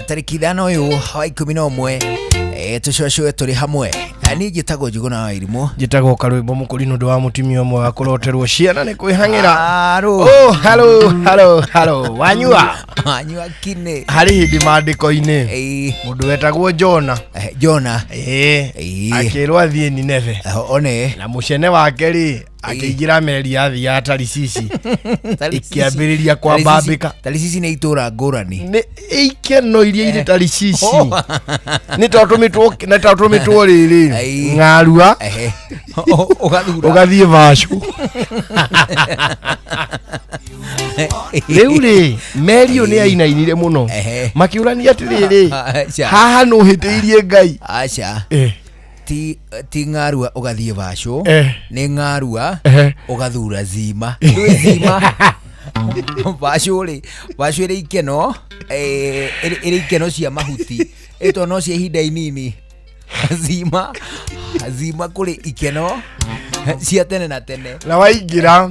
tariki 5 uyu wa 11 tucocwe turi hamwe ani gitagwo Njuguna wa Irimũ gitagwo Karwimbo Mũkũri nundu wa mutimia umwe wa kuroterwo ciana ni kwihang'ira. Oh, hello wanyua kine hari hindi mandiko-ini mundu wetagwo Jona akirwo athie Nineve one na mucene wake ri akiingira meri yathi ya Tarisisi ikiambiriria kwambambika. Tarisisi ni itura ngurani ni ikeno iria iri Tarisisi ni tatumitwo riri Ng'arua ugathie Vashu riu ri meri yo ni ainainire muno makiurania atiriri haha no hitiirie Ngai acha ti Ng'arua ugathie Vashu ni Ng'arua ugathura Zima Vashu iri ikeno iri ikeno cia mahuti eto no cia ihinda inini Zima kuri ikeno cia tene na tene na waingira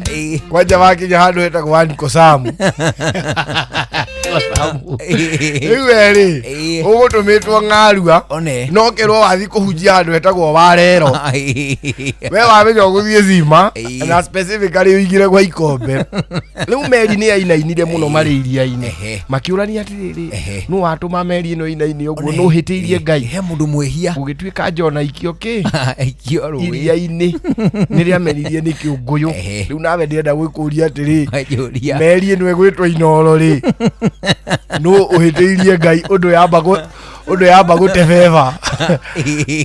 kwanja wakinya handu hetagwo Waniko Samu eri ugutumitwo Ng'arua no kerwo wathi kuhunjia handu hetagwo Warero we wamenya guthie Zima na specifically uigire gwa Ikombe. Riu meri ni ainainire muno mari iria-ini makiurania atiriri nu watuma meri ino inaini uguo no hitiirie Ngai he mundu mwehia ugituika Jona ikio ikio rui iria-ini niria meririe ni kiunguyu. Riu nawe ndienda gwikuria atiri meri ino egwitwo Inoro ri no uhitiirie Ngai undu yamba gutebeba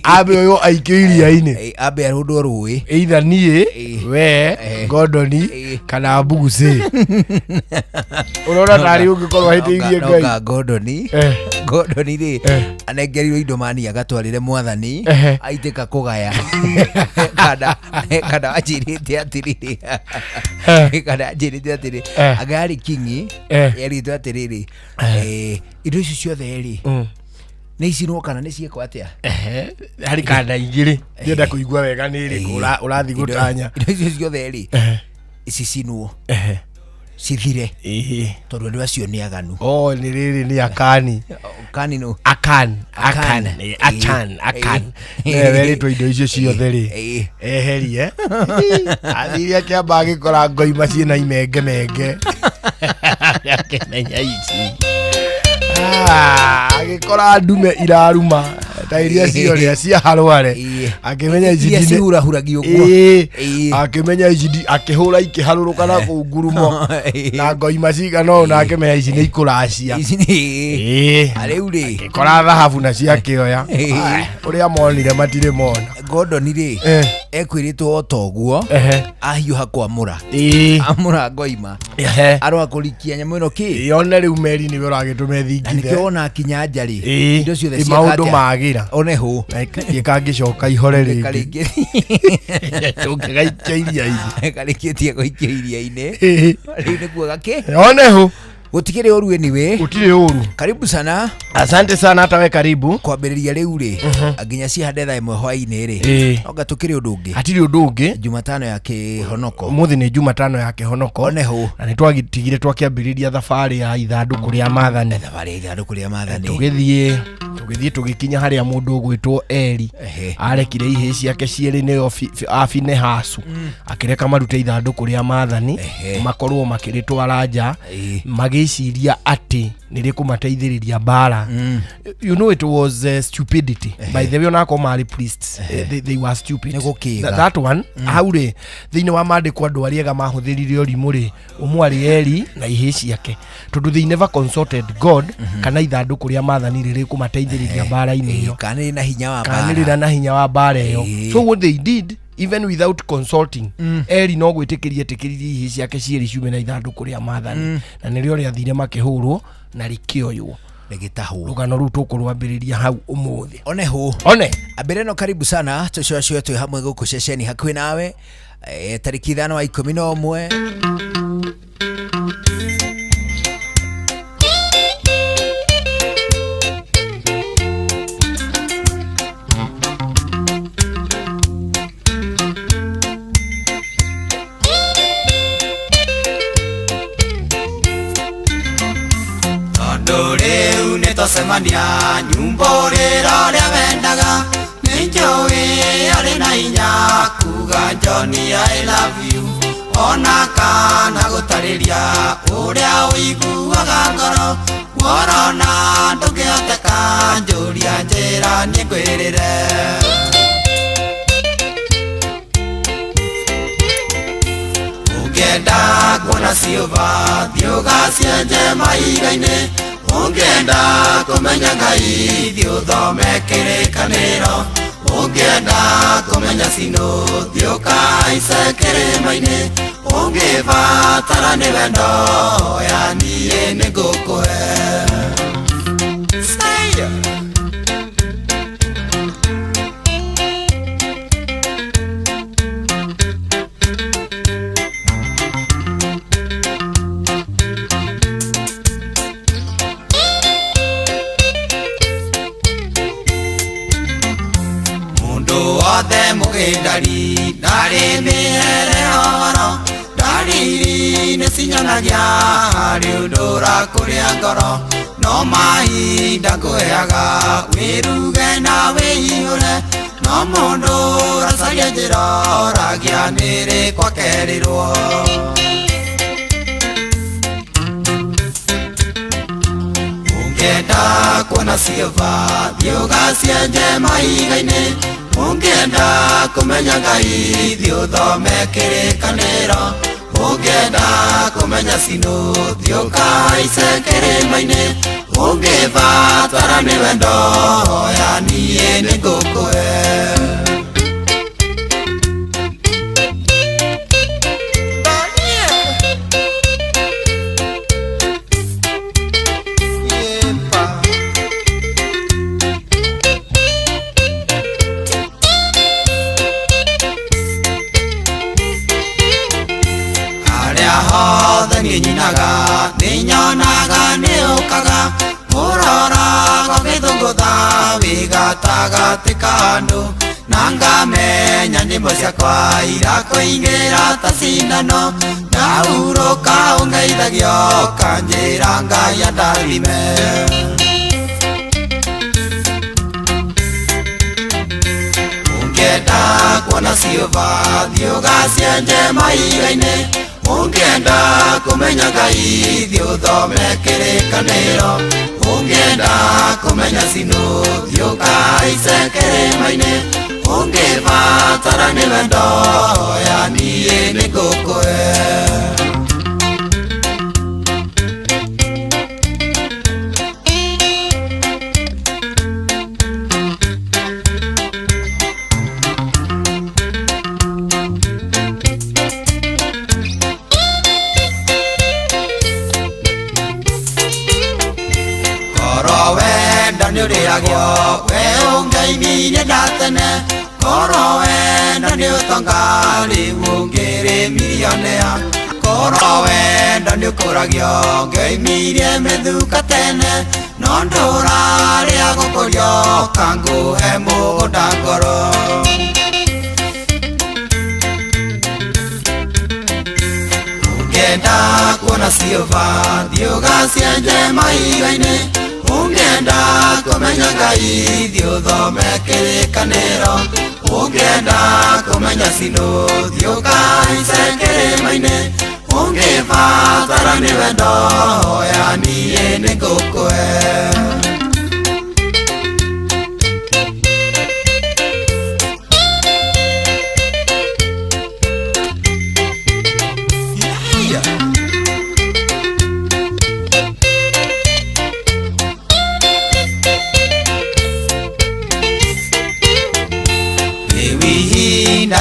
abe uyu aikio iria-ini abe arundu rui either nie we Gordoni kana Mbuguse urona tari ungikorwo ahitiirie Ngai Gordoni ri anengerirwo indo mani agatwarire Mwathani aitika kugaya kada ajirite atiriri agari kingi erito atiriri indo icio ciothe eri ni icinwo kana ni ciekwo atia hari kanda igiri ndienda kuigua wega ni ri urathi gutanya indo icio ciothe eri icicinwo cithire tondu andu acio ni aganu. Ni riri ni Akani no Akan eritwo indo icio ciothe ri eherie athiri akiamba agikora ngoima ciina imenge akimenya ici agikora ndume iraruma ta iria ciothe cia harware akimenya ici ciurahuragio guo akimenya ici akihura ikiharuruka na kungurumo na ngoima cigano na akimenya ici ni ikuracia ariu ri akikora thahabu na ciakioya uria monire matire mona. Gordoni ri ekwiritwo otoguo ahiuha kwamura amura ngoima arwa kurikia nyamu ino ki yone riu meri ni uragitume thingithe nikiona kinya njari indo ciothe cia maundu magira one hu gikangicoka ihore ringi tungigaikia iria-ini karikitie guikia iria-ini riu niguo gaki one hu gutigire uru anyway utire uru. Karibu sana, asante sana hata we karibu kwambiriria riu ri aginya ci hande tha imwe hwaini ri oga tukire undu ungi atiri undu ungi Jumatano ya kihonoko muthi ni Jumatano ya kihonoko one hu na ni twagitigire twakiambiriria thabari ya ithanduku ria Maathani tugithie tugikinya haria mundu ugwitwo Eli arekire ihe ciake cieri ni Afinehasu akireka marute ithanduku ria Maathani makorwo makiritwara nja magiciria ati nirikumateithiriria bara. You know, it was stupidity by the way onako mari priests they were stupid that one haure thiini wa mandiko andu ariega mahuthirire urimu ri umwari Eli na ihe ciake tondu they never consulted God kana ithanduku ria Maathani rikumateithiriria bara-ini iyo kaniri na hinya wa bara iyo. So what they did even without consulting Eli no gwitikiria tikiririe ihe ciake cieri ciume na ithanduku ria Maathani na nirio ria thire makihurwo na rikioywo legitahu rugano ru tukurwambiriria hau umuthi one hu abere no. Karibu sana tucocwe twi hamwe guku ceceni hakwi nawe tariki 5 wa 11 semania nyumborera ria vendaga ninjoe ari na inya kuga Johnny I love you ona kana gutariria uria uiguaga ngoro worona ndungihoteka njuria njira nikwirire ungenda kuona Silva thiuga cienje maiga-ini ungenda kumenya Ngai thiuthome kirikaniro ungenda kumenya Sino thiuka ice kirima-ini ungivatara ni wendo ya niĩ nĩngũkũhe mundu wothe mũgĩndari ndarĩ mĩhere horo ndariri nĩcinyonagia harĩ ũndũ ũrakũrĩa ngoro no mahinda ngũheaga wĩruge na wĩihũre no mũndũ ũracaria njĩra oragia nĩrĩ kwakerirwo ungĩenda kuona Silva thiuga cienje maiga-ini ungĩenda kumenya Ngai thiuthome kĩrĩkanĩro ungĩenda kumenya Sino thiuka ice kĩrĩma-ini ũngĩbatara nĩ wendo ya niĩ nĩngũkũhe nyinaga ninyonaga niukaga muroraga githungutha wigatagatĩ ka andũ na ngamenya nyĩmbo ciakwa irakũingĩra ta cindano ndaurũka ũngeithagio kanjĩra Ngai andathime ungĩenda kuona Silva thiuga cienje maiga-ini ungĩenda kumenya Ngai thiuthome kĩrĩkanĩro ungĩenda kumenya Sino thiuka ice kĩrĩma-ini ũngĩbatara nĩ wendo ya niĩ nĩngũkũhe nĩũrĩagio we ũngeithie ndatene korwo wenda nĩũtonga rĩu ũngĩrĩ milionea korwo wenda nĩũkũragio ngĩoimirie mĩthuka tene no ndũrarĩa gũkũrio kangũhe mũgũnda ngoro ungĩenda kuona Silva thiuga cienje maiga-ini ungĩenda kumenya Ngai thiuthome kĩrĩkanĩro ungĩenda kumenya Sino thiuka ice kĩrĩma-ini ũngĩbatara nĩ wendo ya niĩ nĩngũkũhe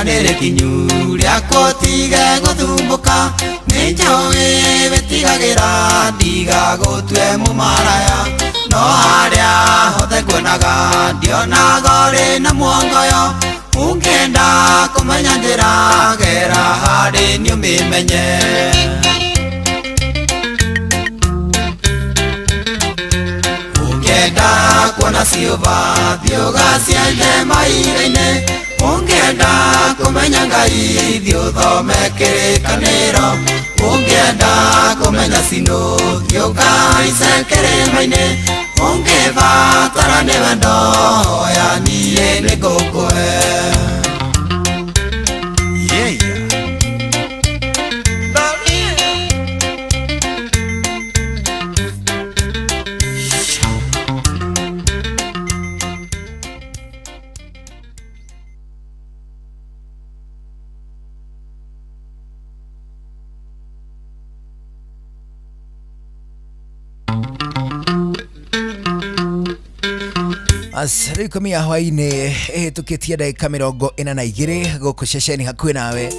nĩrĩ kinyu rĩakwo tige gũthumbũka nĩnjũĩ wĩtigagĩra ndigagũtue mũmaraya no harĩa hothe nguonaga ndionaga ũrĩ na muongoyo ungĩenda kũmenya njĩra gera harĩ niĩ ũmĩmenye ungĩenda kuona Silva thiuga cienje maiga-ini ungĩenda kũmenya Ngai thiuthome kĩrĩkanĩro ungĩenda kũmenya Sino thiuka ice kĩrĩma-ini ungibatara ni wendo ya niĩ nĩ ngũkũhe. Asirikumi ya hwaini tukitia dakika 42 guku ceceni hakuhi nawe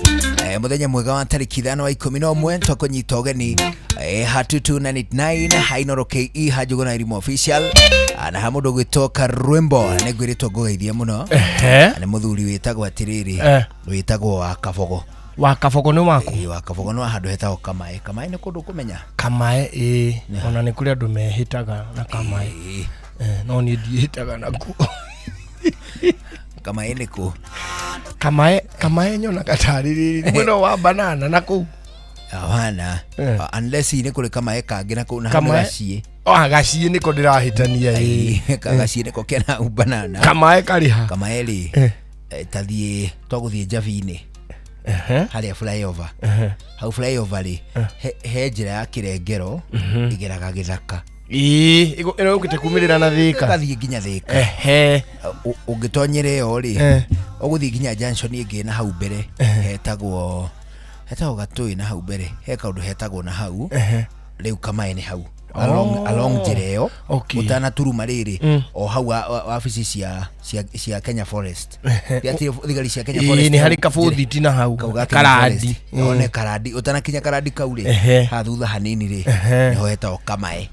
muthenya mwega wa tariki 5 wa 11 twakunyita ugeni hatutu 99 hainoro KE hajuguna irimu official na hamundu gwitoka Rwembo ne gwiritwo ngugeithia muno ne muthuri witagwo atiriri witagwo wa Kabogo ni waku wa Kabogo no handu hetagwo Kamae ni kundu kumenya Kamae ona ni kuri andu mehitaga na Kamae no ni dietaga naku Kamae ni ku Kamae nyona katariri mweno wa banana naku awana unless ni kuri Kamae kangi naku na gacie gacie niko ndirahitania gacie niko kena banana Kamae kariha Kamae ri tathie twaguthie Javini haria flyover hau flyover ri he njira ya kirengero igeraga githaka ino ukite kumirira na Thika gathie nginya Thika ungitonyere yo ri uguthie nginya junction ingi na hau mbere hetagwo Gatui na hau mbere he kaundu hetagwo na hau riu Kamae ni hau along jireo utana turuma riri o hau wabici cia Kenya Forest yati thigari cia Kenya Forest ni hari kabuthi tina hau Karadi one Karadi utana kinya Karadi kauri ha thutha hanini ri niho hetagwo Kamae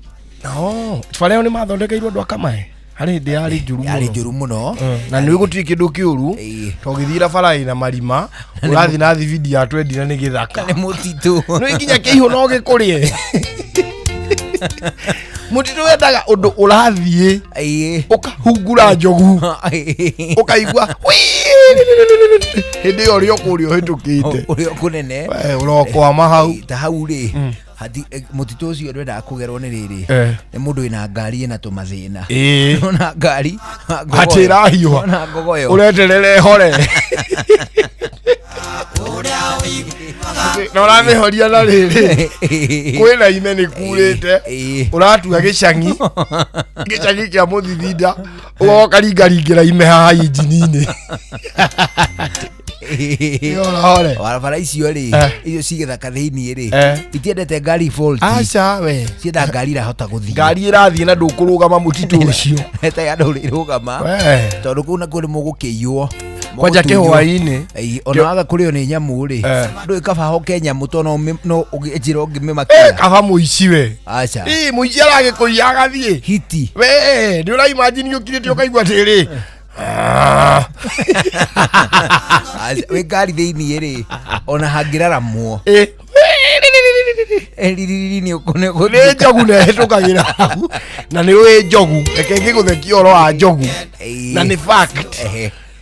twareo ni mathondekeirwo ndwa Kamae hari ndi yari njuru muno na ni gutiri kindu kiuru togithira farai na marima urathi na thividi ya 20 na ni githaka ni mutitu no ikinya kiihu no gikurie mutitu wendaga undu urathie ukahungura njogu ukaigua hindi yo rio kurio hitukite urio kunene urokwama hau ta hau ri hati mutitu ucio ndwenda kugerwo ni riri ni mundu ina ngari ina tumathina ona ngari hatira hiyo ona ngogoyo ureterere hore no rame horia na riri kwina ime ni kurite uratuga gicangi kia muthithinda ugokaringaringira ime haha injinini hore barabara icio ri icio cigithaka thiini ri itiendete ngari fault acha we cienda ngari rahota guthii ngari irathie na ndukurugama mutitu ucio eta ya ndurugama tondu kuna kuri mugukiywo kwanja kihwaini ona waga kurio ni nyamu ri ndu ikaba hoke nyamu to no ugijira ungimakia kaba muiciwe acha muici arage kuria agathie hiti we ndi ura imagine yukirite ukaigwa tiri we ngari thiini ri ona hangiraramwo eliriri ni ukone gune njogu ne hetukagira na ni we njogu ekengi gutheki oro wa njogu na ni fact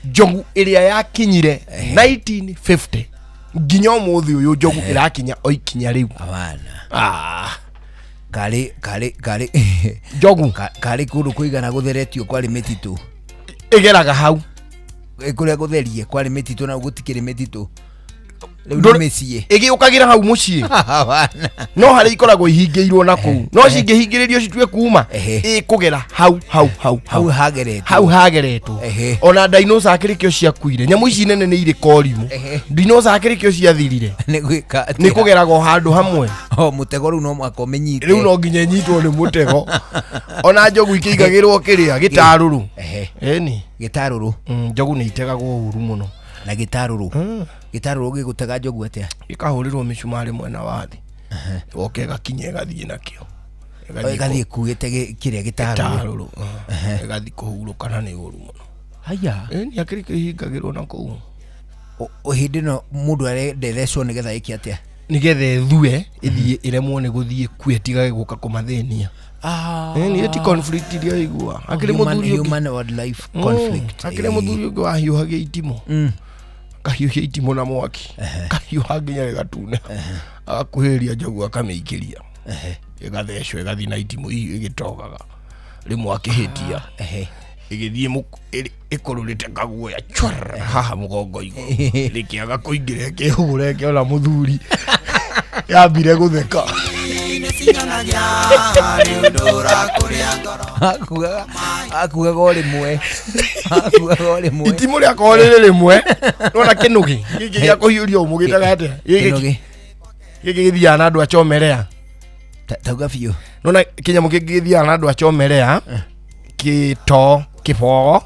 njogu iria yakinyire 1950 nginya umuthi uyu njogu irakinya oikinya riu abana kari njogu kari kundu kuigana gutheretio kwari mititu igeraga hau kuria gutherie kwari mititu na gutikiri mititu ndomesie igiukagira hau mucii no hari ikoragwo ihingiirwo na kuu no cingihingiririo citue kuma ikugera hau hageretwo ona dinosaur akirikio ciakuire nyamu ici nene ni iri korimu dinosaur akirikio ciathirire ni kugerago handu hamwe mutego ru no mwako menyite riu no nginya nyitwo ni mutego ona njogu ikigagirwo kiria gitaruru eni gitaruru njogu ni itegagwo uru muno na gitaruru gigutega njogu atia ikahurirwo micumari mwena wathi oke gakinye gathie nakio gathie kuite kiria gitaruru gathie kuhuruka na ni uru muno haya ni akirike hingagirwo na kuu hindi no mundu arendethecwo nigetha iki atia nigetha ethue ithie iremwo ni guthie kwetiga guka kumathenia ni eti conflict iria igua akire muthuri human wildlife conflict akire muthuri ungi wahiuhagia itimo kahiuhia itimo na mwaki kahiuha nginya gatune akuhiria njogu akameikiria igathecwo igathi na itimo igitogaga rimwe akihitia igithie ikururite kaguoya chwar haha mugongo iguru rikiaga kuingira kihugure kiona muthuri yambire gutheka akuga gori mwe itimu ria korere rimwe nona kinugi giki gya kuhiuria umugitaga ate giki githia na andu achomerea tauga biu nona kinyamu githia na andu achomerea kito kibogo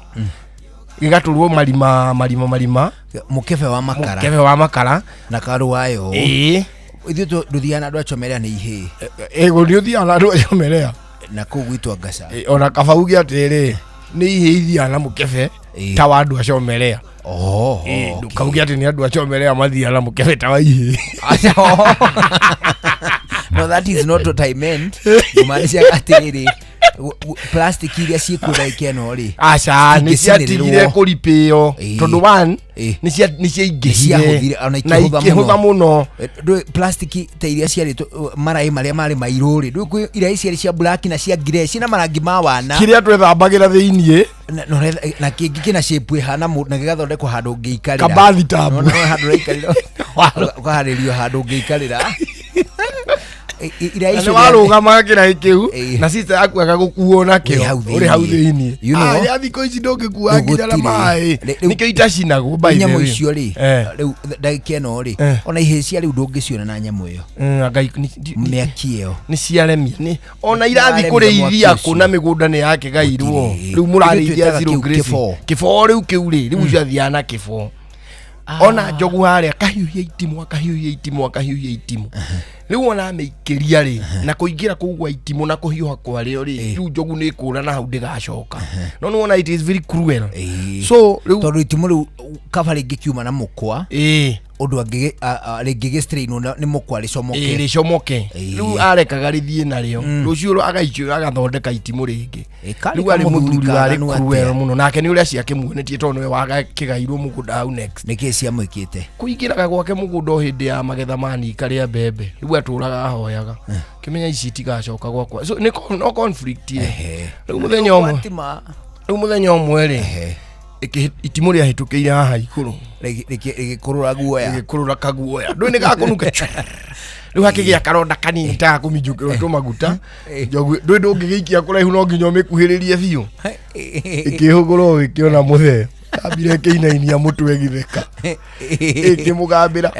gigaturwo marima mukebe wa makara na karu wayo ithu tuthia na andu achomerea ni ihe ego ni uthia na andu achomerea na kugwitwa ngasa ona kabaugi atiri ni ihe ithia na mukebe ta wa andu achomerea ndukaugi ati ni andu achomerea mathia na mukebe ta wa ihe. No, that is not what I meant. Kumaanisha atiri plastic iria cikura ikeno ri acha ni ciatigire kuripio tondu one ni ciaingihire na ikihutha muno plastic ta iria ciari marai maria mari mairuri ndu iria ciari cia black na cia grey cina marangi ma wana kiria twethambagira thiini na kingi kina shape ihana na gigathondekwo handu ngiikarira kabathi tabu no handu ikarira ukaharirio handu ngiikarira ira warugama kira kiu na sister yaku agagukuo nakio uri hau thiini ya thiko ici ndungikuwa nginya na mai nikio itacinagwo by the way nyamu icio ri riu ndagikeno ri ona ihe cia riu ndungiciona na nyamu iyo ngai miakio ni ciaremi ni ona irathi kurithia kuna migunda ni yake gairwo riu murarithia zero grace kifo riu kiu riu ciathiana kifo ona njogu haria kahiuhia itimu riu ona meikiria ri na kuingira kugwa itimu na kuhiuha kwa rio ri riu njogu ni kura na hau ndigacoka no no it is very cruel so riu tondu itimu riu kabari ngikiuma na mukwa undu angi ringi strain ni mukwa ricomoke riu arekaga rithie nario rucio agaicio agathondeka itimu ringi riu ari muthuri wari cruel muno nake ni uria ciake muonetie tondu we waga kigairwo mugunda hau next niki cia mwikite kuingiraga gwake mugunda hindi ya magetha mani karia bebe riu aturaga ahoyaga kimenya ici tigacoka gwakwa so no conflict riu muthenya omwe ri itimu ria hitukiire haha ikuru rigikurura kaguoya ndui ni gakunuka riu hakigia karonda kanini ta kuminjukirwo tumaguta ndui ndungigiikia kuraihu no nginya mikuhiririe biu ikihugurwo ikiona muthe ambire kiinainia mutwe githeka ikimugambira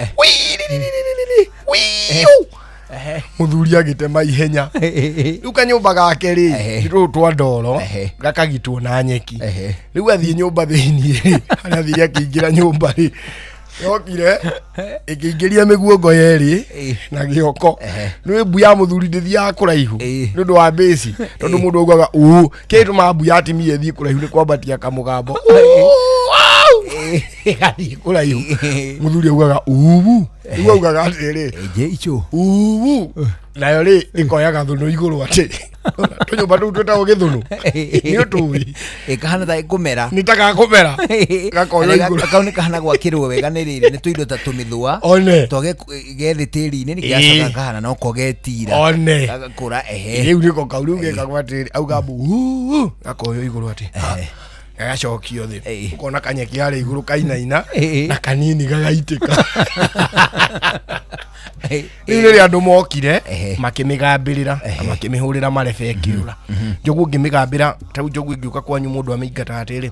muthuri agitema ihenya riu kanyumba gake ri riu twa ndoro gakagitwo na nyeki riu athie nyumba thiini arathire akiingira nyumba ri yokire ikiingiria miguongo yeri na gioko riu mbuya muthuri ndithia kuraihu ndu wa base tondu mundu ugaga kitu mabuya atimie thie kuraihu ni kwambatia kamugambo gari kuraihu muthuri ugaga riu ugaga atiri icho nayo ri ikoyaga thunu iguru ati tunyumba tu twetagwo githunu ni utui ikahana ta ikumera ni taka kumera gakoyo iguru akauni kahana gwakirwo wega ni riri ni tuindo ta tumithua toge gethi tiri ni kiacoka kahana no kogetira gakura riu niko kauru gekagwa atiri auga bu gakoyo iguru ati gacokio thi ukona kanyeki hari iguru kainaina na kanini gagaitika iri andu mokire makimigambirira makimihurira marebe kiura njogu ngimigambira tau njogu ngiuka kwanyu mundu amaingata atiri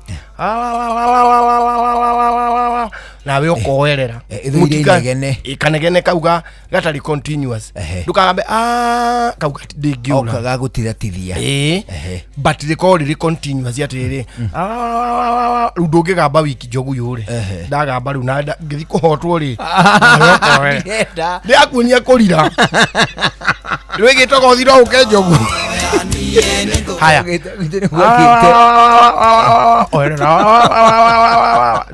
nawe ukoerera ikanegene kauga gatari continuous ndukagambe kauga ndingiura okaga gutira tithia but the call ri continuous atiri ndungigamba wiki njogu yure ndagamba riu na ngithi kuhotwo ri akunia kurira rwege toko thira uke njogu haya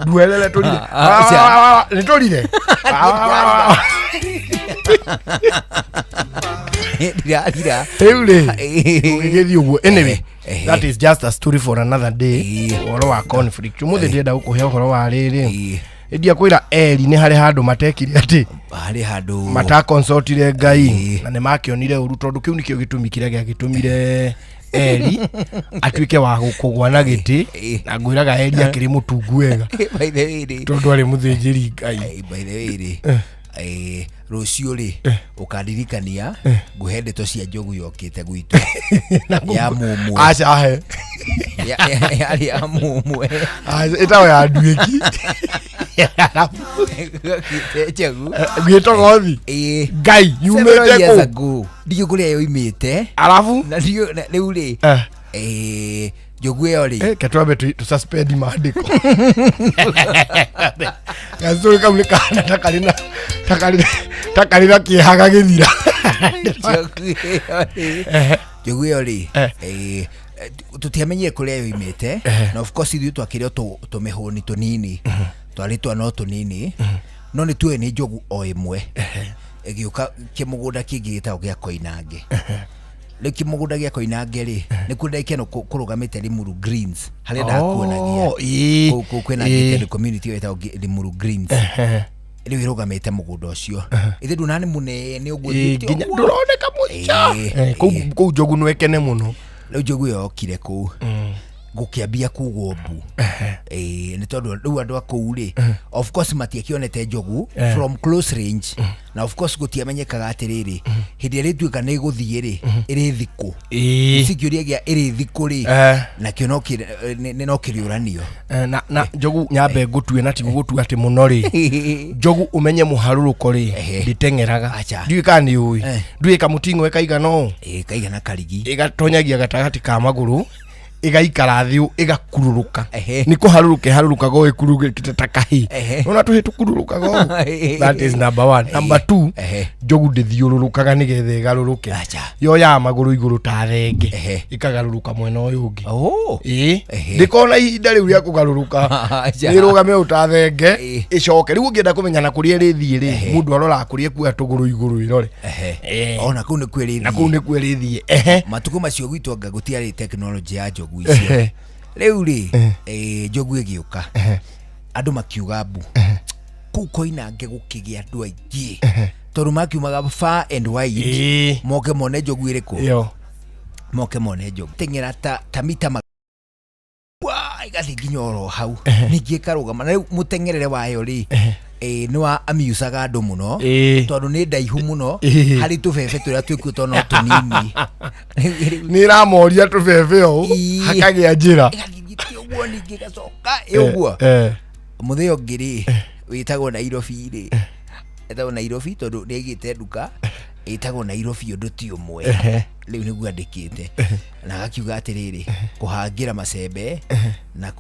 duelele turire niturire dira teule ugethi uguo anyway that is just a story for another day oro wa conflict umuthi ndienda gukuhe horo wa riri ndia kwira eri ni hari handu matekire ati hari handu mata consultire ngai na ne makionire uru tondu kiu nikio gitumi kiria giagitumire Eli atuike wa gukugwa na giti na ngwiraga Eli akiri mutungu wega by the way tondu ari muthinjiri Ngai by the way rucio ri ukandirikania nguhe ndeto cia njogu yokite gwitu ya mumu acha he ya mumu itawe ya nduiki gwito gothi Ngai yumete ku ndio kuria yoimite alafu na ndio riu ri njogu yo ri ketwambe tu suspend maandiko gazuri kamle kana takalina kihaga githira njogu yo ri tutiamenye kuria yoimite na of course ithu twakire tumihuni tunini twaritwa no tunini no ni tuwe ni njogu o imwe egiuka kimugunda kingigita gya Koinange le kimugunda gya Koinange ri ni kundaike no kurugamite Limuru Greens haria ndakuonagia kwena gite community weta Limuru Greens ri wirugamite mugunda ucio ithe ndunani munene uguo nginya nduroneka mucha ku njogu no ekene muno le njogu yokire ku gukiambia kugwo mbu ni tondu riu andu akuu ri of course matiakionete njogu from close range na of course gutiamenyekaga atiriri hindi ri tuika ni guthie ri iri thiku sikiuria gia iri thiku ri na kio no kiriuranio na njogu nyambe ngutue na tigu gutu ati muno ri njogu umenye muharuruko ri nditengeraga nduika ni ui nduika mutingo ekaiga no kaigana karigi igatonyagia gatagati ka maguru igaikara thiu igakururuka niko haruruka go ikurugite takahi ona tuhe tukururuka go that is number 1 number 2 njogu ndithiururukaga nigethe garuruke yo ya maguru iguru ta thenge ikagaruruka mwena uyu ungi ndikona ihinda riu ria kugaruruka nirugame uta thenge icoke riu ngienda kumenyana kuria rithie ri mundu arora kuria kuya tuguru iguru irore ona kuu ni kwiri na kuu ni kwiri thie matuko macio gwitu anga gutiari technology ya njogu riu ri njogu igiuka andu makiuga mbu kuu Koinange gukigia andu aingi tondu makiumaga far and wide moke mone njogu iriku moke mone njogu tengera ta mita igathi nginya oro hau ningi karugama na mutengerere wayo ri ni wa amiusaga andu muno tondu ni ndaihu muno hari tubebe turia twikuto no tunini ni ramoria tubebe o hakagia njira igagithitio guo ningi gacoka uguo mutheo ngiri witagwo Nairobi ri etagwo Nairobi tondu nigite nduka itagwo Nairobi undu ti umwe riu niguo andikite na gakiuga atiriri kuhangira macembe na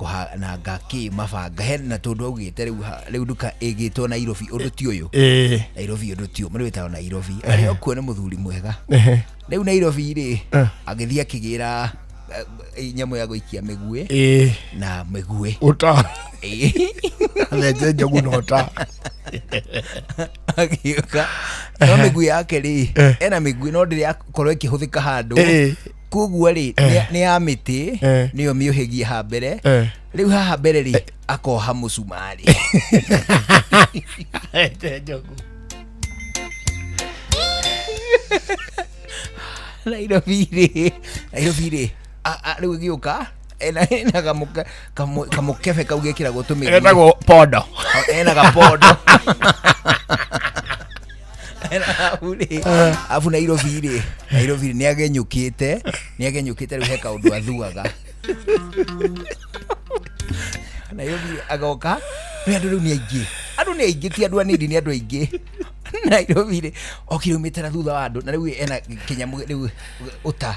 ngaki mabanga he na tondu augite riu nduka igitwo Nairobi undu ti uyu Nairobi undu ti umwe witagwo Nairobi ari okuo ni muthuri mwega riu Nairobi ri agithia akigira nyamu ya guikia migue na migue uta aleje njogu no ta akiuka no migue yake ri ena migue no ndiri akorwo ikihuthika handu kuguo ri ni ya miti niyo miuhigie ha mbere riu haha mbere ri akoha mucumari njogu Nairobi ri riu giuka ena kamukebe kau gekiragwo tumiri etagwo pondo ena gapondo afu Nairobi ri ni agenyukite riu he kaundu athuaga Nairobi agoka ni andu riu ni aingi ti andu anini ni andu aingi Nairobi ri okirumite na thutha wa andu na riu ena kinyamu riu uta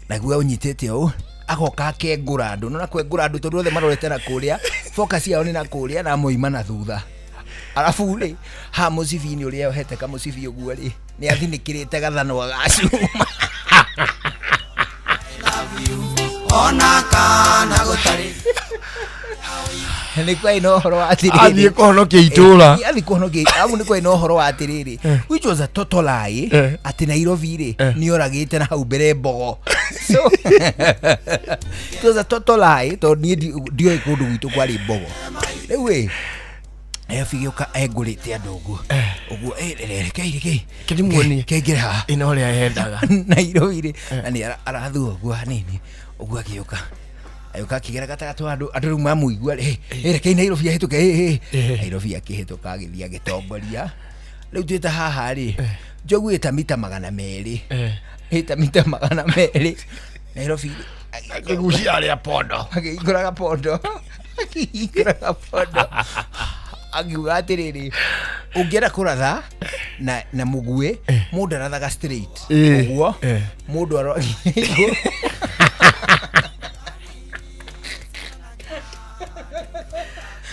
na guo unyitete o agoka akengura andu no na kwengura andu tondu othe marorete na kuria focus yao ni na kuria na moima na thutha alafu ri ha mucibi ni uria ohete ka mucibi uguo ri ni athinikirite gathano agacuma ona kana gutari ni kwa ino horo atiriri athie kuhonokia itura athie kuhonokia amu ni kwa ino horo atiriri which was a total lie ati Nairobi ri ni oragite na hau mbere mbogo so it was a total lie to ni dio kundu gitu kwari mbogo riu afigiuka engurite andu uguo uguo kei Kirimwoni keigira ino ria yendaga Nairobi ani arathu uguo hanini uguo akiuka ayuka kigera gatagatu andu mamuigua kei Nairobi ahituke Nairobi akihituka agithia agitongoria riu twita haha ri njogu ita mita 200 ita mita 200 Nairobi akigucia aria pondo akiguraga pondo agiuga atiriri ungienda kuratha na mugue mundu arathaga straight uguo mundu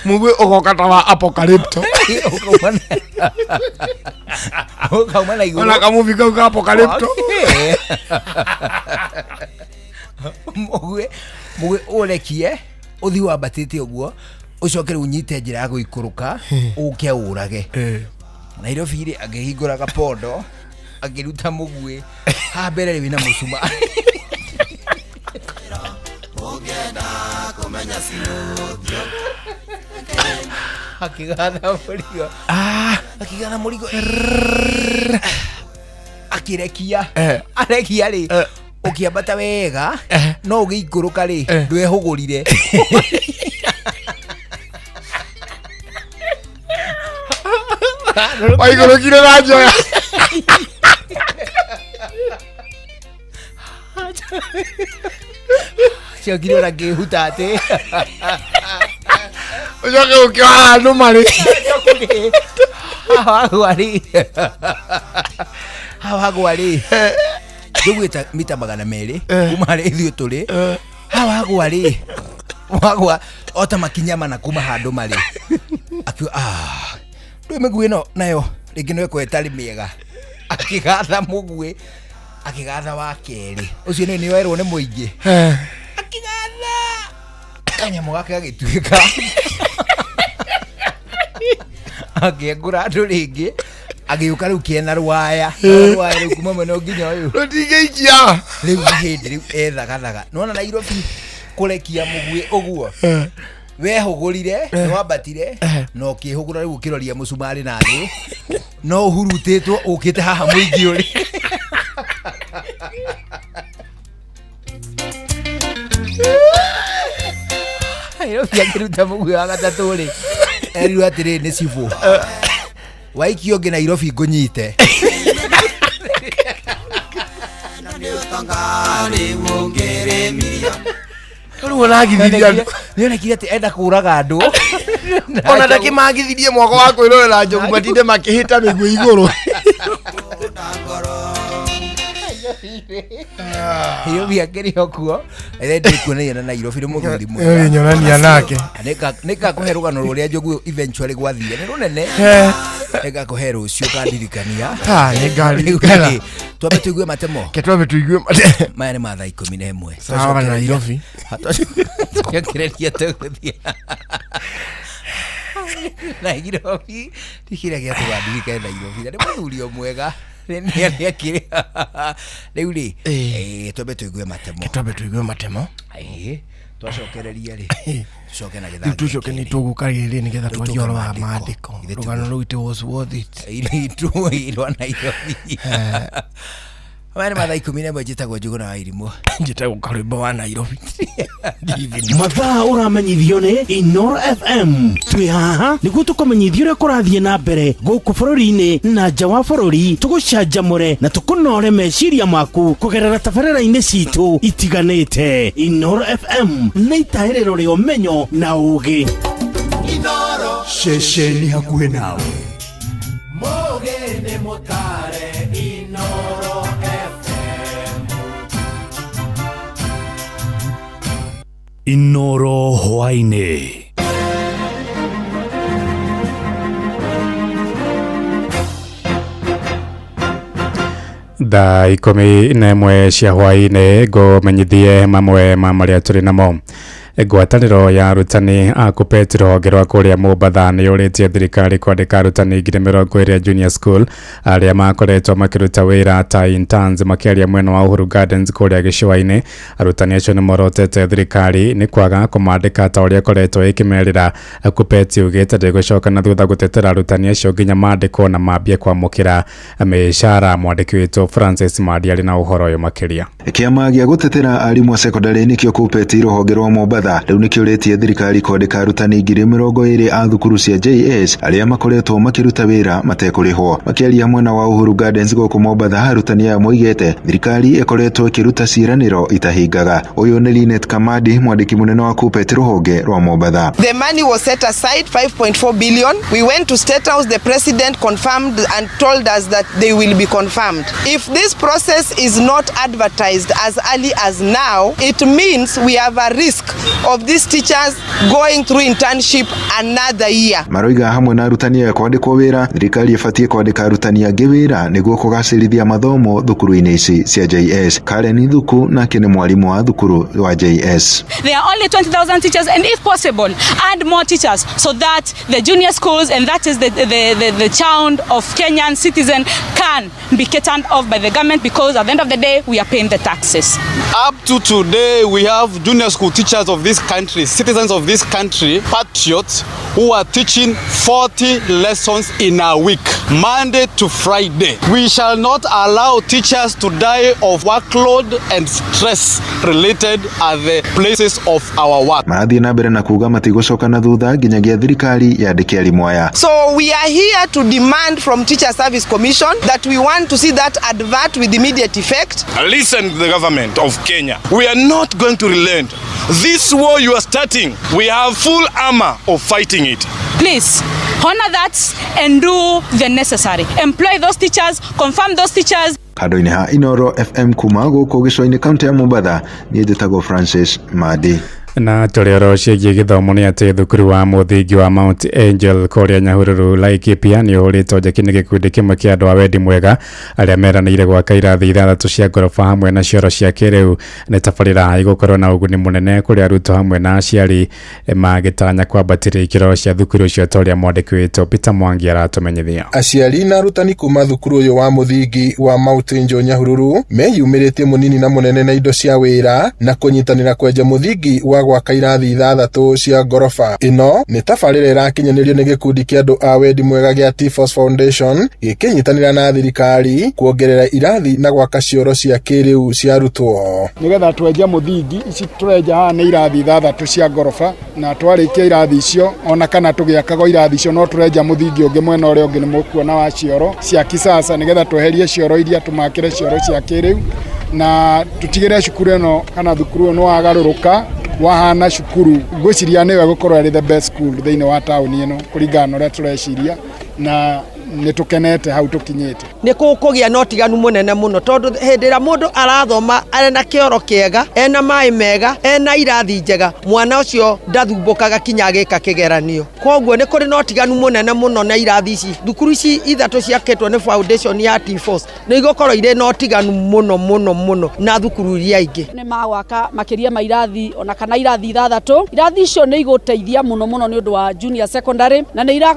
mugue ugoka ta wa apocalypto ukauma iguru ona kamuvi kau ka apocalypto mugue urekie uthi wambatite uguo ucoke unyite njira ya guikuruka uke urage Nairobi ri agihingura gapondo agiruta mugue ha mbere wina mucuma ugenda kumenya sinutio akigatha murigo akirekia arekia ri ukiambata wega no ugiikuruka ri ndwehugurire waigurukire na njoya ciokire ona ngihuta ati ucoke ukiwa andu mari hawagwa ri ndugwita mita 200 kuma ri ithuĩ tũrĩ hawagwa ri wagwa ota makinya mana kuma handu mari akiu ndui mĩguĩ ĩno nayo rĩngĩ no ĩkorwo ĩtarĩ mĩega akigatha mũguĩ akigatha wa kerĩ ũcio nĩ werwo nĩ mũingĩ akigatha kanyamũ gake gagĩtuĩka akĩengũra andũ rĩngĩ agĩũka rĩu kĩena rwaya rĩu kuma mwena nginya ũyũ rũtingĩikia rĩu hĩndĩ rĩu ethagathaga nona Nairobi kũrekia mũguĩ ũguo wehũgũrire nĩwambatire no ũkĩhũgũra rĩu ũkĩroria mũcumarĩ na thĩ no ũhurutĩtwo ũkĩte haha mũingĩ ũrĩ Nairobi akĩruta mũguĩ wa gatatũ rĩ erirwo atĩrĩ nĩ cibũ waikio ngĩ Nairobi ngũnyite rĩu ũragithirie andũ nĩonekire atĩ enda kũraga andũ ona ndakĩmagithirie mwako wa kwĩrorera njogu matinde makĩhĩta mĩguĩ igũrũ Nairobi akĩrĩ okuo ndĩkuonania na Nairobi nĩ mũthuri mwega nyonania nake nĩngakũhe rũgano rũrĩa njogu eventually gwathire nĩ rũnene nĩngakũhe rũcio kandirikania nĩngaririkana twambe tũigue matemo twambe tũigue matemo maya nĩ mathaa 11 sawa Nairobi tũkĩreria tũgũthiĩ Nairobi tikĩrĩa gĩatũgandirikane Nairobi nĩ mũthuri o mwega nĩ akĩrĩ rĩu rĩ twambe tũigue matemo twacokereria rĩ tucoke na gĩthangĩ tucoke nĩ tũgũka rĩrĩ nĩgetha twarie ũhoro wa maandĩko rũgano rũu it was worth it rwa Nairobi maya nĩ mathaa 11 njĩtagwo Njũgũna wa Irimũ njĩtagwo Karwĩmbo wa Nairobi mathaa ũramenyithio nĩ Inooro FM twĩ haha nĩguo tũkũmenyithia ũrĩa kũrathiĩ na mbere gũkũ bũrũri-inĩ na nja wa bũrũri tũgũcanjamũre na tũkũnore meciria maku kũgerera tabarĩra-inĩ citũ itiganĩte Inooro FM nĩ itaĩrĩro rĩa ũmenyo na ũũgĩ Inooro ceceni hakuhĩ nawe Mũgĩ nĩ mũtare Inooro Inooro hwainĩ thaa 11 cia hwainĩ ngũmenyithie mamwe ma marĩa tũrĩ namo Ngwatanĩro ya arutani a KUPPET rũhonge rwa kũrĩa Mombatha nĩ yũrĩtie thirikari kwandĩka arutani 20,000 junior school arĩa makoretwo makĩruta wĩra ta interns makĩaria mwena wa Uhuru Gardens kũrĩa gĩcũa-inĩ. Arutani acio nĩ morotete thirikari nĩ kwaga kũmandĩka ta ũrĩa koretwo ĩkĩmerĩra. KUPPET yugĩte ndĩgũcoka na thutha gũtetera arutani acio nginya mandĩkwo na mambie kwamũkĩra mĩcara. Mwandĩki witũ Francis Madiarĩ na ũhoro ũyũ makĩria. Kĩama gĩa gũtetera arimũ a secondary nĩkĩo KUPPET rũhonge rwa Mombatha rĩu nĩkĩũrĩtie thirikari kwandĩka arutani 20,000 a thukuru cia JS arĩa makoretwo makĩruta wĩra matekũrĩhwo. Makĩaria mwena wa Uhuru Gardens gũkũ Mombatha, arutani aya moigĩte thirikari ĩkoretwo ĩkĩruta ciĩranĩro itahingaga. Ũyũ nĩ Linet Kamadi, mwandĩki mũnene wa KUPPET rũhonge rwa Mombatha. The money was set aside 5.4 billion. We went to State House, the president confirmed and told us that they will be confirmed. If this process is not advertised as early as now, it means we have a risk of these teachers going through internship another year. Maroiga hamwe na arutani ya kwandĩkwo wĩra, thirikari ĩbatiĩ kwandĩka arutani angĩ wĩra nĩguo kũgacĩrithia mathomo thukuru-inĩ ici cia JS. Karen Thuku nake nĩ mwarimũ wa thukuru wa JS. There are only 20,000 teachers, and if possible add more teachers so that the junior schools, and that is the child of Kenyan citizen, can be catered off by the government, because at the end of the day we are paying the taxes. Up to today we have junior school teachers of this country, citizens of this country, patriots, who are teaching 40 lessons in a week, Monday to Friday. We shall not allow teachers to die of workload and stress related at the places of our work. Marathiĩ na mbere na kuga matigũcoka na thutha nginyagia thirikari yandĩke arimũ aya. So we are here to demand from Teacher Service Commission that we want to see that advert with immediate effect. Listen to the government of Kenya. We are not going to relent. This war you are starting, we have full armor of fighting it. Please honor that and do the necessary. Employ those teachers, confirm those teachers. Kando-inĩ ha Inoro FM kuma gũkũ gĩcũa-inĩ kaunti ya Mombatha, niĩ njĩtagwo Francis Madi. Na tũrĩoro ciĩgiĩ gĩthomo nĩ atĩ thukuru wa mũthingi wa Mount Angel kũrĩa Nyahururu Laikipia nĩ ũhũrĩtwo njeki nĩ gĩkundi kĩmwe kĩa andũ a wendi mwega arĩa meranĩire gwaka irathi 6 cia ngoroba hamwe na cioro cia kĩrĩu. Nĩ tabarĩra igũkorwo na ũguni mũnene kũrĩ arutwo hamwe na aciari magĩtanya kwambatĩria ikĩro cia thukuru ũcio ta ũrĩa mwandĩki witũ Peter Mwangi aratũmenyithia. Aciari na arutani kuma thukuru ũyũ wa mũthingi wa Mount Angel Nyahururu meyumĩrĩtie mũnini na mũnene na indo cia wĩra na kũnyitanĩra kwenja mũthingi wa gwaka irathi 6 cia ngoroba. Ĩno nĩ tabarĩra ĩrakinyanĩrio nĩ gĩkundi kĩa andũ a wendi mwega gĩa T-Force Foundation gĩkĩnyitanĩra na thirikari kuongerera irathi na gwaka cioro cia kĩrĩu cia arutwo. Nĩgetha twenja mũthingi ici tũrenja haha nĩ irathi 6 cia ngoroba, na twarĩkia irathi icio ona kana tũgĩakaga irathi icio no tũrenja mũthingi ũngĩ mwena ũrĩa ũngĩ nĩ mũkuona wa cioro cia kisasa, nĩgetha tweherie cioro iria tũmakĩre cioro cia kĩrĩu na tutigĩre cukuru ĩno kana thukuru ĩno wagarũrũka wahana cukuru. Ngwĩciria nĩwe gũkorwo arĩ the best school thĩinĩ wa taũni ĩno kũringana na ũrĩa tũreciria, na nĩtũkenete hau tũkinyĩte. Nĩ kũgĩa na ũtiganu mũnene mũno, tondũ hĩndĩ ĩrĩa mũndũ arathoma arĩ na kĩoro kĩega, ena maĩ mega, ena irathi njega, mwana ũcio ndathumbũkaga kinya agĩka kĩgeranio. Koguo nĩ kũrĩ na ũtiganu mũnene mũno na irathi ici. Thukuru ici 3 ciakĩtwo nĩ foundation ya T-Force nĩ igũkorwo irĩ na ũtiganu mũno na thukuru iria ingĩ. Nĩ magwaka makĩria ma irathi ona kana irathi 6. Irathi icio nĩ igũteithia mũno nĩ ũndũ wa junior secondary,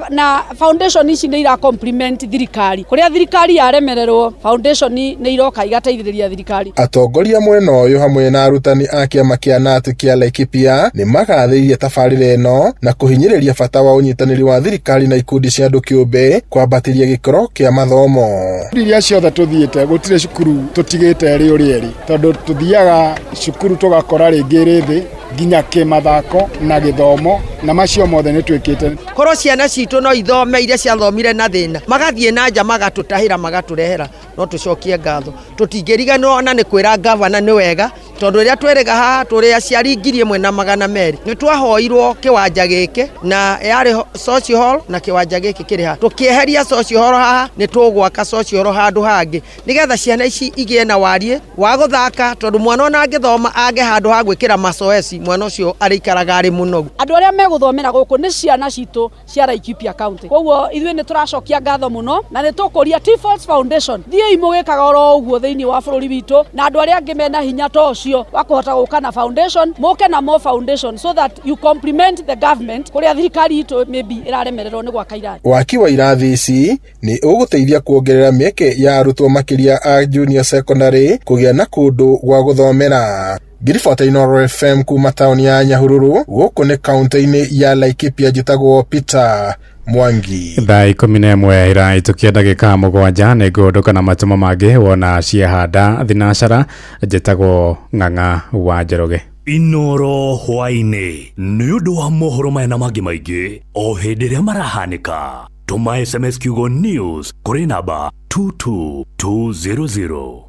na foundation ici nĩ ira compliment thirikari. Kũrĩa thirikari yaremererwo, foundation nĩ iroka igateithĩrĩria thirikari. Atongoria mwena ũyũ hamwe na arutani a kĩama kĩa NAT kĩa Laikipia nĩ magathĩrĩirie tabarĩra ĩno na kũhinyĩrĩria bata wa ũnyitanĩri wa thirikari na ikundi cia andũ kĩũmbe kwambatĩria gĩkĩro kĩa mathomo. Iria ciothe tũthiĩte gũtirĩ cukuru tũtigĩte ĩrĩ ũrĩa ĩrĩ, tondũ tuthiaga cukuru tũgakora rĩngĩ ĩrĩ thĩ nginya kĩmathako na gĩthomo, na macio mothe nĩ twĩkĩte. Korwo ciana citũ no ithome iria ciathomire na thĩna, magathiĩ na nja magatũtahĩra magatũrehera, no tũcokie ngatho. Tũtingĩriganĩrwo ona nĩ kwĩra gavana nĩ wega, tondũ rĩrĩa twĩrĩga haha tũrĩ aciari 1,200 nĩ twahoirwo kĩwanja gĩkĩ na yarĩ social hall na kĩwanja gĩkĩ kĩrĩ haha. Tũkĩeheria social hall haha nĩ tũgwaka social hall handũ hangĩ, nĩgetha ciana ici igĩe na wariĩ wa gũthaka, tondũ mwana ona angĩthoma age handũ ha gwĩkĩra mazoezi, mwana ũcio arĩikaraga arĩ mũnogu. Andũ arĩa megũthomera gũkũ nĩ ciana citũ cia Laikipia County. Koguo ithuĩ nĩ tũracokia ngatho mũno na nĩ tũkũria T-Force Foundation thiĩ imũgĩkaga oro ũguo thiini wa bururi witu na andu aria angi mena hinya to cio wa kuhota guka na foundation muke na more foundation so that you complement the government kuria thirikari itu maybe iraremererwo ni gwaka irathi. Waki wa irathi ici ni uguteithia kuongerera mieke ya arutwo makiria a junior secondary kugia na kundu gwa guthomera. Giribota Inooro FM kuma tauni ya Nyahururu guku ni kaunti-ini ya Laikipia njitagwo Peter Mwangi. Thaa 11 iraitukia ndagika 7 niguondoka na matumo mangi wona ciehanda thinacara njitagwo Ng'ang'a wa Njoroge. Inooro hwaini ni undu wa mohoro maya mangi maingi o hindi iria marahanika. Tuma SMS kiugo news kuri namba 22200.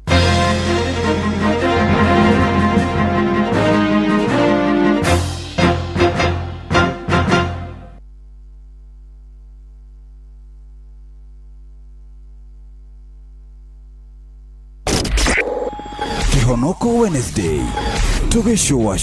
Kihonoko Wednesday. Tugeshua.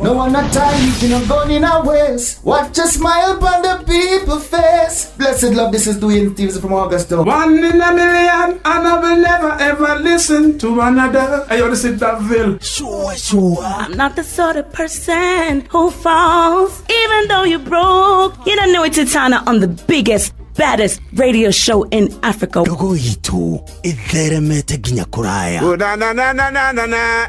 No one not time, you know, going in our ways. Watch a smile upon the people's face. Blessed love, this is Dwayne Stevens from Augusta. 1 in a million, and I will never ever listen to another. I only sit that Ville. Sure. I'm not the sort of person who falls, even though you broke. You don't know it's Tana on the biggest, baddest radio show in Africa. Dogo itu itheremete ginya kuraya. Oh, na.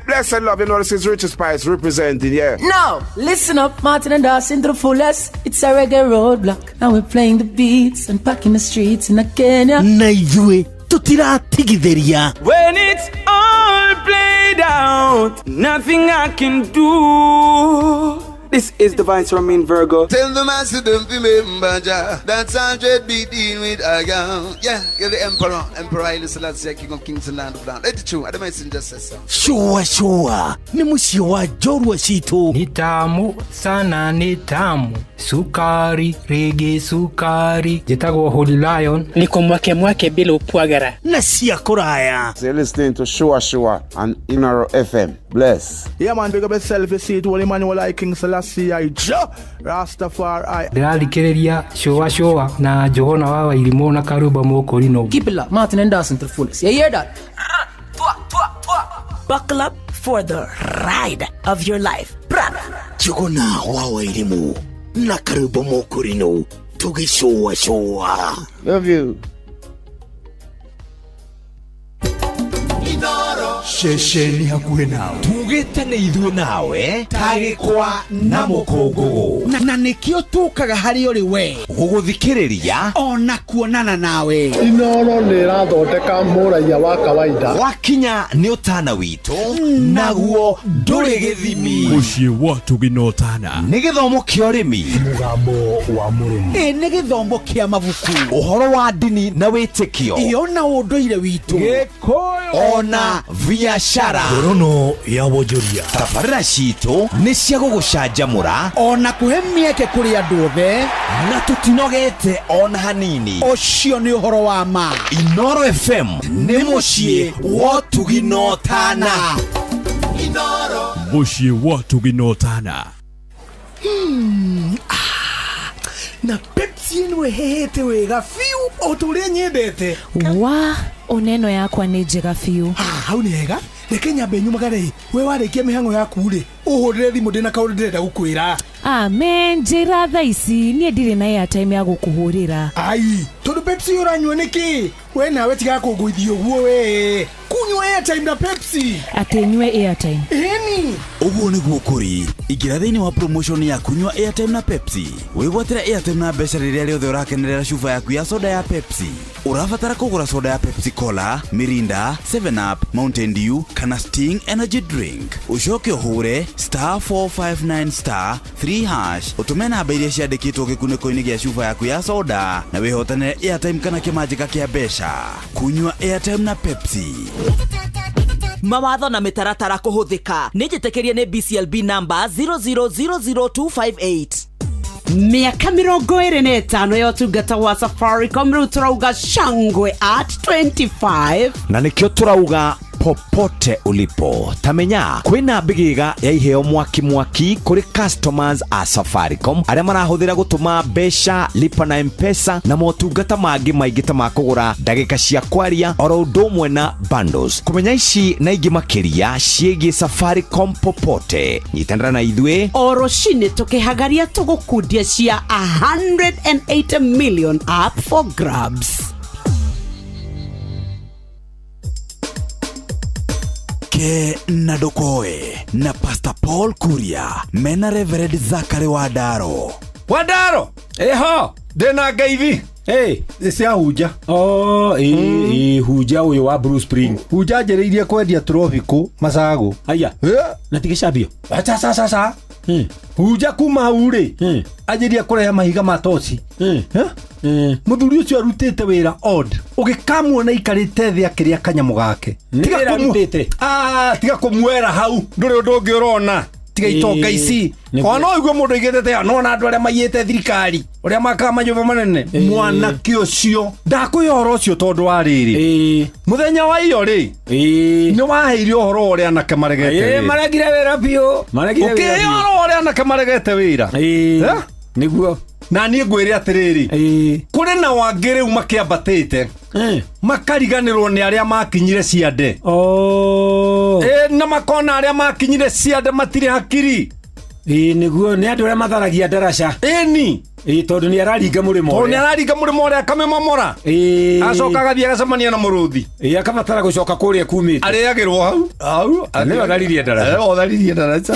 Blessed love, you know, this is Richard Spice representing, yeah. Now, listen up, Martin and Dawson to the fullest. It's a reggae roadblock. Now we're playing the beats and packing the streets in Kenya. Naijue, tutira tigitheria. When it's all played out, nothing I can do. This is Divine Ramin Virgo. Tell the master don't remember that's 100 BD with Agam. Yeah, get the Emperor Haile Selassie, King of Kings and Land of Land. Let it true, I don't mind just say so. Sure. Ni musio wa jorwa shitu. Ni tamu sana, ni tamu. Sukari, reggae sukari. Jitagwo Holy Lion. Niko mwake bila upwagara. Na siya kuraya. So you're listening to Shua on Inooro FM. Bless. Yeah man, big up yourself, you see it, Holy Emmanuel I King Selassie I Rastafari. Ndirathikiriria Shua na Johona Wawa Irimo na Karuba Mokorino. Keep it locked, Martin and Dawson to the fullest. You hear that? Buckle up for the ride of your life. Johona Wawa Irimo na Karuba Mokorino. Tugi Shua. Love you. Shesheni hakuhe nawe tugitane ithuĩ nawe tagĩkwa na mũkũngũgũ na nĩkĩo tũkaga harĩ ũrĩ we gũgũthikĩrĩria ona kuonana nawe. Inooro nĩ ĩrathondeka mũraia wa kawaida wakinya nĩ ũtana witũ naguo ndũrĩ gĩthimi. Mũciĩ wa Tuginotana nĩ gĩthomo kĩa ũrĩmi, mũgambo wa mũrĩmi, nĩ gĩthomo kĩa mabuku, ũhoro wa ndini na wĩtĩkio, iona ũndũire witũ, gĩkũyũ ona biashara, ngorono ya wonjoria. Tabarĩra citũ nĩ cia gũgũcanjamũra ona kũhe mĩeke kũrĩ andũ othe na tũtinogete ona hanini. Ũcio nĩ ũhoro wa ma. Inooro FM nĩ mũciĩ wa Tuginotana. Inooro Mũciĩ wa Tuginotana. Na Pepsi ĩno ĩhehete wega fiu o tũrĩa nyendete. Wa oneno yakwa nĩ njega fiu. Hau nĩ hega. Reke nyambe nyumagare we warĩkia mĩhang'o yaku rĩ ũhũrĩre thimũ ndĩna kaũndũ ndĩrenda gũkwĩra. Amen, njĩra thaa ici niĩ ndirĩ na airtime ya gũkũhũrĩra. Ai, tondũ Pepsi ũranyua nĩkĩ? We nawe tiga kũngũithia ũguo we. Kunywa airtime na Pepsi. Atĩ nyue airtime. Eni. Ũguo nĩguo kũrĩ. Ingĩra thĩinĩ wa promotion ya kunywa airtime na Pepsi. Wĩgwatĩra airtime na mbeca rĩrĩa rĩothe ũrakenerera cuba yaku ya soda ya Pepsi. Ũrabatara kũgũra soda ya Pepsi Cola, Mirinda, 7 Up, Mountain Dew kana Sting Energy Drink. Ucoke ũhũre *459*3# ũtũme namba iria ciandĩkĩtwo gĩkunĩko-inĩ gĩa cuba yaku ya soda na wĩhotanĩre airtime kana kĩmanjĩka kĩa mbeca. Kunywa airtime na Pepsi. Mawatho na mĩtaratara kũhũthĩka. Nĩnjĩtĩkĩrie nĩ BCLB number 0000258. Miaka 25 ya ũtungata wa Safaricom rĩu turauga shangwe at 25. Na nĩkĩo turauga popote ulipo. Tamenya kwina bigiga ya iheo mwaki kuri customers a Safaricom aria marahuthira gutuma mbeca, lipa na M-Pesa na motungata mangi maingi ta makugura ndagika cia kwaria oro undu umwe na bundles. Kumenya ici na ingi makiria ciegi Safaricom popote. Nyitandara na ithwe oro shine tukihagaria tugukundia cia 180 million up for grabs. Ke Nadokoe na Pastor Paul Kuria mena Reverend Zachary Wadaro. Wadaro! Eho! Dena gaivi! Ese huja. Huja uyo wa Bruce Spring. Huja jereirie kwendia tropico masago. Aya. Natikishabio. Sasa. Huja kuma ure. Ajeria kureha mahiga matosi. Muthuri ucio arutite wira odd. Ugikamwona ikarite thia kiria kanyamu gake. Tiga kumwera hau. Nduri undu ungi urona. Tiga itoka ici. Ona igwe mundu igethete no na andu aria mayete thirikari. Uria maka manyumba manene. Mwana kiocio. Ndakuyora ucio tondu wa riri. Muthenya wa iyo ri. Ni waheire uhoro uria anake maregete. Maragire wira bio. Ukiyora uria anake maregete wira. Niguo. Na niĩ ngwĩre atĩrĩrĩ kũrĩ na wangĩrĩu makĩambatĩte makariganĩrwo nĩ arĩa makinyire ciande na makona arĩa makinyire ciande matirĩ hakiri nĩguo nĩ andũ arĩa matharagia ndaraca tondũ nĩ araringa mũrĩmo ũrĩa akamĩmomora acoka agathiĩ agacemania na mũrũthi akabatara gũcoka kũrĩa kumĩte arĩagĩrwo hau nĩwe atharirie ndaraca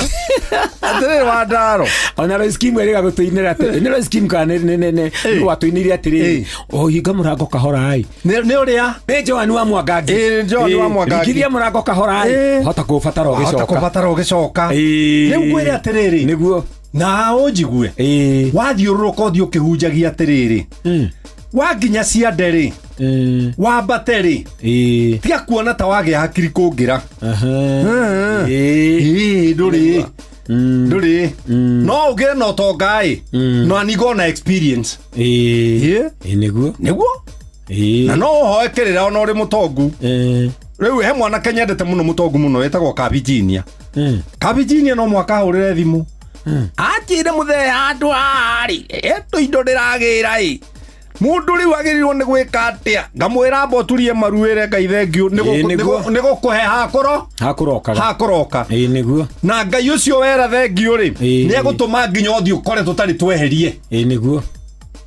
atĩrĩrĩ Wadaro ona rĩ skimu ĩrĩga gũtũinĩra nĩ rĩ skimu kana nĩ watũinĩire atĩrĩrĩ hinga mũrango kahora ai nĩ ũrĩa nĩ Joan wa Mwangangi rĩkithia mũrango kahora ai hota kũbatara ũgĩcoka rĩu ngwĩre atĩrĩrĩ nĩguo na ũnjigue wathiũrũrũka ũthiĩ ũkĩhunjagia atĩrĩrĩ wanginya ciande rĩ wambate rĩ tiga kuona ta wagĩa hakiri kũngĩra ndũrĩ no ũgĩe na ũtonga no anigo na experience nĩguo na no ũhoe kĩrĩra ona ũrĩ mũtongu rĩu he mwanake nyendete mũno mũtongu mũno wetagwo Kabijinia no mwaka ahũrĩre thimũ akire muthee andu ari eto indo ndiragira mundu riu agirirwo ni gwika atia ngamwira mboturie maruire ngai thengio ni gukuhe hakuroka niguo na ngai ucio wera thengio ri ni agutuma nginya othi ukore tutari tweherie niguo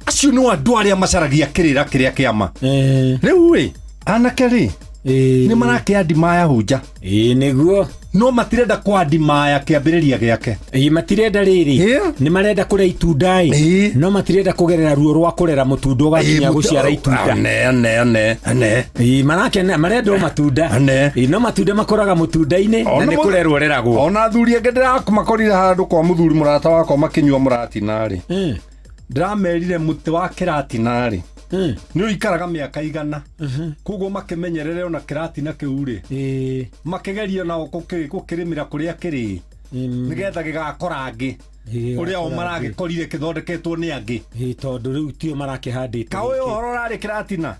acio no andu aria macaragia kirira kiria kiama riu anake ri ni marakiandimaya hunja niguo no matirenda kwandimaya kiambiriria giake matirenda riri ni marenda kuria itunda no matirenda kugerera ruo rwa kurera mutunda ugakinya guciara itunda manake marenda matunda no matunda makoraga mutunda-ini na ni kurerwo reragwo ona thuri enge ndirakumakorire handu kwa muthuri murata wakwa makinyua muratinari ndiramerire muti wa kiratinari ni uikaraga miaka igana kugo makimenyerere ona kiratina kiu ri makigeria na gukirimira kuria kiri nigetha gigakorangi uria o maragikorire kithondeketwo ni angi tondu riu tio marakihandite kawe uhoro rari kiratina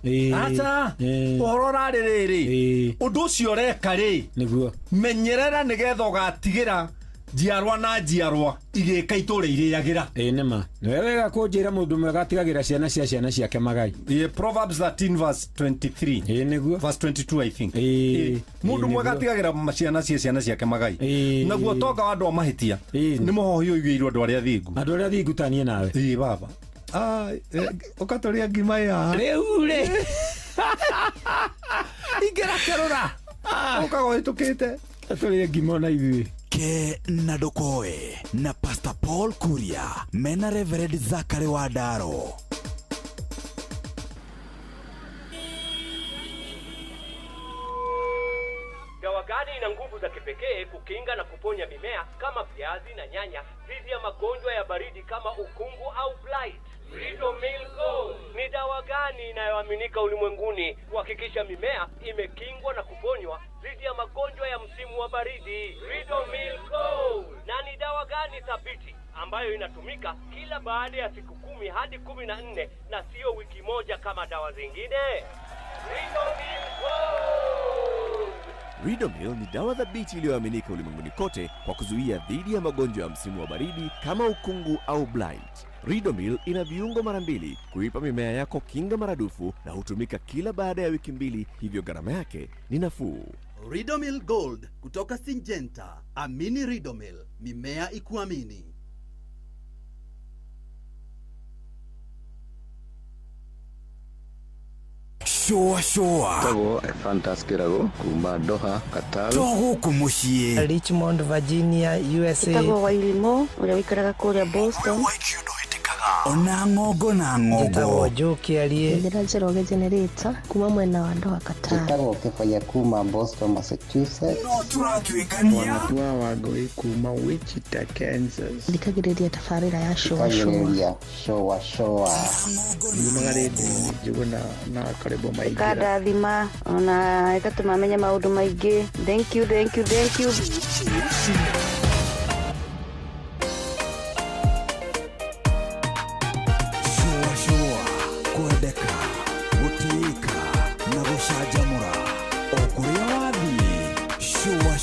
acha uhoro rari riri undu ucio reka ri niguo menyerera nigetha ugatigira jiarwa na jiarwa igika itore iriagira nima wega kunjira mundu mwega atigagira ciana ciake magai Proverbs 13 verse 23 niguo verse 22 I think mundu mwega atigagira ciana ciake magai naguo toga wandu amahitia ni muhohio igirwo andu aria thingu tanie nawe baba ukatoria ngima ya riu ri ingera kerura ukagoitukite atoria ngima na ithui Ke Nadokoe na Pastor Paul Kuria mena Reverend Zachary Wadaro. Dawa gani ina nguvu za kipekee kukinga na kuponya mimea kama viazi na nyanya dhidi ya magonjwa ya baridi kama ukungu au blight? Ridomil Gold ni dawa gani inayoaminika ulimwenguni kuhakikisha mimea imekingwa na kuponywa dhidi ya magonjwa ya msimu wa baridi? Ridomil Gold. Na ni dawa gani thabiti ambayo inatumika kila baada ya siku 10 hadi 14 na sio wiki moja kama dawa zingine? Ridomil Gold. Ridomil ni dawa thabiti iliyoaminika ulimwenguni kote kwa kuzuia dhidi ya magonjwa ya msimu wa baridi kama ukungu au blight. Ridomil ina viungo mara 2 kuipa mimea yako kinga maradufu na hutumika kila baada ya wiki 2, hivyo gharama yake ni nafuu. Ridomil Gold kutoka Syngenta. Amini Ridomil, mimea ikuamini. Shoa Tago fantastic rago kuma Doha Qatar. Togo kumushie Richmond Virginia USA. Tago wailimo ule wikaraga kule Boston. Ona ngogo na ngogo. Tago joki alie. Ndira Njoroge generator kuma mwena wa Doha Qatar. Tago kefanya kuma Boston Massachusetts. No turatwikania. Wanatwa wagoi kuma Wichita Kansas. Ndikagiriria tafarira ya showa. Yumagaridi juguna na karibu maigira. Kada thima ona ikatuma menya maundu maingi. Thank you. Kwendeka, gutiika na gucanjamura o kuria wathii. Shua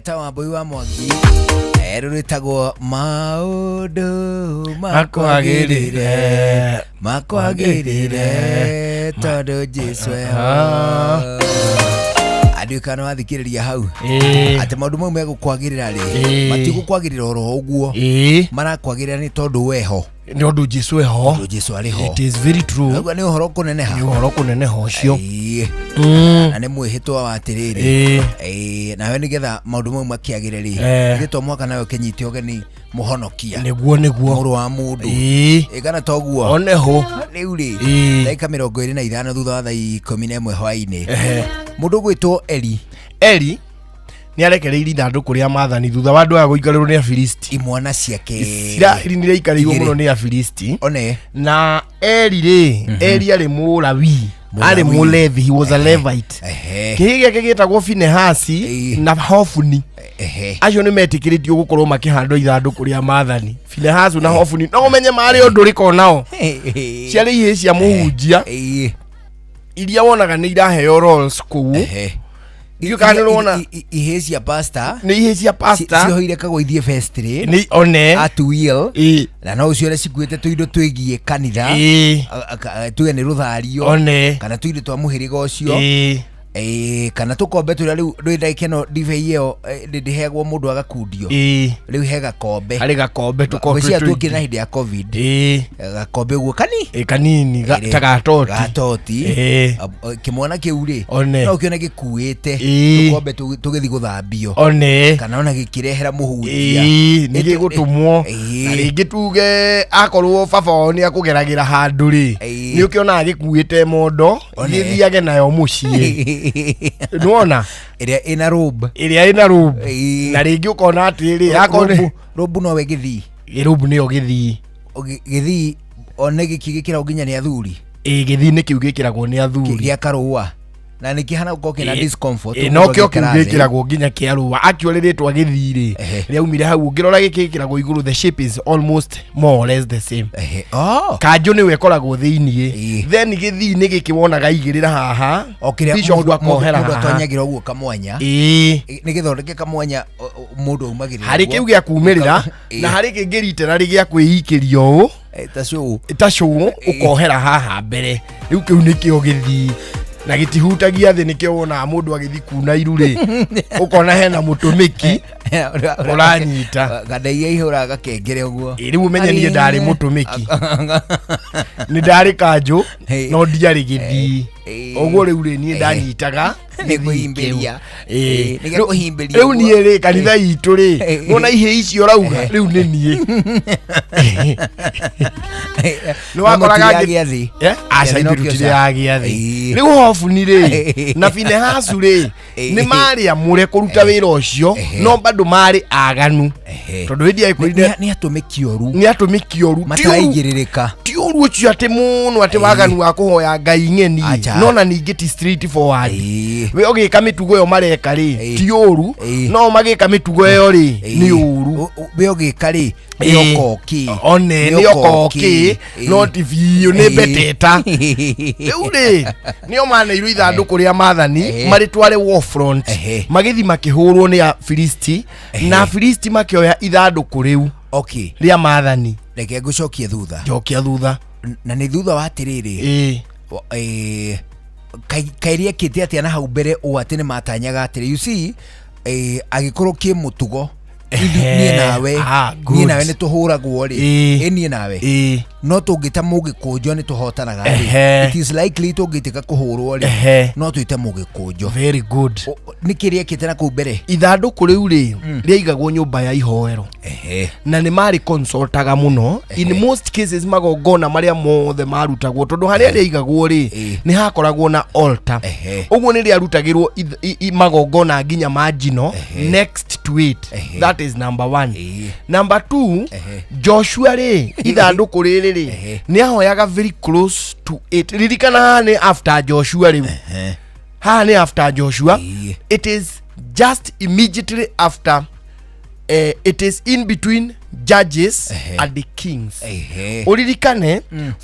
ta Wambui wa Mwangi rũrĩtagwo maũndũ makwagĩrĩre tondũ Jesũ eho. Andũ kana wathikĩrĩria hau atĩ maũndũ mau megũkwagĩrĩra rĩ matigũkwagĩrĩra oro ũguo marakwagĩrĩra nĩ tondũ weho nĩ ũndũ Jesũ eho. Jesũ arĩ ho. It is very true. Nĩ ũhoro kũneneha. Nĩ ũhoro kũneneha ũcio. Na nĩ mwĩhĩtwa wa atĩrĩrĩ nawe nĩgetha maũndũ mau makĩagĩre rĩ gĩtwa mwaka nawe kĩnyite ũgeni mũhonokia nĩguo mũrũ wa mũndũ ĩgana toguo oneho rĩu rĩ ndagĩka 25 thutha wa thaa 11 hwaĩ-inĩ mũndũ gwĩtwo Eli nĩ arekereirie ithandũkũ rĩa Maathani thutha wa andũ aya gũikarĩrwo nĩ Afilisti. Imwana ciake Isiraeli nĩ raikarĩirwo mũno nĩ Afilisti. One na Eli rĩ Eli arĩ Mũlawi arĩ Mũlevi, he was a Levite. Kĩhĩ gĩake gĩtagwo Finehasi na Hofuni. Acio nĩ metĩkĩrĩtio gũkorwo makĩhandwo ithandũkũ rĩa Maathani. Finehasi na Hofuni no ũmenye marĩ ũndũ rĩko nao ciarĩ ihĩ cia mũhunjia iria wonaga nĩ iraheo roles kũu. Iyo kana rona ihĩ cia pastor nĩ ihĩ cia pastor ciohire kagũithie vestry nĩ one at will na no ucio cikuĩte tũindo twĩgie kanitha tuge nĩ rũthario kana tũindo twa mũhĩrĩga ũcio kana tũkombe tũrĩa rĩu ndĩndakeno divei ĩyo ndĩheagwo mũndũ agakundio rĩu he gakombe harĩ gakombe tũkombe tũkĩra na hĩndĩ ya covid gakombe guo kanini ta gatoti kĩmwana kĩu rĩ no kĩona gĩkuĩte tũkombe tũgĩthi gũthambio kana ona gĩkĩrehera mũhunjia nĩ gĩgũtũmwo na rĩngĩ tuge akorwo baba nĩ akũgeragĩra handũ rĩ nĩ ũkĩonaga gĩkuĩte mondo gĩthiage nayo mũciĩ nuona ĩrĩa ĩna robe na rĩngĩ ũkona atĩrĩ akorwo robe no we gĩthii robe nĩyo gĩthii one gĩkĩgĩkĩra nginya nĩ athuri gĩthii nĩ kĩu gĩkĩragwo nĩ athuri gĩa karũa na nĩ kĩhana gũkorwo kĩna discomfort no kĩo kĩgĩkĩragwo nginya kĩarũa actually rĩtwa gĩthii rĩ rĩaumire hau ũngĩrora gĩkĩkĩragwo igũrũ the shape is almost more or less the same kanjũ nĩwe ĩkoragwo thĩiniĩ then gĩthii nĩ gĩkĩwonaga igĩrĩra haha bishop akohera haha mũndũ atonyagĩra ũguo kamwanya nĩ gĩthondeke kamwanya mũndũ aumagĩrĩra harĩ kĩu gĩa kumĩrĩra na harĩ kĩngĩ literally gĩa kwĩikĩrio ta cũũ ũkohera haha mbere rĩu kĩu nĩkĩo gĩthii na gĩtihutagia thĩ nĩkĩo wonaga mũndũ agĩthi kuna iru rĩ ũkona hena mũtũmĩki ũranyita gandaia ihũraga gakengere ũguo rĩu ũmenye niĩ ndarĩ mũtũmĩki nĩ ndarĩ kanjũ no ndiarĩ gĩthii ũguo rĩu rĩ niĩ ndanyitaga nĩkũhimbĩria rĩu niĩ rĩ kanitha itũ rĩ wona ihĩ icio rauga rĩu nĩ niĩ nĩ wakoraga aca itũrutire ya gĩathĩ rĩu Hofuni rĩ na Finehasu rĩ nĩ marĩ amũre kũruta wĩra ũcio no bado marĩ aganu tondũ hĩndĩ yaikũrire nĩ atũmĩki oru mataigĩrĩrĩka ti oru ũcio atĩ mũno atĩ waganu wa kũhoya Ngai ng'eni no na ningĩ ti straight forward we ũgĩka mĩtugo ĩyo mareka rĩ ti oru no magĩka mĩtugo ĩyo rĩ nĩ oru we ũgĩka rĩ nĩ okoki no ti biũ nĩ beteta rĩu rĩ nĩo maneirwo ithandũkũ rĩa Maathani marĩtware war front magĩthi makĩhũrwo nĩ Afilisti na Afilisti makĩoya ithandũkũ rĩu rĩa Maathani. Reke ngũcokie thutha na nĩ thutha wa atĩrĩrĩ kairĩa kĩte atĩa na hau mbere ũũ atĩ nĩ matanyaga atĩrĩ you see agĩkorwo kĩ mũtugo niĩ nawe nĩ tũhũragwo rĩ niĩ nawe no tũngĩta mũgĩkũnjwo nĩ tũhotanaga it is likely tũngĩtĩka kũhũrwo rĩ no twĩte mũgĩkũnjwo very good nĩ kĩrĩa kĩte na kũu mbere ithandũkũ rĩu rĩ rĩaigagwo nyũmba ya ihoero na nĩ marĩ consultaga mũno in most cases magongona marĩa mothe marutagwo tondũ harĩa rĩaigagwo rĩ nĩ hakoragwo na altar ũguo nĩ rĩarutagĩrwo magongona nginya majino next to it that is number 1 number 2 Joshua rĩ ithandũkũ rĩrĩ nĩ ahoyaga very close to it ririkana haha nĩ after Joshua rĩu haha nĩ after Joshua it is just immediately after it is in between Judges and the Kings uririkane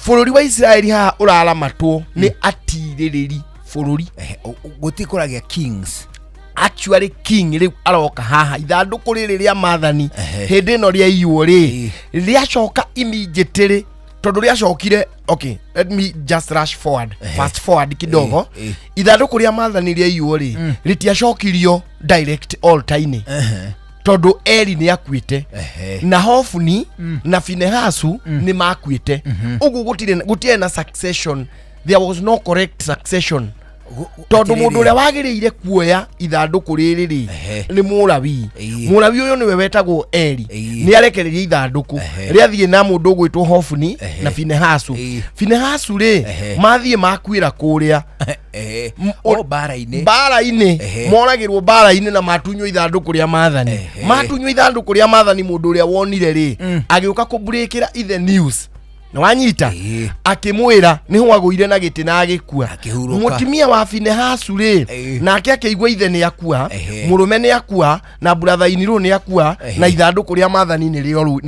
bũrũri wa Israeli haha ũraramatwo nĩ atirĩrĩri bũrũri gũtikũragia Kings actually king riu aroka haha ithanduku riri ria mathani hindi no ria iyuo ri riacoka immediately tondu riacokire. Okay, let me just rush forward, fast forward kidogo. Ithanduku ria mathani ria iyuo ri ritiacokirio direct altar-ini tondu Eli ni akuite na Hofni na Finehasu ni makuite. Ugu gutire na succession, there was no correct succession tondu mundu uria wagiriire kuoya ithanduku riri ri ni Mulawi. Mulawi uyu niwe wetagwo Eli, ni arekereria ithanduku riathie na mundu gwitwo Hofni na Finehasu. Finehasu ri mathie makwira kuria bara-ini moragirwo bara-ini na matunywo ithanduku ria mathani. Matunywo ithanduku ria mathani mundu uria wonire ri agiuka kubreakira ithe news na wanyita akimwira niho agũire na gĩtĩ na agĩkua. Mutimia wa Finehasu ri nake akĩigua ithe ni akua, murume ni akua na brother Iniru ni akua na ithanduku ria mathani ni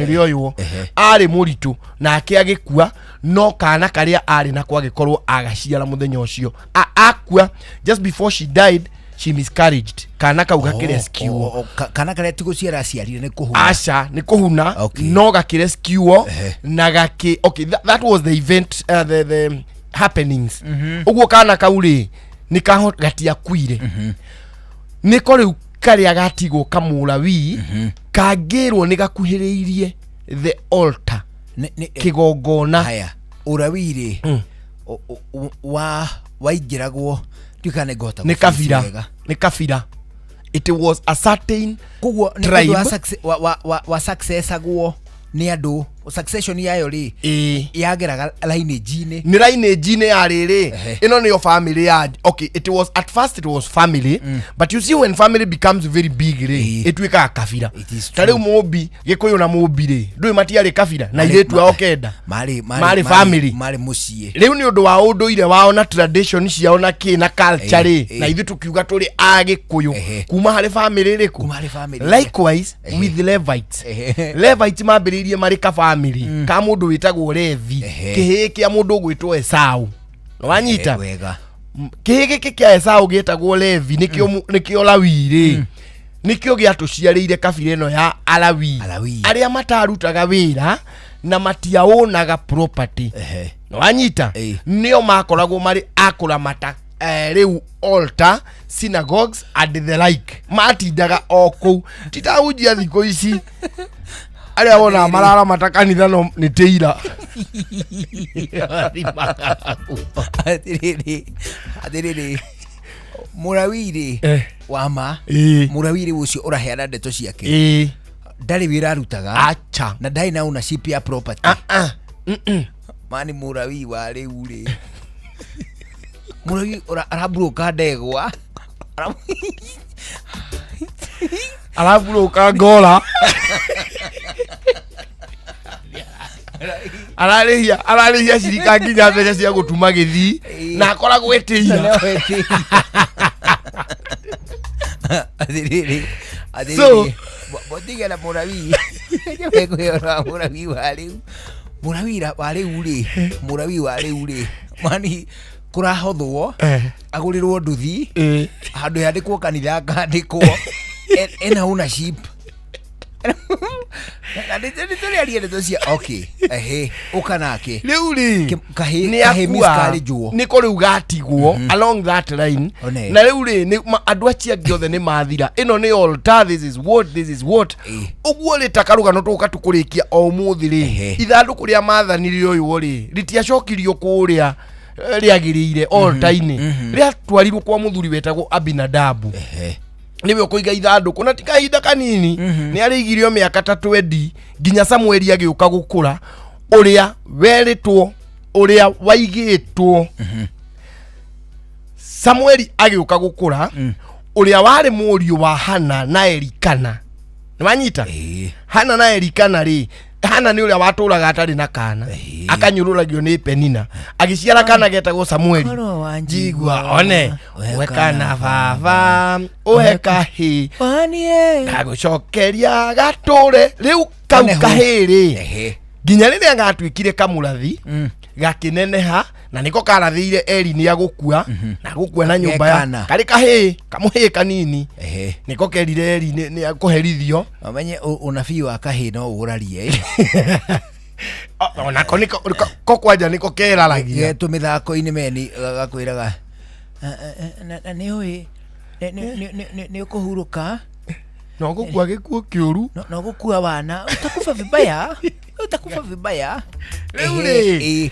rioywo. Ari muritu nake agĩkua, no kana karia ari nako agĩkorwo agaciara muthenya ucio akua. Just before she died she miscarried. Kana kau gakirescue kana karia tiguciara aciarire ni kuhuna aca ni kuhuna no gakirescue na gaki. Okay, that was the event, the happenings. Uguo kana kauri ni kaho gatia kuire niko riu karia gatigwo Kamulawi kagirwo ni gakuhiriirie the altar kigongona. Haya urawire waingiragwo tukane gota ni kafira. It was a certain tribe wa successagwo ni andu. Succession yayo ri yageraga lineage-ini ni lineage-ini ya riri ino niyo family ya. Okay, it was at first it was family but you see when family becomes very big ri itwika kafira. Tari Mobi Gikuyu na Mobi ri ndui matiari kafira na iretu ao kenda mari family mari mucie. Riu ni undu wa unduire wao na tradition ciao na ki na culture ri na ithu tukiuga turi a Gikuyu kuma hari family ri ku. Likewise with the Levites. Levites mambiririe mari family ka mundu witagwo Levi, kihi kia mundu gwitwo Esau. Wanyita kihi kia Esau gitagwo Levi nikio Lawiri nikio giatuciarire kabira ino ya Alawi aria matarutaga wira na matiaonaga property. Wanyita nio makoragwo mari akuramata riu altar, synagogues and the like. Matindaga okou titaujia thiko ici aria wona marara matakanitha no ni teira. Adiriri Murawiri wama Murawiri ucio uraheana ndeto ciake ndari wira arutaga acha na ndai na ownership ya property. Mani Murawi wa riu ri Murawi arabroka ndegwa arabroka ngola ararihia cirika nginya mbeca cia gutuma githi na akora gwetiria. So botiga na Murawi Murawi wa riu Murawi wa riu ri mani kurahothwo agurirwo nduthi handu yandikwo kanitha ngandikwo ena ownership. Okay, ukanake riu ri ni akua niko riu gatigwo along that line na riu ri ni andu achia giothe ni mathira. Ino ni altar, this is what uguo ritakarugano tuka tukurikia o muthi ri ithanduku ria mathani rioyo ri ritiacokirio kuria riagiriire altar-ini ria twarirwo kwa muthuri wetagwo Abinadabu. Niwe ukuiga ithanduku na tikahinda kanini ni arigirio miaka 3 nginya Samueli agiuka gukura uria weritwo uria waigitwo. Samueli agiuka gukura uria wari muriu wa Hana na Elikana. Nimanyita Hana na Elikana ri Hana ni uria waturaga atari na kana akanyururagio ni Penina agiciara kana getagwo Samueli. Jigwa one wekana baba uheka hi gagucokeria gature riu kau kahiri nginya riria gatwikire kamurathi gakineneha na niko karathire eri ni agukua na gukua na nyumba ya kari kahe kamuhe kanini niko kerire eri ni akuherithio amenye unabii wa kahe no urarie ona ko kwanja niko keraragia tumithako ini meni gakwiraga ni hui ni ukuhuruka no gukua gikuo kiuru no gukua wana utakufa vibaya Leure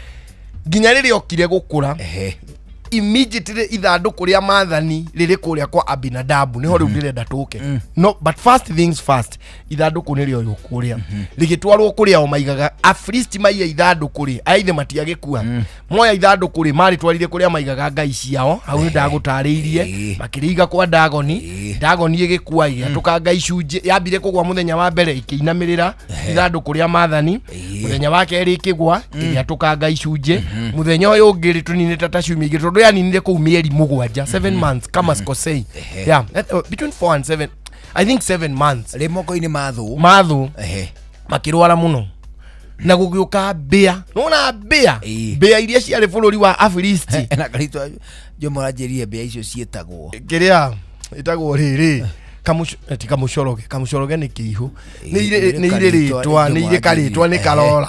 ginya riri okire gukura immediately ithanduku ria mathani riri kuria kwa Abinadabu niho riu ndirenda tuke no but first things first ithanduku ni rio yukuria rigitwarwo kuria o maigaga afristi maiya ithanduku ri aithe matiagikua moya ithanduku ri mari twarire kuria maigaga ngai ciao hau ndagutariirie makiriga kwa Dagoni igikua igatuka ngai cunje yambire kugwa muthenya wa mbere ikiinamirira ithanduku ria mathani muthenya wa keri ikigwa igatuka ngai cunje muthenya uyu ngiri tuninite ta ciumia igiri yaninire ku mieri 7 months kama sikosei yeah between 4 and 7 I think 7 months rimoko ini mathu makirwara muno na gugiuka bea nona bea iria ciari bururi wa Afilisti na karitwa jomorajerie bea icio cietagwo kiria itagwo riri kamushoroge ni kiihu ni ire ritwa ni karora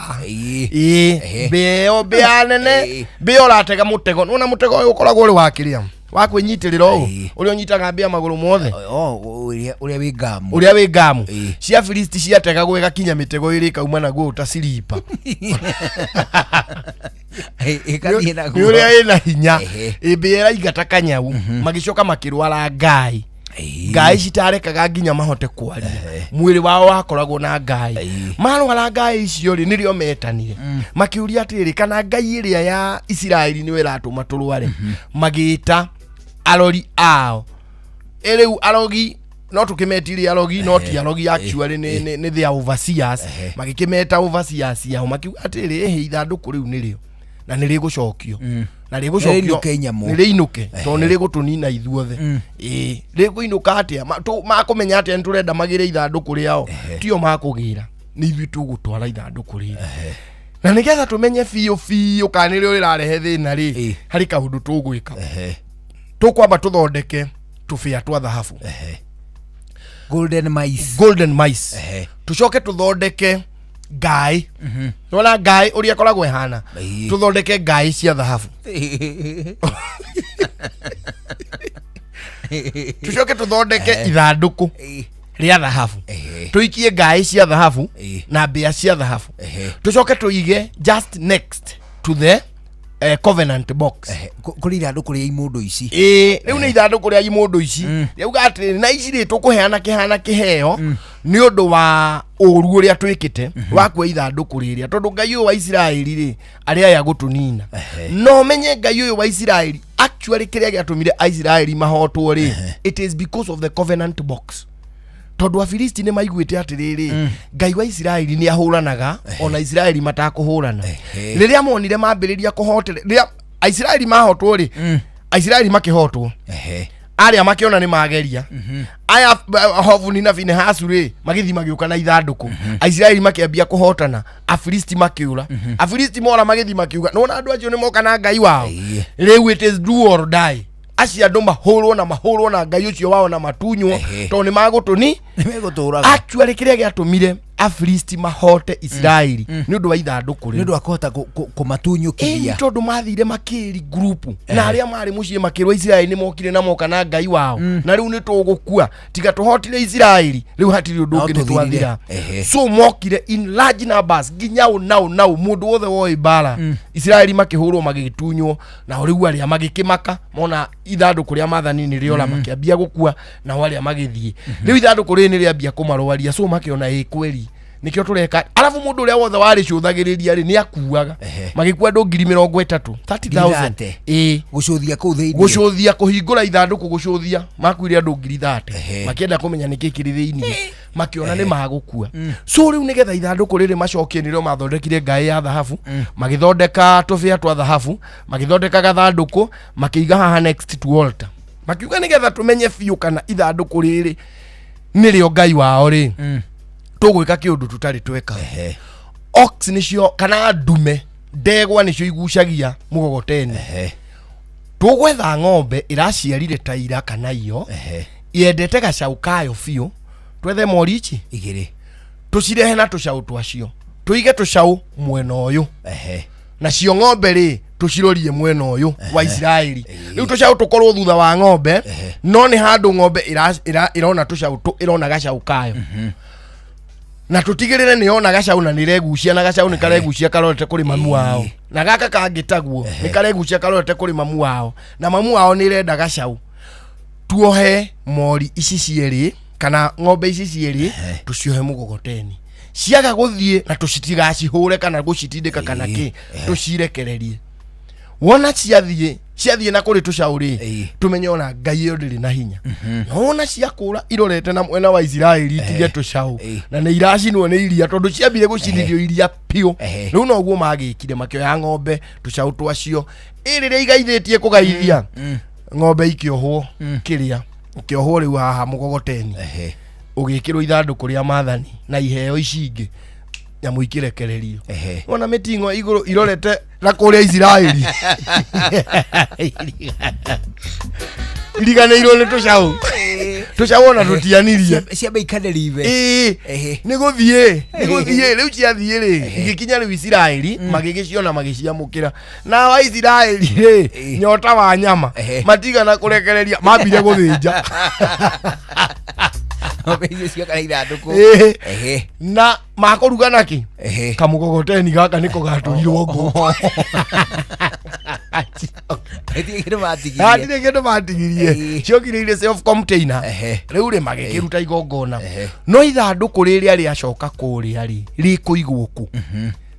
bea nene bea ratega mutego nona mutego uyu ukoragwo uri wa kiria wa kwinyitirira uri onyitaga bea maguru mothe uria wi ngamu cia Filisti ciatega gwega kinya mitego iri kauma naguo utasilipa uria ina hinya bea igata kanyau magicoka makirwara ngai ngai citarekaga nginya mahote kwaria mwiri wao wakoragwo na ngai marwara ngai icio ri nirio metanire makiuria atiri kana ngai iria ya Isiraeli ni wiratuma turware magita arori ao ereu arogi no tukimetirie arogi no ti arogi actually ni the overseers magikimeta overseers yao makiuga atiri ithanduku riu nirio na nirigucokio na rigucokio niriinuke to nirigutunina ithuothe riguinuka atia makumenya atia nturenda magire ithanduku riao tio makugira ni ithu tugutwara ithanduku ri na nigetha tumenye fiu kana ri rirarehe thina ri hari kahundu tugwika tukwamba tuthondeke tufia twa thahabu golden mice tucoke tuthondeke ngai nona ngai uria koragwo ehana tuthondeke ngai cia thahabu tucoke tuthondeke ithanduku ria thahabu tuikie ngai cia thahabu na bea cia thahabu tucoke tuige just next to the covenant box kuri ithanduku ria imundu ici riu ni ithanduku ria imundu ici riu gati na ici ri tukuheana kiheo ni undu wa uru uria twikite wa kwa ithanduku riria tondu ngai uyu wa Isiraeli ri aria ya gutunina no menye ngai uyu wa Isiraeli actually kiria giatumire Isiraeli mahotwo ri it is because of the covenant box tondu Afilisti ni maiguite atiriri ngai wa Isiraeli ni ahuranaga ona Isiraeli matakuhurana riria monire mambiriria kuhotera riria Isiraeli mahotwo ri Isiraeli makihotwo aria makiona ni mageria aya Hofuni na Finehasi ri magithi magiuka na ithanduku Isiraeli makiambia kuhotana Afilisti makiura Afilisti mora magithi makiuga nona andu acio ni moka na ngai wao riu it is do or die acia andu mahurwo na ngai ucio wao na matunywo to ni magutuni nimeguturaga actually kiria giatumire Afilisti mahote Isiraeli ni undu wa ithanduku ni undu akota kumatunyukiria tondu mathire makiri group na aria mari mucie makirwa Isiraeli ni mokire na moka na ngai wao na riu ni tugukua tiga tuhotire Isiraeli riu hatiri undu ungi ni twathira so mokire in large numbers ginyao now mundu wothe woi bara Isiraeli makihurwo magitunywo na riu aria magikimaka mona ithanduku ria mathani ni riola makiambia gukua na waria magithie riu ithanduku ri ni riambia kumarwaria so makiona kweli nikio tureka alafu mundu uria wothe wari cuthagiriria ri ni akuaga magikua andu 30,000 gucuthia ku thiini gucuthia kuhingura ithanduku gucuthia makuire andu 30,000 makienda kumenya nikikiri thiini makiona ni magukua so riu nigetha ithanduku riri macokie nirio mathondekire ngai ya thahabu magithondeka tufia twa thahabu magithondeka gathanduku makiiga haha next to altar makiuga nigetha tumenye fiu kana ithanduku riri nirio ngai wao ri tugwika kiundu tutari tweka ox nicio kana ndume ndegwa nicio igucagia mugogoteni tugwetha ng'ombe iraciarire ta ira kana iyo yendete gacau kayo biũ twethe morichi igĩrĩ tucirehe na tucau twacio tuige tucau mwena ũyũ nacio ng'ombe rĩ tucirorie mwena ũyũ wa Israeli rĩu tucau tukorwo thutha wa ng'ombe no nĩ handũ ng'ombe irona tucau irona gacau kayo na tutigirire ni ona gacau na niregucia na gacau ni karegucia karorete kuri mamu wao na gaka kangitaguo ni karegucia karorete kuri mamu wao na mamu wao ni renda gacau tuohe mori ici cierĩ kana ng'ombe ici cierĩ tuciohe mugogoteni ciaga guthie na tucitigacihũre kana gucitindika kana ki tucirekererie wona ciathie na kuri tucauri tumenye ona Ngai iyo ndiri na hinya wona ciakura irorete na mwena wa Israeli itige tucau na ni iracinwo ni iria tondu ciambire gucinithio iria pio riu no guo magikire makioya ng'ombe tucau twacio irire igaithĩtie kugaithia ng'ombe ikiohwo kiria ukiohwo riu haha mugogoteni ugikirwo ithandũkũ rĩa maathani na iheo ici ingĩ nyamu ikirekererio ona mitingo iguru irorete na kuria Israeli iriganĩirwo nĩ tucau ona tutianirie ciambe ikanerive nĩ gũthiĩ rĩu ciathiĩ rĩ igikinya rĩu Israeli magĩgĩciona magĩciamũkĩra na wa Israeli rĩ nyota wa nyama matigana kũrekereria mambire gũthĩnja na makoruga naki kamugogoteni gaka niko gaturirwo ngo ndio matigirie ciokire self container riu ri magikiruta igongona no ithandũkũ rĩrĩa rĩacoka kũrĩa rĩ kũigwo ku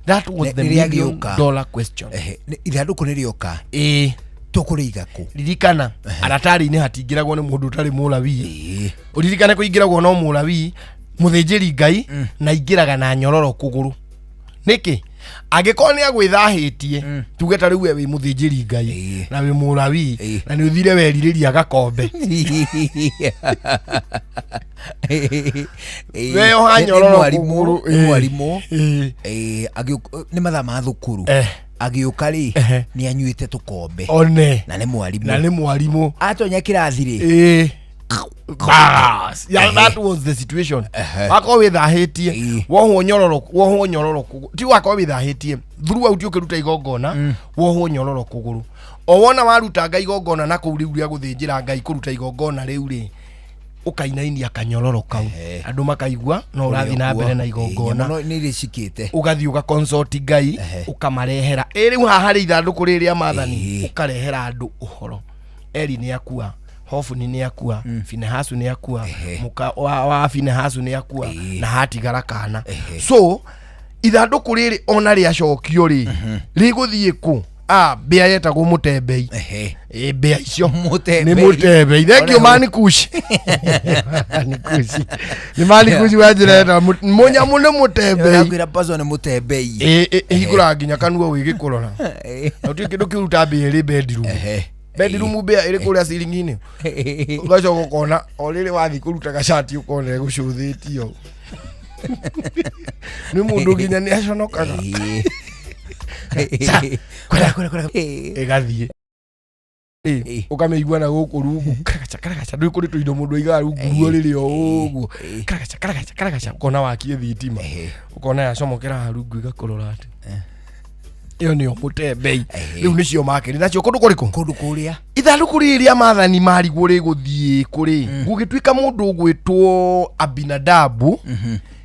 that was the $1,000,000 question ithandũkũ nĩ rĩoka tukuriga ku ririkana aratari-inĩ hatingiragwo nĩ mũndũ ũtarĩ mũlawi uririkane kũingĩragwo no mũlawi mũthĩnjĩri Ngai na ingĩraga na nyororo kũgũrũ niki angĩkorwo nĩ agwĩthahĩtie tuge ta rĩu wĩ mũthĩnjĩri Ngai na wĩ mũlawi na nĩ ũthire werirĩria gakombe weyo hanyororo kũgũrũ mwarimũ nĩ mathaa ma thukuru agĩũka rĩ nĩ anyuĩte tũkombe one na nĩ mwarimũ atonya kĩrathi rĩ that was the situation wako wĩthahĩtie wohwo nyororo ti wako wĩthahĩtie throughout ũkĩruta igongona wohwo nyororo kũgũrũ o wona waruta Ngai igongona na kũu rĩu rĩa gũthĩnjĩra Ngai kũruta igongona rĩu rĩ ukainainia kanyororo kau andu makaigua no urathi na mbere na igongona nĩ rĩcikĩte ugathi uga consult Ngai ukamarehera rĩu haha rĩ ithandũkũ rĩrĩa maathani ukarehera andu uhoro Eli nĩ akua Hofuni nĩ akua Finehasu nĩ akua muka wa Finehasu nĩ akua na hatigara kana so ithandũkũ rĩrĩ ona rĩacokio rĩ rĩgũthiĩ ku bea yetagwo mũtembei bea icio nĩ mũtembei thengio manikushi nĩ manikushi wanjireta mũnyamu nĩ mũtembei akwĩra pazo nĩ mũtembei hingũra nginya kanua wĩgĩkũrora na ũtirĩ kĩndũ kĩruta bea ĩrĩ bedroom bea ĩrĩ kũrĩa ciringi-inĩ ũgacoka ũkona o rĩrĩ wathi kũruta gacati ũkona gũcũthĩtio nĩ mũndũ nginya nĩ aconokaga egathie ukameigua na gũkũ rungu karagaca ndũĩ kũrĩ tũindo mũndũ aigaga rungu ruo rĩrĩ o ũguo karagaca ũkona wakie thitima ũkona yacomokera rungu igakũrora atĩ iyo nĩyo mũtembei rĩu nĩcio makĩrĩ nacio kũndũ kũrĩa ithandũkũ rĩrĩa maathani marigwo rĩgũthiĩ kũrĩ gũgĩtuĩka mũndũ ũgwĩtwo Abinadabu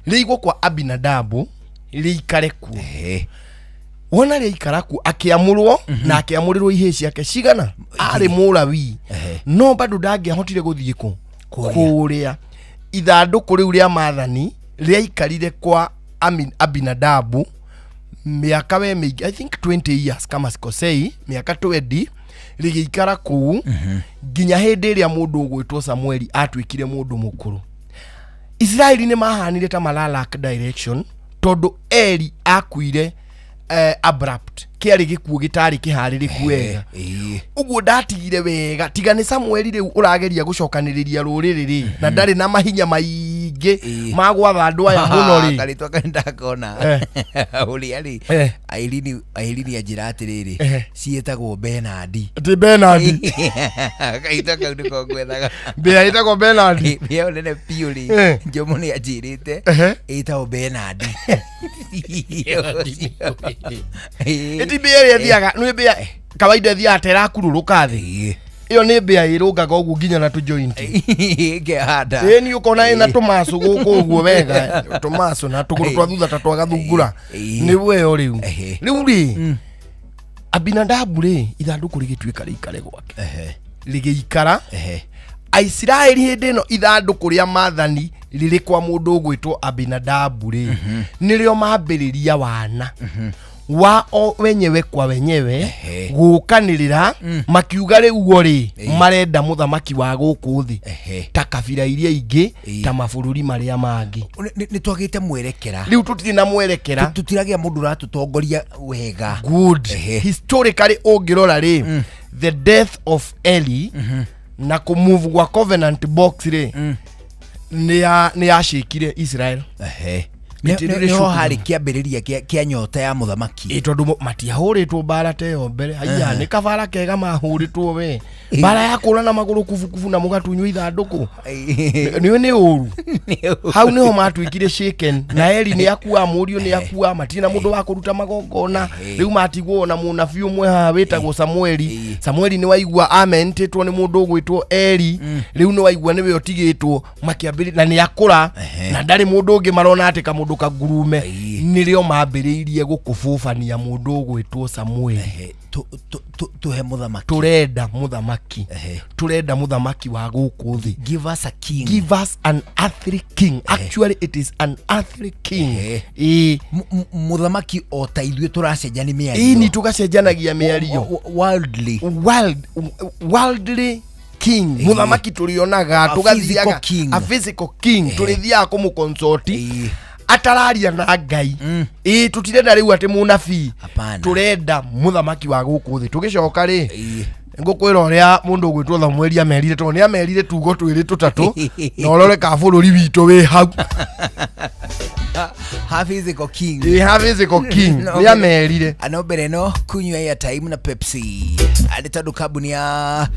rĩigwo kwa Abinadabu rĩikare kuo wona rĩikara ku akĩamũrwo na akĩamũrĩrwo ihĩ ciake cigana arĩ mũlawi no bado ndangĩahotire gũthiĩ kũrĩa ithandũkũ rĩu rĩa maathani rĩaikarire kwa Abinadabu miaka we mĩingĩ I think 20 years kama sikosei miaka 20 rĩgĩikara kũu nginya hĩndĩ ĩrĩa mũndũ ũgwĩtwo Samueli atuĩkire mũndũ mũkũrũ Israeli nĩ mahanire ta Malalak direction tondu Eli akuire abrupt kiari gikuo gitari kihaririku wega uguo ndatigire wega tiga ni Samuel riu urageria gucokaniriria ruriri na ndari na mahinya maingi magwatha andu aya muno ri karitwa kenda kona uri ali Ailini ajira atiriri cietagwo Bernard ti Bernard kaita kaundu ko gwethaga bia itagwo Bernard bia unene piuri njomo ni ajirite itagwo Bernard eti bia ya thiaga nwe bia kawaida thia tera kururuka thi iyo ni bia irungaga ugu nginya na tu joint ngehanda ni ukona ina tumaso guku uguo wega tumaso na tuguru twa thutha ta twagathungura ni we riu ri Abinadabu ri ithanduku rigituika rikare gwake rigiikara Aisiraeli hindi no ithanduku ria mathani riri kwa mundu ugwitwo Abinadabu ri nirio mambiriria wana wao wenyewe kwa wenyewe gukanirira makiuga riu ri marenda muthamaki wa guku thi ta kabira iria ingi ta mabururi maria mangi ni twagite mwerekera riu tutiri na mwerekera tutiragia mundu ratutongoria wega good historically ongirora ri the death of Eli na kumove gwa covenant box ri ni ashikire Israel Niho hari kiambiriria kia nyota ya muthamaki tondu matiahuritwo bara teyo mbere haya ni kabara kega mahuritwo we bara ya kura na maguru kufukufu na mugatunywa ithanduku ni uru hau niho matwikire shaken na Eli ni akua murio ni akua matina mundu wa kuruta magongona riu matigwo na munabii umwe ha wetagwo Samueli ni waigua amentitwo ni mundu ugwitwo Eli riu ni waigua niwe otigitwo makiambiri na ni akura na ndari mundu ungi marona atika mundu kagurume nirio mambiriirie gukububania mundu ugwitwo Samuel tuhe muthamaki turenda muthamaki wa guku thi give us a king give us an earthly king actually it is an earthly king muthamaki o ta ithuĩ turacenjania mĩario ni tugacenjanagia mĩario worldly king muthamaki turionaga tugathiaga a physical king turithiaga kumukonsult atararia na Ngai tutirenda riu ati munabii turenda muthamaki wa guku thi tugicoka ri ngukwira uria mundu gwitwo Samuel amerire to ni amerire tugo twiri tutatu na urore ka bururi witu wi hau physical king ni amerire anombere no kunywa ya time na Pepsi ari tondu kambuni ya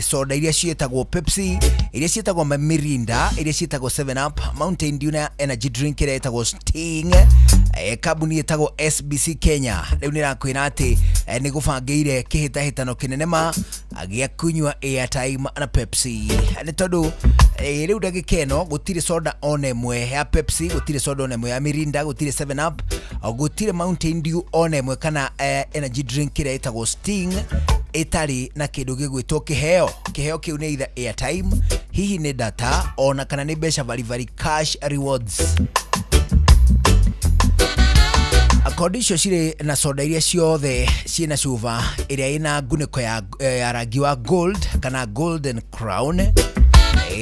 soda iria cietagwo Pepsi iria cietagwo Mirinda iria cietagwo 7 Up Mountain Dew na energy drink iria cietagwo Sting kambuni yetagwo SBC Kenya riu nirakwira ati ni gubangeire kihitahitano kinene ma agia kunywa airtime na Pepsi ni tondu riu ndagikeno gutire soda onemwe ya Pepsi gutire soda onemwe ya Mirinda gutire 7 Up gutire Mountain Dew onemwe kana energy drink iria yetagwo Sting itari na kindu gigwitwo kiheo kiu ni either airtime hihi ni data ona kana ni besha vari cash rewards akondisho cire na soda iria ciothe ciena cuva iria ina nguniko ya rangi wa gold kana golden crown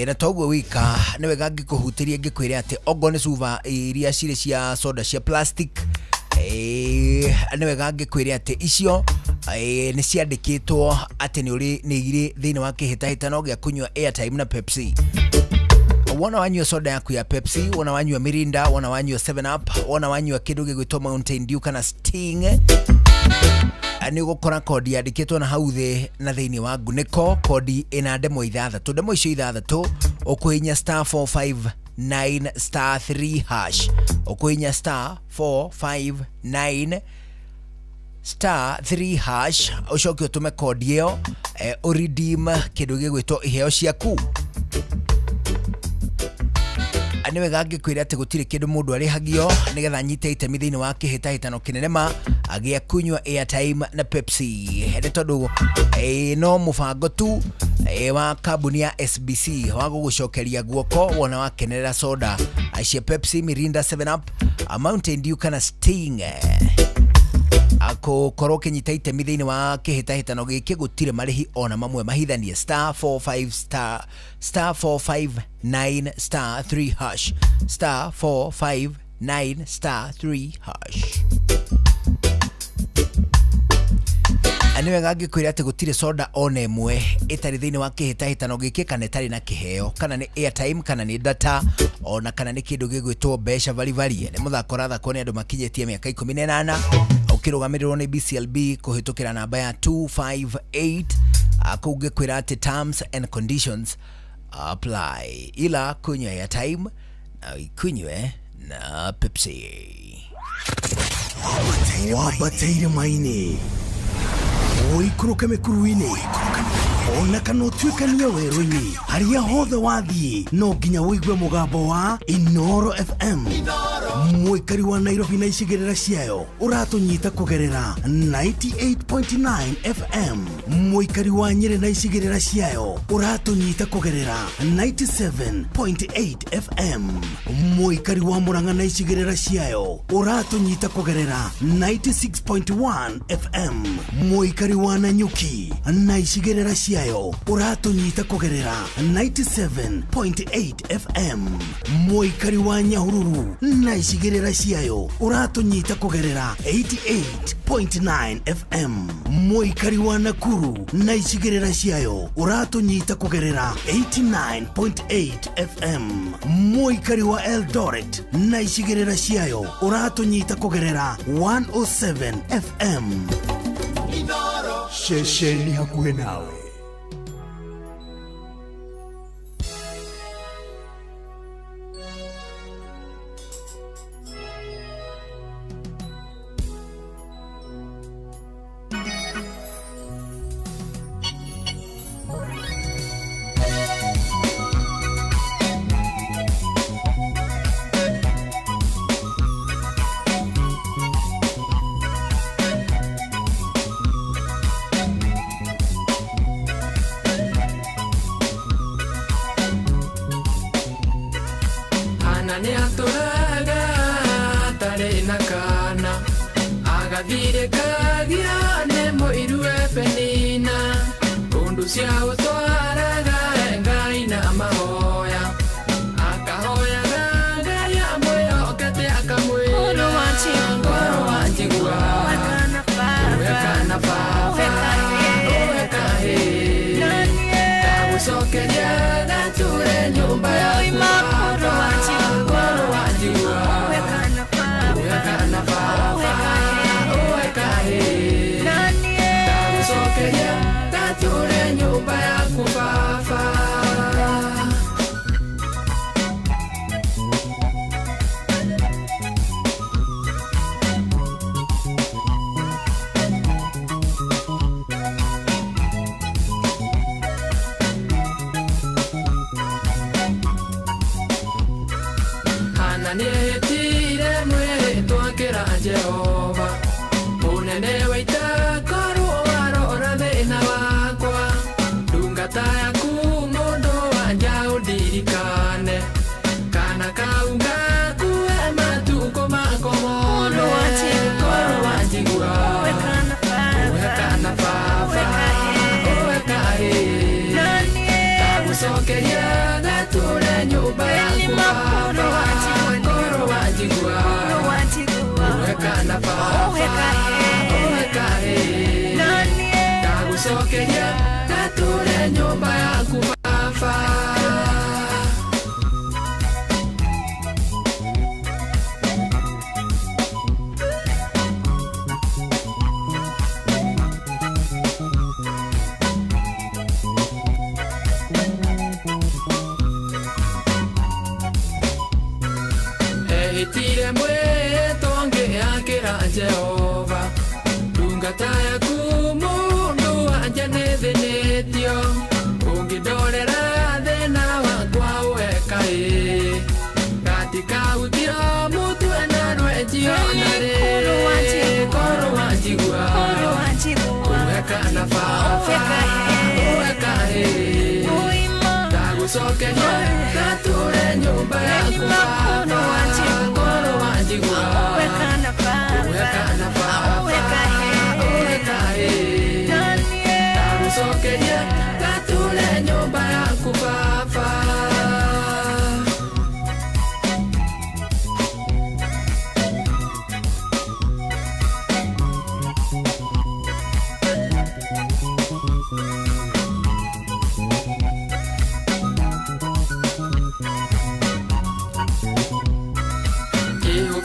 na toguo wika ni wega ngikuhutiria ngikwire ati ogo ni cuva iria cire cia soda cia plastic ni wega ngikwire ati icio ni ciandikitwo ati ni iri thiini wa kihitahitano gia kunywa airtime na Pepsi wana wanywa soda yaku ya Pepsi wana wanywa Mirinda wana wanywa 7 Up wana wanywa kindu gigwitwo Mountain Dew kana Sting ani gukora kodi yandikitwo na hau thi na thiini wa nguniko kodi ina ndemo ithathatu ndemo icio ithathatu ukuhinya *459 *3# ukuhinya *459 *3# ucoke utume kodi iyo uredeem kindu gigwitwo iheo ciaku aniwe gage kwira ati gutire kindu mundu ari hagio nigetha nyite itemi thiini wa kihitahitano kinene ma agia kunywa airtime na Pepsi ni tondu no mubango tu wa kambuni ya SBC wa gugucokeria guoko wona wakenerera soda cia Pepsi Mirinda 7 Up Mountain Dew kana Sting ako koroke nyita itemi thiini wa kihitahitano giki gutire marihi ona mamwe mahithanie *459 *3# *459 *3# aniwe gangikwira ati gutire soda one mwe itari thini wa kihitahitano giki kana itari na kiheo kana ni airtime kana ni data ona kana ni kindu gigwitwo besha varivarie ni muthako rathako ni andu makinyetie miaka 18 ukirugamirirwo ni BCLB kuhitukira namba ya 258 akugikwira ati terms and conditions apply ila kunywa airtime na ikunywe na Pepsi. Wabateire maini oikuruke mekuruini ona kana utuikanie werũ-inĩ harĩa hothe wathiĩ no nginya wĩigue mũgambo wa Inoro FM mũikari wa Nairobi na icigĩrĩra ciayo ũratũnyita kũgerera 98.9 FM mũikari wa Nyĩrĩ na icigĩrĩra ciayo ũratũnyita kũgerera 97.8 FM mũikari wa Murang'a na icigĩrĩra ciayo ũratũnyita kũgerera 96.1 FM mũikari wa Nanyuki na icigĩrĩra ciayo uratunyita kugerera 97.8 FM mũikari wa Nyahururu na icigĩrĩra ciayo uratunyita kugerera 88.9 FM mũikari wa Nakuru na icigĩrĩra ciayo uratunyita kugerera 89.8 FM mũikari wa Eldoret na icigĩrĩra ciayo uratunyita kugerera 107 FM Shesheni hakuhe nawe.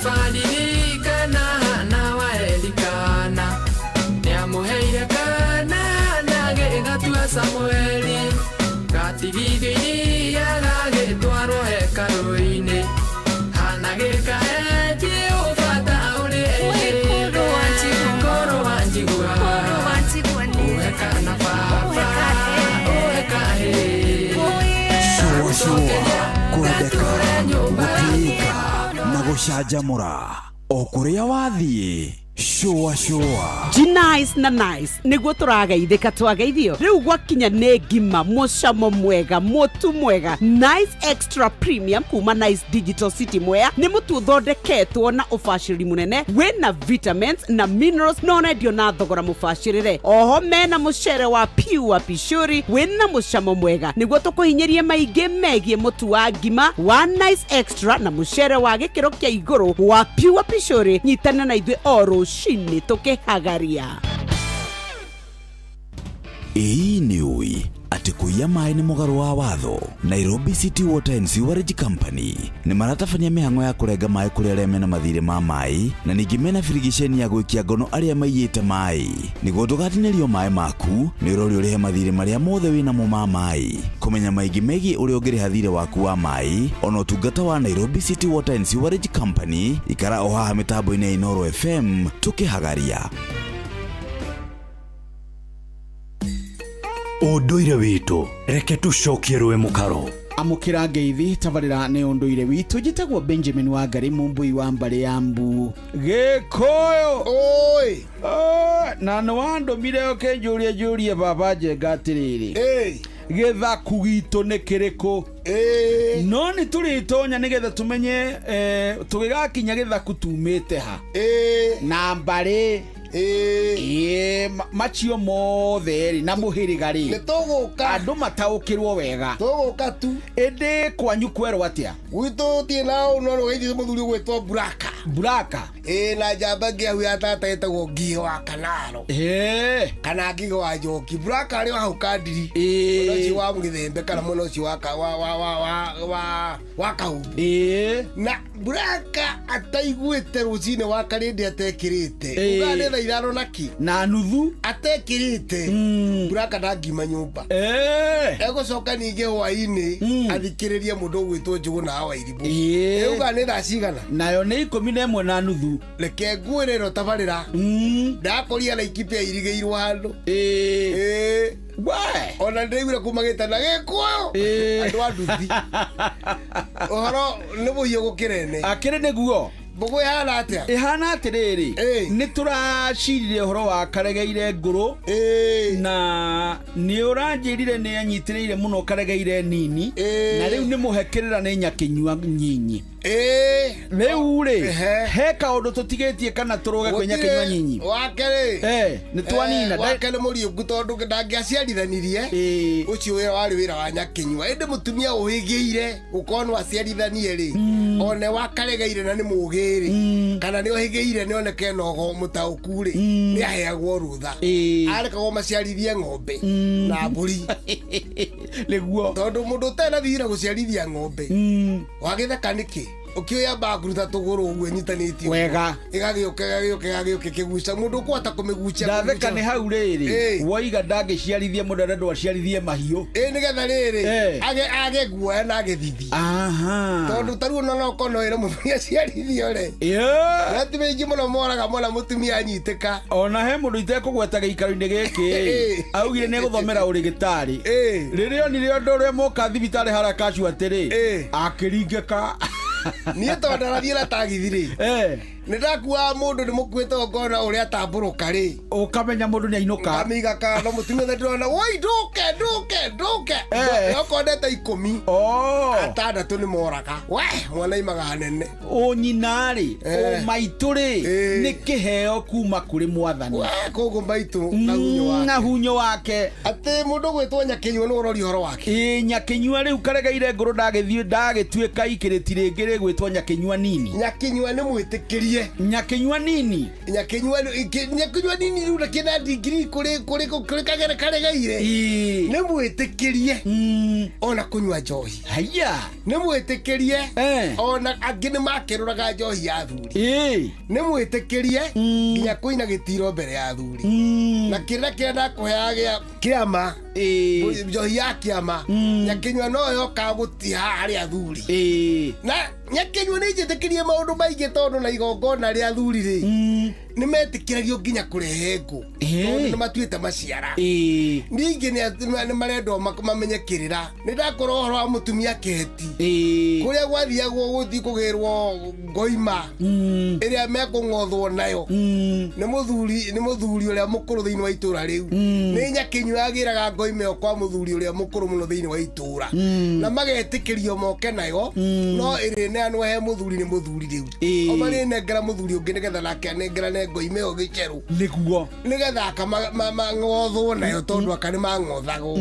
Faririkana na waelikana Niamuheire kana nage gatua Samueli Gatigithiria gagĩtwarwo hekarũ-inĩ Hanagĩka heji ũbata ũrĩ Kũrũ wa njigua Ũhekana baba Ũhekahe Kwendeka gũtĩĩka na gũcanjamũra o kũrĩa wathiĩ Shua G-Nice na Nice niguo tũrageithĩka twageithio rĩu gwakinya nĩ ngima mũcamo mwega mũtu mwega Nice Extra Premium kuma Nice Digital City Mwea nĩ mũtu ũthondeketwo na ũbacĩrĩri mũnene wĩna vitamins na minerals na ũrendio na thogora mũbacĩrĩre oho mena mũcere wa Pure Pishori wĩna mũcamo mwega nĩguo tũkũhinyĩrie maingĩ megiĩ mũtu wa ngima wa Nice Extra na mũcere wa gĩkĩro kĩa igũrũ wa Pure Pishori nyitana na ithuĩ oro shini tukihagaria. Ĩĩ nĩ ũĩ atĩ kũiya maĩ nĩ mũgarũ wa watho. Nairobi City Water and Sewerage Company nĩ maratabania mĩhang'o ya kũrenga maĩ kũrĩ arĩa mena mathirĩ ma maĩ na ningĩ mena firigiceni ya gũikia ngono arĩa maiyĩte maĩ. Nĩguo ndũgatinĩrio maĩ maku nĩ ũrori ũrĩhe mathirĩ marĩa mothe wĩnamo ma maĩ. Kũmenya maingĩ megiĩ ũrĩa ũngĩrĩha thirĩ waku wa maĩ ona ũtungata wa Nairobi City Water and Sewerage Company ikara o haha mĩtambo-inĩ ya Inooro FM tukĩhagaria. Ũndũire witũ reke tucokie rũĩ mũkaro. Amũkĩra ngeithi tabarĩra nĩ ũndũire witũ njĩtagwo Benjamin Wangari mũmbui wa mbarĩ ya Mbu Gĩkũyũ oi na nĩ wandũmire ũkĩnjũrie baba Njenga atĩrĩrĩ gĩthaku gitũ nĩ kĩrĩkũ no nĩ tũrĩtonya nĩgetha tũmenye tũgĩgakinya gĩthaku tumĩte ha na mbarĩ machio mothe na mũhĩrĩga rĩ nĩtũgũka andũ mataũkĩrwo wega tũgũka tu ĩndĩ kwanyu kwerwo atĩa gwitũ tie nao no rũgeithie mũthuri gwĩtwo Buraka na njamba ngĩahu ya tata ĩtagwo Ngigĩ wa Kanaro kana Ngigĩ wa Njoki Buraka arĩ hau Kandiri mũno ũcio wa Mũgĩthembe kana mũno ũcio wa Kahumbu na Buraka ataiguĩte rũcinĩ wa Karĩndĩ atekĩrĩte uganĩra ithano naki na nuthu atekĩrĩte Buraka ndangiuma nyũmba egũcoka ningĩ hwainĩ athikĩrĩrie mũndũ gwĩtwo Njũgũna wa Wairimu uganĩra cigana nayo nĩ 11 na nuthu reke ngwĩrĩro tabarĩra ndakoria Laikipia irigĩirwo handũ ona ndĩraigũra kuma Gĩtana Gĩkũyũ andũ a nduthi ũhoro nĩ mũhiũ gũkĩrene akĩrĩ nĩguo Mbũgũ ihana atĩa ihana atĩrĩrĩ nĩ tũracirire ũhoro wa Karegeire Ngũrũ na nĩ ũranjĩrire nĩ anyitĩrĩire mũno Karegeire nini na rĩu nĩ mũhekerera nĩ Nyakĩnyua nyinyi rĩu rĩ he kaũndũ tũtigĩtie kana tũrũge kwĩ Nyakĩnyua nyinyi wakerĩ nĩ twanina wakerĩ mũriũngu tondũ ndangĩaciarithanirie ũcio wĩra warĩ wĩra wa Nyakĩnyua ĩndĩ mũtumia ũhĩgĩire gũkorwo aciarithanie rĩ one wa Karegeire na nĩ mũgĩ kana nĩ ohĩgĩire nĩ oneke nogo mũtaũku rĩ nĩ aheagwo rũtha arekagwo maciarithie ng'ombe na mbũri nĩguo tondũ mũndũ ũtarĩ thira gũciarithia ng'ombe wagĩtheka nĩkĩ ukioya baguruta tũgũrũ ũguo nyitanĩtio wega ĩgagĩũka kĩguca mũndũ ũkũhota kũmĩgucia ndatheka nĩ hau rĩrĩ waiga ndangĩciarithie mũndũ arenda aciarithie mahiũ nĩgetha rĩrĩ age guoya na agĩthithi tondũ tarĩu no kono ĩre mũtumia aciarithio rĩ ti maingĩ mũno moraga mwana mũtumia anyitĩka ona he mũndũ itekũgweta gĩikaro-inĩ gĩkĩ augire nĩ egũthomera ũrĩgĩtarĩ rĩrĩa onire ũndũ ũrĩa moka thibitarĩ haraka acu atĩrĩ akĩringĩka niĩ tondũ ndarathiĩ na tagithi rĩ nĩ ndakua mũndũ nĩ mũkuĩte ngona ũrĩa atambũrũka rĩ ũkamenya mũndũ nĩ ainũka ũkamĩiga kando mũtumia ndĩrona woi ndũke okondete 10 6 nĩ moraga we mwana imaga hanene ũnyina rĩ maitũ rĩ nĩ kĩheo kuma kũrĩ Mwathani kũguo maitũ na hunyo wake atĩ mũndũ gwĩtwo Nyakĩnyua nĩ ũrori ũhoro wake Nyakĩnyua rĩu Karegeire Ngũrũ ndagĩtuĩka ikĩrĩti rĩngĩ gwitwo nyakinywa nini nyakinywa nĩ mwĩtĩkĩrie nyakinywa nini nyakinywa nini rĩu na kĩna degree kũrĩ kagere karegaire nĩ mwĩtĩkĩrie ona kũnyua njohi haya nĩ mwĩtĩkĩrie ona angĩ nĩ makerũraga njohi ya thuri nĩ mwĩtĩkĩrie nginya kũina gĩtiro mbere ya thuri na kĩrĩa ndakũheaga kĩama njohi ya kĩama nyakinywa no yoka gũtiha harĩ athuri na nyakinywa nĩ njĩtĩkĩrie maũndũ maingĩ tondũ na igongona rĩa athuri rĩ nĩ metĩkĩragio nginya kũrehe ngũ tondũ nĩ matuĩte maciara ningĩ nĩ marendwo mamenyekĩrĩra nĩ ndakorwo ũhoro wa mũtumia keheti kũrĩa gwathiagwo gũthiĩ kũgĩrwo ngoima ĩrĩa mekũng'othwo nayo nĩ mũthuri ũrĩa mũkũrũ thĩinĩ wa itũũra rĩu nĩ nyakinywa agĩraga ngoima ĩyo kwa mũthuri ũrĩa mũkũrũ mũno thĩinĩ wa itũũra na magetĩkĩrio moke nayo no ĩrĩneanwo he mũthuri nĩ mũthuri rĩu o marĩnengera mũthuri ũngĩ nĩgetha nake anengerane ngoima ĩyo gĩcerũ nĩguo nĩgetha akamang'othwo nayo tondũ aka nĩ mang'othagwo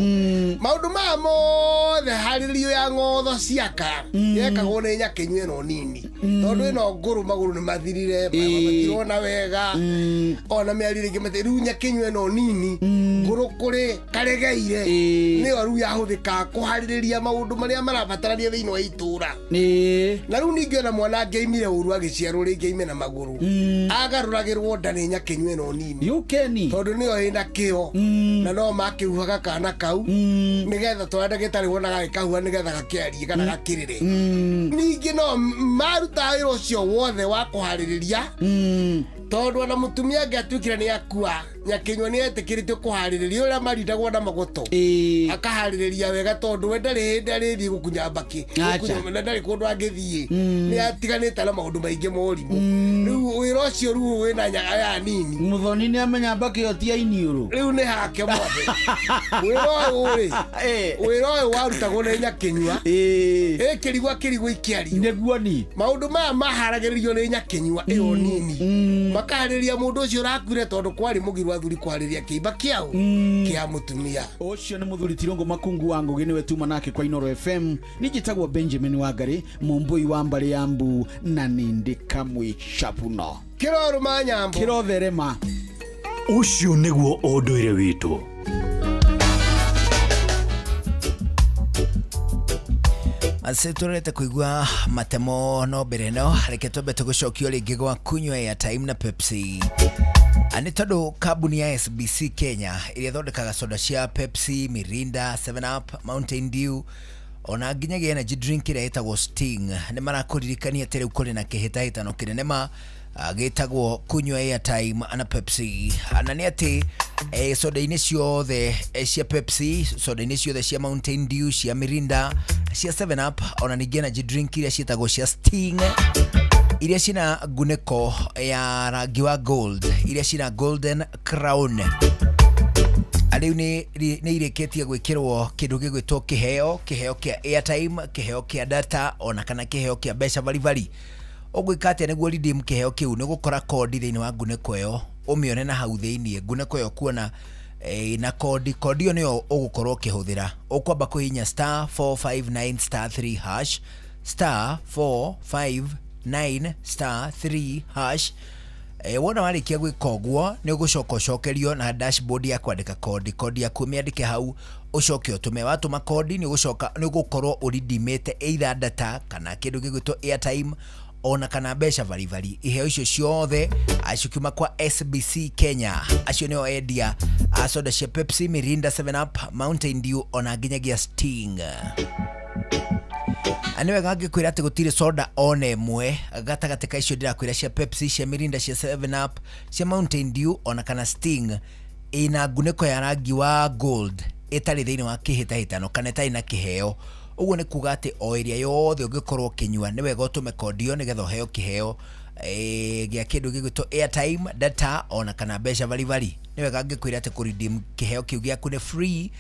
maũndũ maya mothe harĩrio ya ng'otho ciaka yekagwo nĩ nyakinywa ĩno nini tondũ ĩno ngũrũ magũrũ nĩ mathirire matirona wega ona mĩario rĩngĩ mate rĩu nyakinywa ĩno nini ngũrũ kũrĩ karegeire nĩyo rĩu yahũthĩka kũharĩrĩria maũndũ marĩa marabatarania thĩinĩ wa itũũra na rĩu ningĩ ona mwana angĩaimire ũru agĩciarwo rĩngĩ aime na magũrũ agarũragĩrwo nda nĩ nyakinywa ĩno nini tondũ nĩyo ĩna kĩo na no makĩhuhaga kana kau nĩgetha twana ndagĩtarĩ wonaga gĩkahuha nĩgetha gakĩarie kana gakĩrĩre ningĩ no maruta wĩra ũcio wothe wa kũharĩrĩria tondũ ona mũtumia angĩatuĩkire nĩ akua nyakinywa nĩ etĩkĩrĩtio kũharĩrĩria ũrĩa marindagwo na magoto akaharĩrĩria wega tondũ we ndarĩ hĩndĩ arĩthiĩ gũkunya mbakĩ na ndarĩ kũndũ angĩthiĩ nĩ atiganĩte na maũndũ maingĩ morimũ rĩu wĩra ũcio rĩu wĩna aya nini mũthoni nĩ amenya mbakĩ ĩyo ti ya iniũrũ rĩu nĩ hake mothe wĩra ũyũ wĩra ũyũ warutagwo nĩ nyakinywa kĩrigwo ikiario nĩguo ni maũndũ maya maharagĩrĩrio nĩ nyakinywa ĩyo nini makaharĩria mũndũ ũcio ũrakuire tondũ kwarĩ mũgiru athuri kwarĩria kĩimba kĩao kĩa mũtumia ũcio nĩ mũthuri Tirungu Makungu wa Ngugi nĩwe tuma nake kwa Inooro FM nĩnjĩtagwo Benjamin Wangari mũmbui wa mbarĩ ya Mbu na nĩndĩ kamwĩcabuno kĩroro manyambo kĩrotherema ũcio nĩguo ũndũire witũ ase turete kuigua matemo no mbere no reke twambe tũgũcokio rĩngĩ gwa kunywa airtime na Pepsi ani tondu kambuni ya SBC Kenya ĩrĩa thondekaga soda cia Pepsi, Mirinda, 7up, Mountain Dew ona nginyagia energy drink ĩrĩa ĩtagwo Sting nĩ marakũririkania atĩ rĩu kũrĩ na kĩhĩtahĩtano kĩnene ma gĩtagwo kunywa airtime na Pepsi na nĩ atĩ soda-inĩ ciothe cia Pepsi, soda-inĩ ciothe cia Mountain Dew, cia Mirinda, cia 7up ona ningĩ energy drink iria ciĩtagwo cia Sting iria cina ngunĩko ya rangi wa gold, iria cina golden crown rĩu nĩ irĩkĩtie gwĩkĩrwo kĩndũ gĩgwĩtwo kĩheo kĩa airtime, kĩheo kĩa data ona kana kĩheo kĩa mbeca barivari. Ũgwĩka atĩa nĩguo redeem kĩheo kĩu? Nĩ gũkora kodi thĩinĩ wa ngunĩko ĩyo ũmĩone na hau thĩinĩ ngunĩko ĩyo kuona na kodi ĩyo nĩyo ũgũkorwo ũkĩhũthĩra. Ũkwamba kũhihinya *459*3# *459*3#. Wona warĩkia gwĩka ũguo nĩ ũgũcoka ũcokerio na dashboard ya kwandĩka kodi yaku ũmĩandĩke hau ũcoke ũtũme. Watũma kodi nĩ ũgũkorwo ũredeemĩte either data kana kĩndũ gĩgwĩtwo airtime ona kana mbeca barivari. Iheo icio ciothe acikiuma kwa SBC Kenya, acio nĩo endia soda cia Pepsi, Mirinda, 7up, Mountain Dew ona nginyagia Sting. Anywega ngĩkwĩra atĩ gũtirĩ soda ona ĩmwe gatagatĩ ka icio ndĩrakwĩra cia Pepsi, cia Mirinda, cia 7up, cia Mountain Dew ona kana Sting ina ngunĩko ya rangi wa gold ĩtarĩ thĩinĩ wa kĩhĩtahĩtano kana ĩtarĩ na kĩheo. Ũguo nĩ kuga atĩ o ĩrĩa yothe ũngĩkorwo ũkĩnyua nĩ wega ũtũme kodi ĩyo nĩgetha ũheo kĩheo gĩa kĩndũ gĩgwĩtwo airtime, data ona kana mbeca barivari. Nĩ wega ngĩkwĩra atĩ kũredeem kĩheo kĩu gĩaku nĩ free.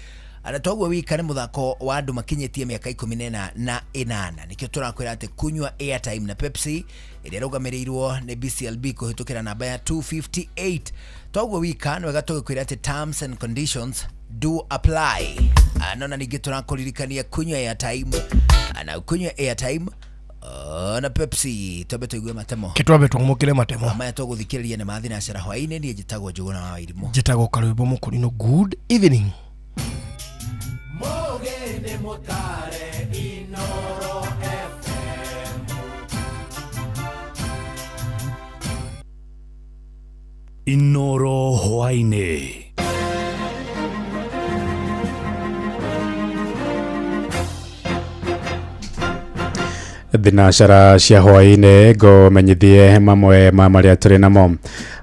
Ana toguo wika nĩ mũthako wa andũ makinyĩtie mĩaka 18 nĩkĩo tũrakwĩra atĩ kunywa airtime na Pepsi ĩrĩa ĩrũgamĩrĩirwo nĩ BCLB kũhĩtũkĩra namba ya 258. Toguo wika nĩ wega tũgĩkwĩra atĩ terms and conditions do apply. Nona ningĩ tũrakũririkania kunywa airtime na kunywa airtime na Pepsi tobe tuigue matemo kitwabe tumukire matemo maya tuguthikiria ni mathina cera hwaini ni njitagwo Njuguna wa Wairimu njitagwo Karwimbo Mukurino. Good evening. Mogene motare Inoro FM. Inoro hwaini. Thinacara cia hwaini ngomenyithie mamwe ma maria turi namo.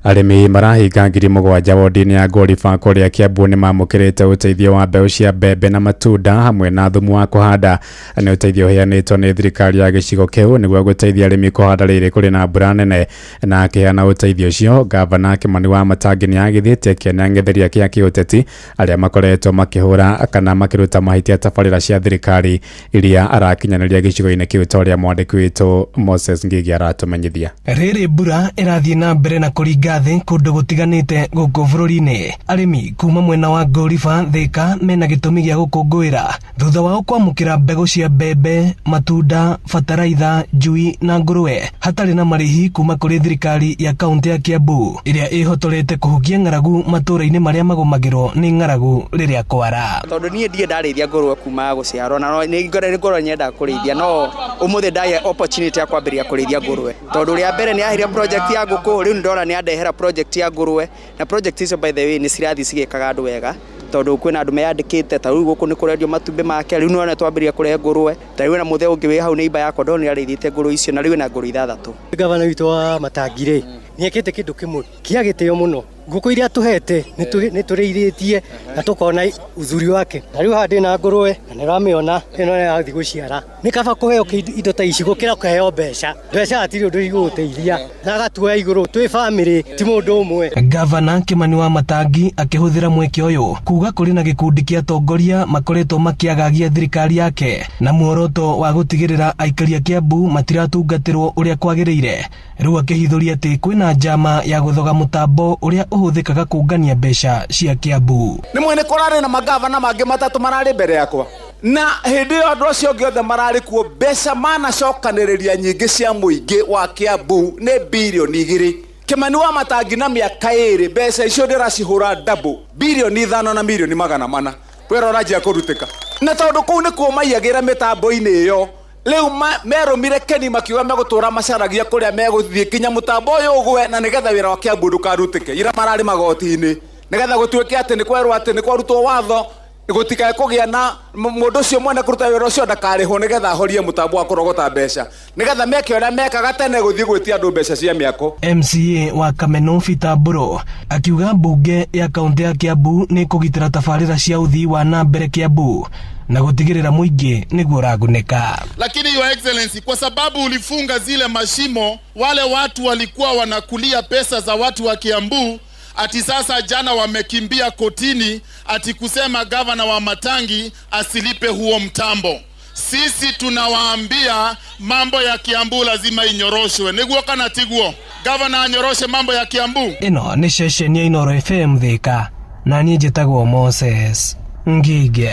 Arimi marahinga 7,000 wodi-ini ya Gorifa kuria Kiambu ni mamukirite uteithio wa mbeu cia mbembe na matunda hamwe na thumu wa kuhanda. Ni uteithio uheanitwo ni thirikari ya gicigo kiu niguo guteithia arimi kuhanda riri kuri na mbura nene. Na akiheana uteithio ucio, Gavana Kimani wa Matangi ni agithitie kĩonangetheria kia kiuteti aria makoretwo makihura kana makiruta mahitia tabarĩra cia thirikari iria arakinyaniria gicigo-ini kiu toria mwandiki witu Moses Ngigi aratumenyithia. Riri mbura irathie na mbere na kuringa thi kundu gutiganite guku bururi-ini. Arimi kuma mwena wa Gorifa, Thika mena gitumi gia gukungwira thutha wa kwamukira mbegu cia mbembe, matunda, fataraitha, njui na ngurwe hatari na marihi kuma kuri thirikari ya kaunti ya Kiambu iria ihotorete kuhukia ng'aragu matura-ini maria magumagirwo ni ng'aragu riria kwara. Tondu nie ndie ndarithia ngurwe kuma guciarwo na ni ngorwe nyenda kurithia no umuthi ndaye opportunity ya kwambiria kurithia ngurwe tondu ria mbere ni ahiria project ya nguku riu ndora ni andehera project ya ngurwe na project icio by the way ni cirathi cigikaga andu wega tondu kwina andu meyandikite ta riu guku ni kurendio matumbi make riu no twambiria kurehe ngurwe ta riu na muthe ungi wi hau ni iba yako ndo ni arithite ngurwe icio na riu na ngurwe 6. Gavana witu wa Matangi ri ni ekite kindu kimwe kia gitio muno nguku iria tuhete ni turiithitie na tukona uzuri wake na riu handi na ngurwe na niramiona ino ya thi guciara ni kaba kuheo indo ta ici gukira kuheo mbeca atiri undu iguteithia na gatua iguru twi family ti mundu umwe. Gavana Kimani wa Matangi akihuthira mweke uyu kuga kuri na gikundi kia atongoria makoretwo makiagagia thirikari yake na muoroto wa gutigirira aikari a Kiambu matiratungatirwo uria kwagiriire. Riu akihithuria ati kwina njama ya guthoga mutambo uria uhuthikaga kungania mbeca cia Kiambu. Ni mwene korare na magavana mangi matatu marari mbere yakwa na hindi yo andu acio othe marari kuo mbeca manacokaniriria nyingi cia muingi wa Kiambu ni bilioni 2. Kimani wa Matangi na miaka 2 mbeca icio ndiracihura double bilioni 5 na milioni 400 wera rajia kurutika na tondu kuu ni kumayagira mitambo-ini iyo leu merumire Keni makiuga megutura macaragia kuria meguthie kinya mutambo uyu ugwe na nigetha wira wa Kiambu ndukarutike ira marari magoti-ini nigetha gutuike ati ni kwerwo ati ni kwarutwo watho gutikae kugia na mundu ucio mwene kuruta wira ucio ndakarihwo nigetha ahorie mutambo wa kurogota mbeca nigetha meke uria mekaga tene guthie gwitia andu mbeca cia miako. MCA wa Kameno Fitamburo akiuga mbunge ya kaunti ya Kiambu ni kugitira tabarira cia uthii wa na mbere Kiambu na gutigirira muingi niguo raguneka. Lakini Your Excellency, kwa sababu ulifunga zile mashimo, wale watu walikuwa wanakulia pesa za watu wa Kiambu, ati sasa jana wamekimbia kotini ati kusema gavana wa Matangi asilipe huo mtambo. Sisi tunawaambia mambo ya Kiambu lazima inyoroshwe. Niguo kana tiguo gavana anyoroshe mambo ya Kiambu. Ino ni session ya Inoro FM Thika na niĩ njĩtagwo Moses Ngige.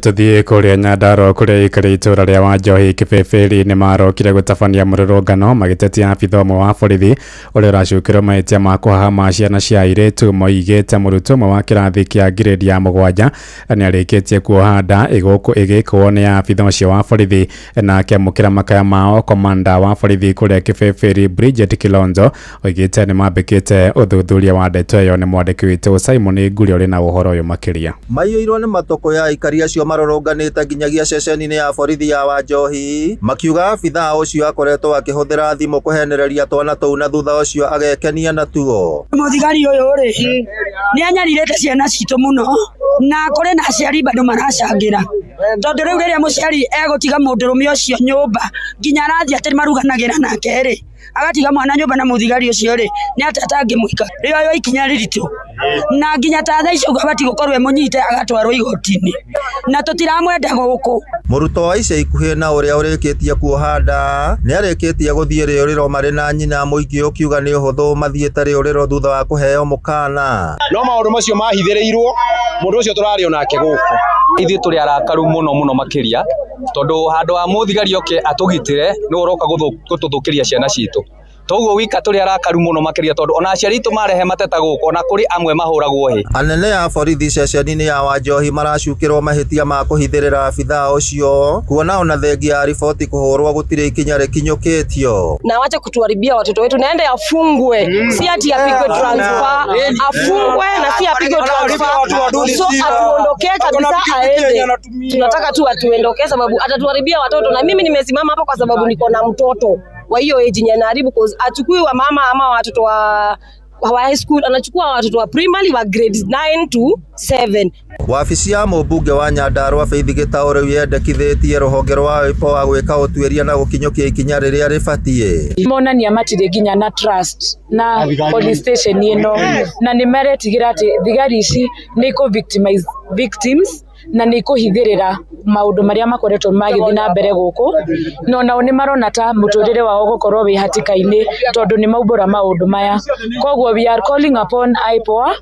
Tuthie kuria Nyandarua kuria ikari itura ria Wanjohi Kibeberi ni marokire gutabania mururungano magitetia abithomo wa borithi uria uracukirwo mahĩtia ma kuhahama ciana cia airĩtu moigĩte mũrutwo ũmwe wa kĩrathi kĩa grade ya 7 ni arĩkĩtie kuoha nda ĩgĩkwo nĩ abitha ũcio wa borithi na akĩamũkĩra makaya mao. Komanda wa borithi kuria Kibeberi Bridget Kilonzo oigĩte ni mambĩkĩte ũthuthuria wa ndeto ĩyo nĩ mwandĩki witũ Simon Nguri ũrĩ na ũhoro ũyũ makĩria. Maiyũirwo nĩ matoko ya aikari acio marorũnganĩte nginyagia ceceni-inĩ ya borithi ya Wanjohi makiuga abithaa ũcio akoretwo akĩhũthĩra thimũ kũhenereria twana tũu na thutha ũcio agekenia natuo. Mũthigari ũyũ rĩ nĩ anyarirĩte ciana citũ mũno na kũrĩ na aciari bado maracangĩra tondu rĩu rĩrĩa mũciari egũtiga mũndũrũme ũcio nyũmba nginya arathi atĩ maruganagĩra nake rĩ agatiga mwana nyũmba na mũthigari ũcio rĩ nĩ atangĩmũika rĩo ikinya rĩritũ na nginya ta thaa icio abati gũkorwo mũnyite agatwarwo igoti-inĩ na tũtiramwenda gũkũ. Mũrutwo wa ica ikuhĩ na ũrĩa ũrĩkĩtie kuoha nda nĩ arĩkĩtie gũthiĩ rĩũrĩro marĩ na nyina, mũingĩ ũkiuga nĩ ũhũthũ mathiĩte rĩũrĩro thutha wa kũheo mũkana. No maũndũ macio mahithĩrĩirwo mũndũ ũcio tũrarĩ onake gũkũ ithuĩ tũrĩ arakaru mũno makĩria tondũ handũ wa mũthigari oke atũgitĩre nĩ ũroka gũtũthũkĩria ciana citũ. Toguo wika tũrĩ arakaru mũno makĩria tondũ ona aciari itũ marehe mateta gũkũ na kũrĩ amwe mahũragwo hĩ. Anene a borithi ceceni-inĩ ya Wanjohi maracukĩrwo mahĩtia ma kũhithĩrĩra abithaa ũcio kuona ona thengia ya riboti kũhũrwo gũtirĩ ikinya rĩkinyũkĩtio. Na wache kutuharibia watoto wetu, naende afungwe, si ati apigwe transfer, afungwe na si apigwe transfer. So atuondokee kabisa aende. Tunataka tu atuondokee sababu atatuharibia watoto, na mimi nimesimama hapa kwa sababu niko na mtoto wa hiyo age yenye anaharibu, because achukui wa mama ama watoto wa high school, anachukua watoto wa primary wa grade 9 to 7. Wabici ya mũmbunge wa Nyandarua Faith Gĩtaũ rĩu yendekithĩtie rũhonge rwa IPO wa gwĩka ũtuĩria na gũkinyũkia ikinya rĩrĩa rĩbatiĩ. Monania matirĩ nginya na trust na police station ĩno, na nĩ maretigira atĩ thigari ici nĩ victimize victims na nĩ kũhithĩrĩra maũndũ marĩa makoretwo magĩthiĩ na mbere gũkũ, no nao nĩ marona ta mũtũrĩre wao gũkorwo wĩ hatĩka-inĩ tondũ nĩ maumbũra maũndũ maya. Koguo we are calling upon IPOA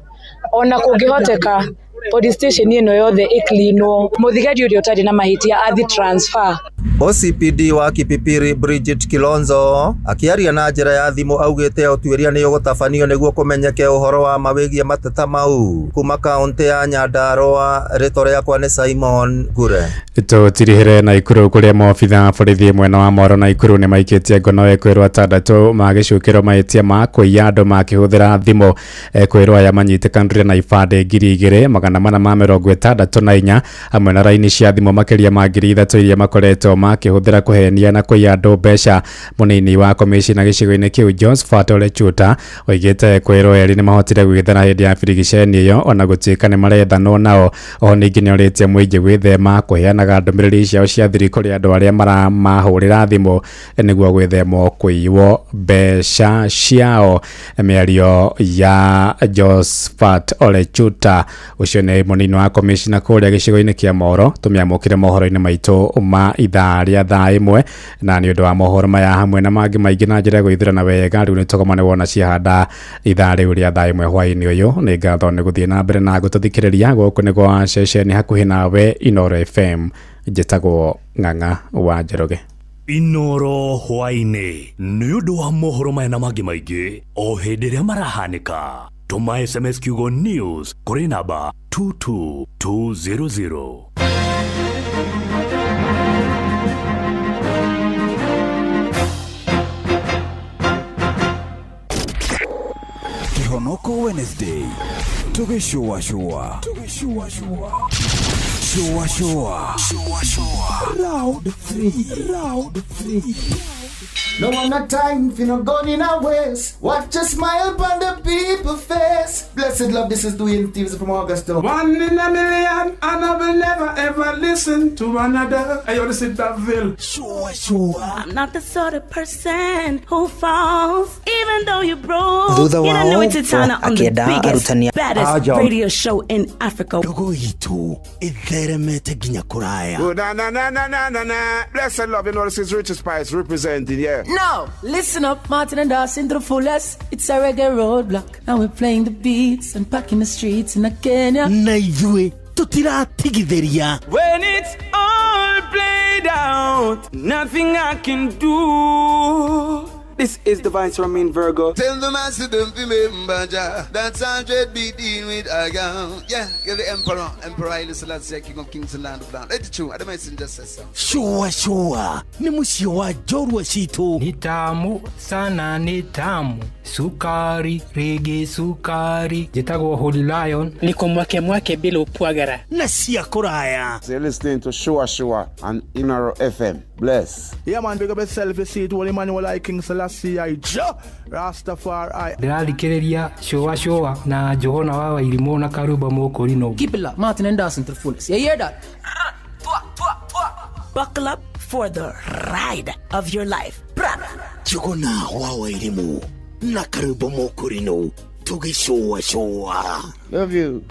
ona kũngĩhoteka police station ĩno yothe ĩklinwo, mũthigari ũrĩa ũtarĩ na mahĩtia athi transfer. OCPD wa Kipipiri Bridget Kilonzo akiaria na njĩra ya thimũ augĩte ũtuĩria nĩ ũgũtabanio nĩguo kũmenyeke ũhoro wa mawĩgie mateta mau. Kuma kaunti ya Nyandarua, rĩtwa rĩakwa nĩ Simon Gure. Tũtirihĩre Naikuru kũrĩa maobitha borithi mwena wa Moro Naikuru nĩ maikĩtie ngono kwĩrwo atandatũ magĩcukĩrwo mahĩtia ma kũiya andũ makĩhũthĩra thimũ, kwĩrwo aya manyitĩkanire na ibandĩ 2,464 hamwe na raini cia thimũ makĩria ma 3,000 iria makoretwo makĩhũthĩra kũhenia na kũiya andũ mbeca. Mũnini wa komishina gĩcigo-inĩ kĩu Josephat Ole Chuta oigĩte kwĩrwo erĩ nĩ mahotire gwĩthana hĩndĩ ya birigiceni ĩyo ona gũtuĩka nĩ marethanwo nao. O ningĩ nĩ orĩtie mũingĩ gwĩthema kũheanaga ndũmĩrĩri ciao cia thiri kũrĩ andũ arĩa maramahũrĩra thimũ nĩguo gwĩthemwo kũiywo mbeca ciao. Mĩario ya Josephat Ole Chuta ũcio nĩ mũnini wa komishina kũrĩa gĩcigo-inĩ kĩa Moro. Tũmĩamũkire mohoro-inĩ maitũ ma ithaa rĩa thaa ĩmwe, na nĩ ũndũ wa mohoro maya hamwe na mangĩ maingĩ na njĩra gwĩthurana wega rĩu nĩ tũgomane wona ciahanda ithaa rĩu rĩa thaa ĩmwe hwaĩ-inĩ ũyũ. Nĩ ngatho nĩ gũthiĩ na mbere na gũtũthikĩrĩria gũkũ nĩ gwa ceceni hakuhĩ nawe Inoro FM. Njĩtagwo Ng'ang'a wa Njoroge. Inoro hwaĩ-inĩ nĩ ũndũ wa mohoro maya na mangĩ maingĩ o hĩndĩ ĩrĩa marahanĩka. Tũma SMS kiugo news kũrĩ namba 22200. Kihonoko Wednesday. Tugishua. Round 3. No one a time for no gun in our waist. Watch a smile on the people's face. Blessed love, this is Dwayne Stevens from Augusta. 1 in a million, and I will never ever listen to another. Hey, yo, this is Daville. Sure. I'm not the sort of person who falls, even though you're broke. Thutha Get wao anointed Tana on the akĩenda biggest, arutani baddest radio show in Africa. Ndogo itu itheremete nginya kuraya. Na. Blessed love, you know, this is Richard Spice representing, yeah. No, listen up, Martin and Dawson to the fullest. It's a reggae roadblock. Now we're playing the beats and packing the streets in Kenya. Na ithuĩ tũtiratigithĩria. When it's all played out, nothing I can do. This is Divine Ramin Virgo. Tell them I see them remember that's 100 BD with Agam. Yeah, get the Emperor Haile Selassie, King of Kings and Land of Land. It's true, I don't mention just so. Shua. Ni musio wa jorwa situ. Ni tamu sana, ni tamu. Sukari, reggae sukari. Jitagwo Holy Lion. Niko mwake bila upwagara. Na siya kuraya. You're listening to Shua on Inoro FM. Bless. Yeah, man, big up yourself. You see it, Holy Emmanuel I King Selassie I Rastafari. Ndĩrarikĩrĩria Shua na Johona wa Irimũ na Karuba Mokorino. Keep it locked, Martin and Dawson to the fullest. You hear that? Buckle up for the ride of your life. Johona wa Irimũ na Karuba Mokorino. Tugishua. Love you.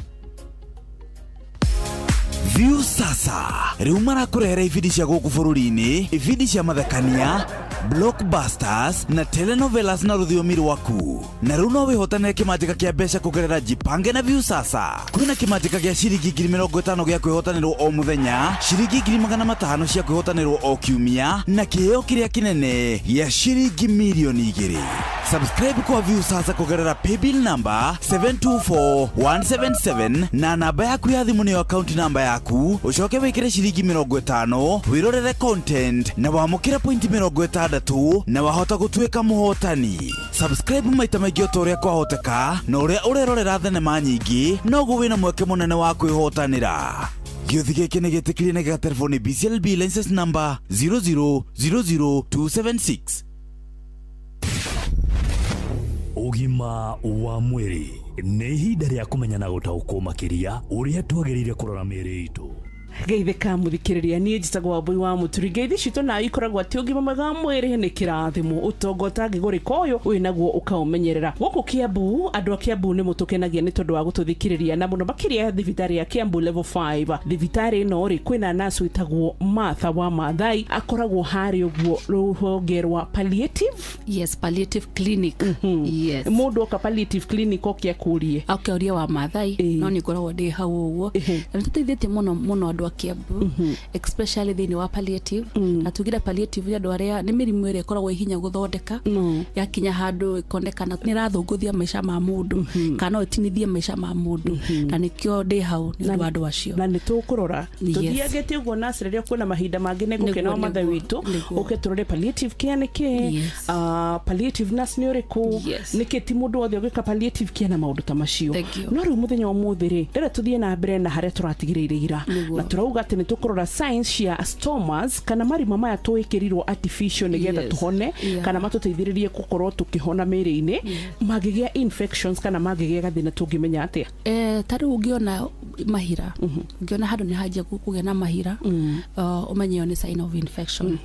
View sasa. Riu marakũrehera ibindi cia gũkũ bũrũri-inĩ, ibindi cia mathekania, blockbusters na telenovelas na rũthiomi rwaku. Na rĩu no wĩhotanĩre kĩmanjĩka kĩa mbeca kũgerera Jipange na Viusasa. Kwĩna kĩmanjĩka gĩa ciringi 50,000 gĩa kwĩhotanĩrwo o mũthenya, ciringi 500,000 cia kwĩhotanĩrwo o kiumia, na kĩheo kĩrĩa kĩnene gĩa ciringi milioni 2. Subscribe kwa Viusasa kũgerera paybill number 724177 na namba yaku ya thimũ nĩyo account number yaku, ũcoke wĩkĩre ciringi 50 wĩrorere content na wamũkĩra point 60 na wahota gũtuĩka mũhotani. Subscribe maita maingĩ o ta ũrĩa kwahoteka, na ũrĩa ũrerorera thenema nyingĩ noguo wĩna mweke mũnene wa kwĩhotanĩra. Gĩothi gĩkĩ nĩ gĩtĩkĩrie na gĩgatelefoni BCLB license number 0000276. Ũgima wa mwĩrĩ nĩ ihinda rĩa kũmenya na gũtaũkwo makĩria ũrĩa twagĩrĩire kũrora mĩĩrĩ itũ. Geithĩka mũthikĩrĩria, niĩ njĩtagwo Wambui wa Mũturi. Ngeithi citũ nayo ikoragwo atĩ ũgima mwega wa mwĩrĩ nĩ kĩrathimo, ũtonga ũtangĩgũrĩka ũyũ wĩnaguo ũkaũmenyerera. Gũkũ Kiambu, andũ a Kiambu nĩ mũtũkenagia nĩ tondũ wa gũtũthikĩrĩria, na mũno makĩria thibitarĩ ya Kiambu level 5. Thibitarĩ ĩno rĩ, kwĩna nurse wĩtagwo Martha wa Maathai, akoragwo harĩ ũguo rũhonge rwa palliative. Yes, palliative clinic. Yes. Mũndũ oka palliative clinic okĩakũrie. Okĩũria wa Maathai, no nĩ ngoragwo ndĩ hau ũguo. Na nĩtũteithĩtie mũno andũ a Kiambu, especially thĩinĩ wa palliative. Na tugira palliative andũ arĩa nĩ mĩrimũ ĩrĩa ĩkoragwo hinya gũthondeka, yakinya handũ ikonekana nĩ rathũngũthia maica ma mũndũ, kana ĩtinithie maica ma mũndũ, na nĩkĩo ndĩ hau nĩ ũndũ wa andũ acio. Na nĩ tũkũrora tuthiagĩte ũguo nurse rĩrĩa kwĩna mahinda mangĩ nĩ gũkena wa Maathai witũ, ũke tũrore palliative care nĩ kĩ, palliative nurse nĩ ũrĩkũ, nĩkĩ ti mũndũ wothe ũgĩka palliative care na maũndũ ta macio. No rĩu mũthenya ũmũthĩ rĩ, rĩrĩa tũthiĩ na mbere na harĩa tũratigĩrĩire ira, na turauga atĩ nĩ tũkũrora signs cia stomas kana marima maya twĩkĩrirwo artificial nĩgetha tuhone, kana matũteithĩrĩrie gũkorwo tũkĩhona mĩĩrĩ-inĩ, mangĩgĩa infections kana mangĩgĩa gathĩna tũngĩmenya atĩa. Ta rĩu ũngĩona mahira, ũngĩona handũ nĩ hanjia kũgĩa na mahira, ũmenye nĩ sign of infection.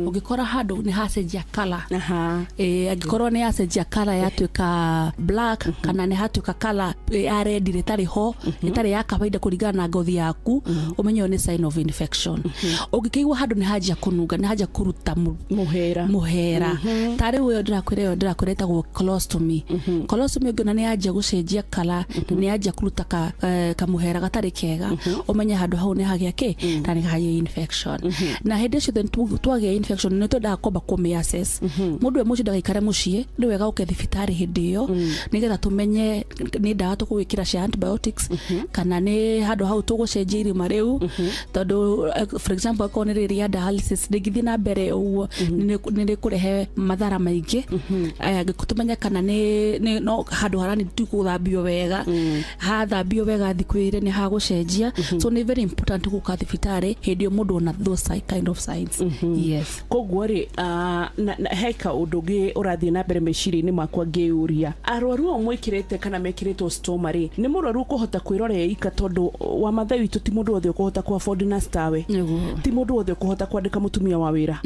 Ũngĩkora handũ nĩ hacenjia color, angĩkorwo nĩ yacenjia color yatuĩka black, kana nĩ hatuĩka color ya red ĩtarĩ ho, ĩtarĩ ya kawaida kũringana na ngothi yaku, ũmenye nĩ sign of infection. Ũngĩkĩigua handũ nĩ hajia kũnunga, nĩ hajia kũruta mũhera, ta rĩu ũyũ ndĩrakwĩra ĩtagwo colostomy. Colostomy ũngĩona nĩ hajia gũcenjia color, nĩ hajia kũruta kamũhera gatarĩ kega, ũmenye handũ hau nĩ hagĩa kĩ, na nĩ hagĩa infection. Na hĩndĩ ciothe twagĩa infection nĩ twendaga kwamba kũmĩ-assess. Mũndũ mũciĩ ndagaikare mũciĩ, nĩ wega ũke thibitarĩ hĩndĩ ĩyo nĩgetha tũmenye nĩ ndawa tũgwĩkĩra cia antibiotics, kana nĩ handũ hau tũgũcenjia irima rĩu, tondũ for example akorwo nĩ rĩrĩa dialysis rĩgĩthiĩ na mbere ũguo nĩ rĩkũrehe mathara maingĩ. Tũmenye kana no handũ harani tu gũthambio wega, hathambio wega thikũ ĩrĩ nĩ hagũcenjia. So nĩ very important gũka thibitarĩ hĩndĩ ĩyo mũndũ ona those kind of signs. Yes. Koguo rĩ, heka ũndũ ũngĩ ũrathiĩ na mbere meciria-inĩ makwa ngĩũria, arwaru o mwĩkĩrĩte kana mekĩrĩtwo stoma rĩ, nĩ mũrwaru kũhota kwĩrorera ika, tondũ wa Maathai witũ ti mũndũ wothe ũkũhota kuafford nurse tawe, ti mũndũ wothe ũkũhota kwandĩka mũtumia wa wĩra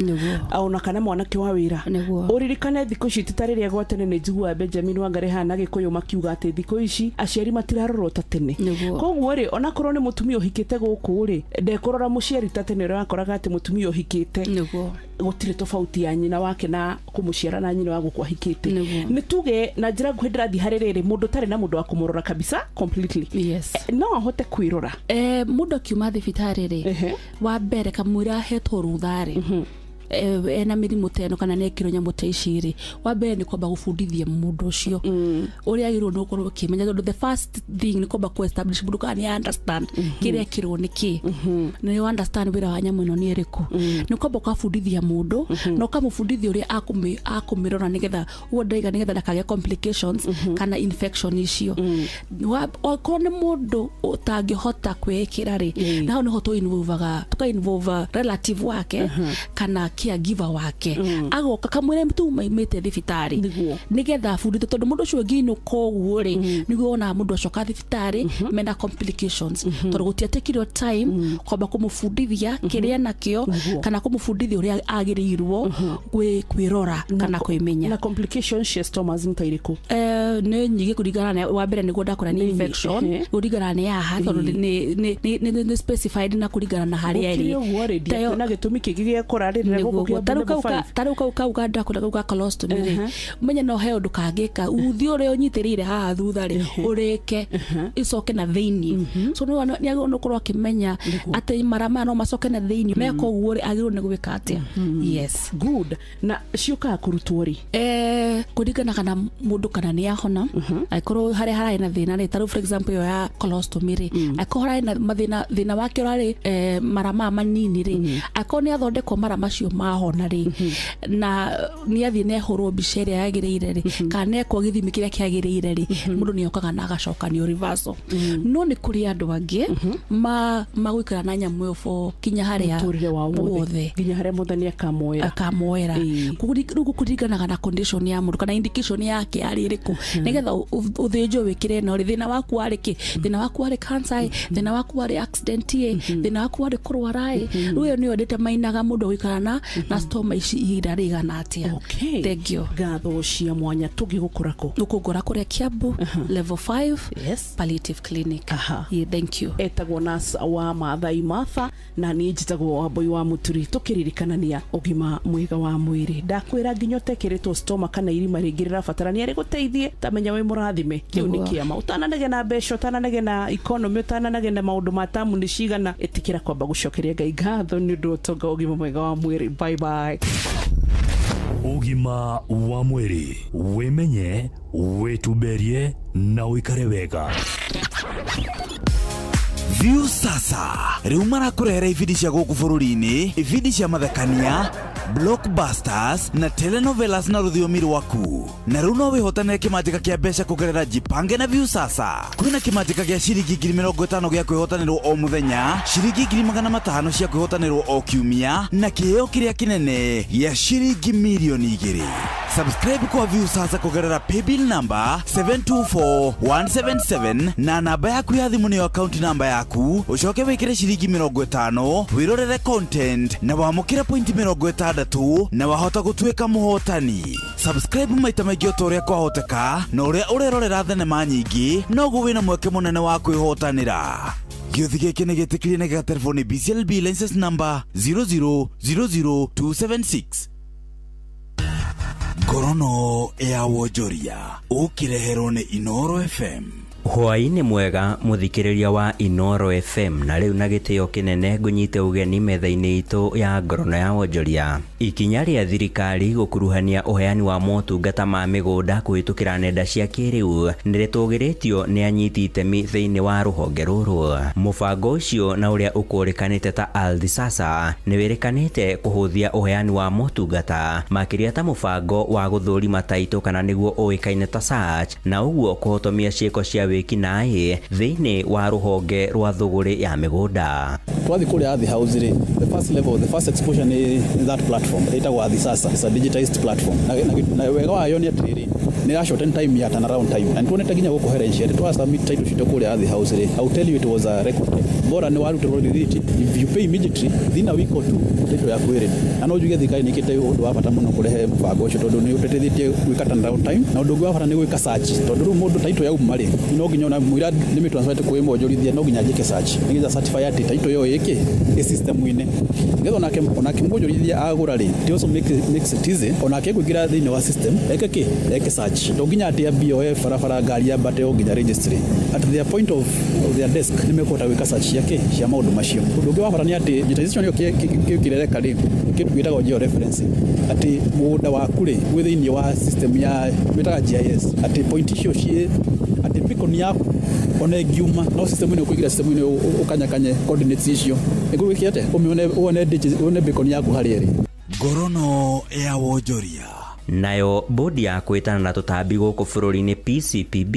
ona kana mwanake wa wĩra. Ũririkane thikũ ici titarĩ rĩa gwa tene nĩ njiguaga Benjamin Wangari na Gĩkũyũ makiuga atĩ thikũ ici aciari matirarorwo ta tene. Koguo rĩ, onakorwo nĩ mũtumia ũhikĩte gũkũ rĩ, ndekũrora mũciari ta tene ũrĩa wakoraga atĩ mũtumia ũhikĩte gũtirĩ tofauti ya nyina wake na kũmũciara na nyina wa gũkũ ahikĩte. Nĩ tuge na njĩra nguhĩ ndĩrathiĩ harĩ rĩrĩ, mũndũ tarĩ na mũndũ wa kũmũrora kabisa completely, no ahote kwĩrora. Mũndũ akiuma thibitarĩ rĩ, wa mbere kamwĩra ahetwo rutha rĩ, ena mĩrimũ ta ĩno kana nekĩrwo nyamũ ta ici rĩ, wa mbere nĩ kwamba gũbundithia mũndũ ũcio ũrĩa agĩrĩirwo nĩ gũkorwo ũkĩmenya, tondũ the first thing nĩ kwamba kũ-establish mũndũ kana nĩ understand kĩrĩa ekĩrwo nĩ kĩ, nĩ understand wĩra wa nyamũ ĩno nĩ ĩrĩkũ. Nĩ kwamba ũkabundithia mũndũ na ũkamũbundithia ũrĩa akũmĩrora nĩgetha ũguo ndaiga nĩgetha ndakagĩa complications kana infection icio. Okorwo nĩ mũndũ ũtangĩhota kwĩĩkĩra rĩ, na hau nĩho tũka-involve relative wake kana caregiver wake, agoka kamwĩre tu maimĩte thibitarĩ nĩgetha abundithio, tondũ mũndũ ũcio ũngĩinũka ũguo rĩ, nĩguo ona mũndũ acoka thibitarĩ mena complications, tondũ gũtiatekirwo time kwamba kũmũbundithia kĩrĩa nakĩo kana kũmũbundithia ũrĩa agĩrĩirwo kwĩrora kana kwĩmenya. Na complications cia stomas nĩ ta irĩkũ? Nĩ nyingĩ kũringana na, wa mbere nĩguo ndakora nĩ infection, kũringana na yaha, tondũ nĩ specified na kũringana na harĩa ĩrĩ. Na gĩtũmi kĩngĩ gĩa kũrarĩrĩra gũkũ taruka ukanda kuga colostomy menya no he undu kangika uthi uri unyitirire haha thutha ri urike icoke na thiini so ni agirwo kurwa kimenya ati marama no macoke na thiini meko guo ri agirwo ni gwika atia. Yes, good. Na ciuka kurutwo ri kuringana kana mundu kana ni ahona aikorwo hari na thina ri taru for example yo ya colostomy ri aikorwo hari na thina wake rari marama manini ri aikorwo ni athondekwo mara macio mahona ri na ni athie ne horo mbica iria yagirire ri kana ekwo githimi kiria kiagirire ri mundu ni okaga na agacokanio reversal. No ni kuri andu angi magwikara na nyamu fo kinya haria wothe kinya haria muthani akamoera kuringanaga na condition ya mundu kana indication yake ari iriku nigetha uthinjo wikire no thina waku ari ki thina waku ari cancer thina waku ari accident thina waku ari kurwara ruyo ni odete mainaga mundu wikarana na stoma ici ihinda rigana atia. Okay, thank you. Gatho cia mwanya tugigukurako ukugura kuria Kiambu level 5 palliative clinic. Thank you. Etagwo nas wa Maathai Martha na ni njitagwo Wambui wa Muturi tukiririkania ugima mwega wa mwiri. Ndakwira nginya tekeretwo stoma kana irima ringirira batarania ari guteithie tamenya we murathime kiu ni kiama utananege na besho utananege na economy utananege na maundu matamu ni cigana etikira kwamba gucokeria Ngai ngatho ni ndu utonga ugima mwega wa mwiri. Bye bye. Ugima wa mwiri wimenye wituberie na uikare wega. View sasa riu marakurehera ibindi cia guku bururi-ini, ibindi cia mathekania, blockbusters na telenovelas na rũthiomi rwaku. Na rĩu no wĩhotanĩre kĩmanjĩka kĩa mbeca kũgerera Jipange na View sasa. Kwĩna kĩmanjĩka gĩa ciringi 50,000 gĩa kwĩhotanĩrwo o mũthenya, ciringi 500,000 cia kwĩhotanĩrwo o kiumia na kĩheo kĩrĩa kĩnene gĩa ciringi mirioni 2. Subscribe kwa View sasa kũgerera paybill number 724177 na namba yaku ya thimũ nĩyo account number yaku, ucoke wĩkĩre ciringi 50 wĩrorere content na wamũkĩre point 60 na wahota gũtuĩka mũhotani. Subscribe maita maingĩ o ũrĩa kwahoteka na ũrĩa ũrerorera thenema nyingĩ noguo wĩna mweke mũnene wa kwĩhotanĩra. Gĩothi gĩkĩ nĩ gĩtĩkĩrie na gĩgatelefoni BCLB license number 0000276. Ngorono ya Wonjoria ũkĩreherwo nĩ Inoro FM. Hwaĩ-inĩ mwega mũthikĩrĩria wa Inoro FM, na rĩu na gĩtĩo kĩnene ngũnyite ũgeni metha-inĩ itũ ya Ngorono ya Wonjoria. Ikinya rĩa thirikari gũkuruhania ũheani wa motungata ma mĩgũnda kũhĩtũkĩra nenda cia kĩrĩu nĩrĩtũgĩrĩtio nĩ anyiti itemi thĩinĩ wa rũhonge rũrũ. Mũbango ũcio na ũrĩa ũkũrĩkanĩte ta Ardhi Sasa nĩwĩrĩkanĩte kũhũthia ũheani wa motungata makĩria ta mũbango wa gũthũrima taitũ kana nĩguo ũĩkaine ta search, na ũguo kũhotomia ciĩko cia wĩkinaĩ thĩinĩ wa rũhonge rwa thũgũrĩ ya mĩgũnda. Twathi kũrĩa Ardhi House rĩ, the first exposure nĩ that platform ĩtagwo Ardhi Sasa. It's a digitized platform. Na wega wayo nĩ atĩrĩrĩ, nĩ ya shorten time ya turnaround time. Na nĩtuonete nginya gũkũ Herenshire twa submit title citũ kũrĩa Ardhi House rĩ, I'll tell you it was a record time. Bora nĩ warutirwo rithiti, if you pay immediately within a week or two title yaku ĩrĩ. Na no njuge thirikari nĩĩkĩte ũndũ wa bata mũno kũrehe mũbango ũcio tondũ nĩ ũteithĩtie gwĩka turnaround time, na ũndũ ũngĩ wa bata nĩ gwĩka search tondũ rĩu mũndũ title yauma rĩ, no nginya ona mwĩra nĩ transfer kwĩ mwonjorithia no nginya njĩke search nĩgetha certify atĩ title yo ĩkĩ system-inĩ nĩgetha onake mwonjorithia agũra rĩ, it also makes it easy onake kũingĩra thĩinĩ wa system eke search to nginya atĩ BOF barabara ngari ya bate nginya registry at the point of their desk nĩ mekũhota gwĩka search cia maũndũ macio. Ũndũ ũngĩ wa bata nĩ atĩ digitization nĩyo kĩrereka rĩ, kĩndũ gĩtagwo georeferencing, atĩ mũgũnda waku rĩ wĩ thĩinĩ wa system ya wĩtaga GIS, atĩ point icio ciĩ atĩ beacon yaku ona ingiuma no system-inĩ ũkũingĩra system-inĩ ũkanyakanye coordinates icio nĩguo wĩkĩte one beacon yaku harĩa ĩrĩ. Ngorono ya Wonjoria. Nayo bodi ya kwĩtana na tũtambi gũkũ bũrũri-inĩ PCPB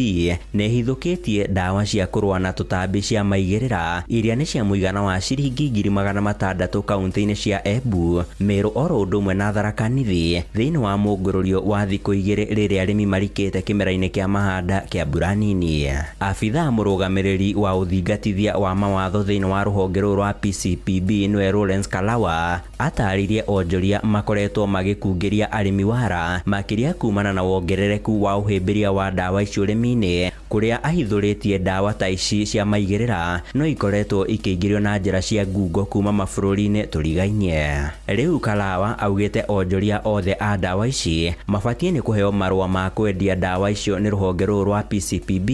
nĩhithũkĩtie ndawa cia kũrũa na tũtambi cia maigĩrĩra iria nĩ cia mũigana wa ciringi 600,000 kaunti-inĩ cia Embu, Meru oro ũndũ ũmwe na Tharaka Nithi thĩinĩ wa mũngũrũrio wa thikũ 2 rĩrĩa arĩmi marikĩte kĩmera-inĩ kĩa mahanda kĩa mbura nini. Abithaa mũrũgamĩrĩri wa ũthingatithia wa mawatho thĩinĩ wa rũhonge rũrũ rwa PCPB nĩwe Lawrence Kalawa ataririe onjoria makoretwo magĩkungĩria arĩmi wara hathara makiria kumana na wongerereku wa uhimbiria wa dawa icio urimi-ini kuria ahithuritie dawa ta ici cia maigirira no ikoretwo ikiingirio na njira cia ngungo kuma mabũrũri-inĩ tũrigainie. Riu Kalawa augite onjoria othe a dawa ici mabatie ni kuheo marũa ma kwendia dawa icio ni ruhonge rwa PCPB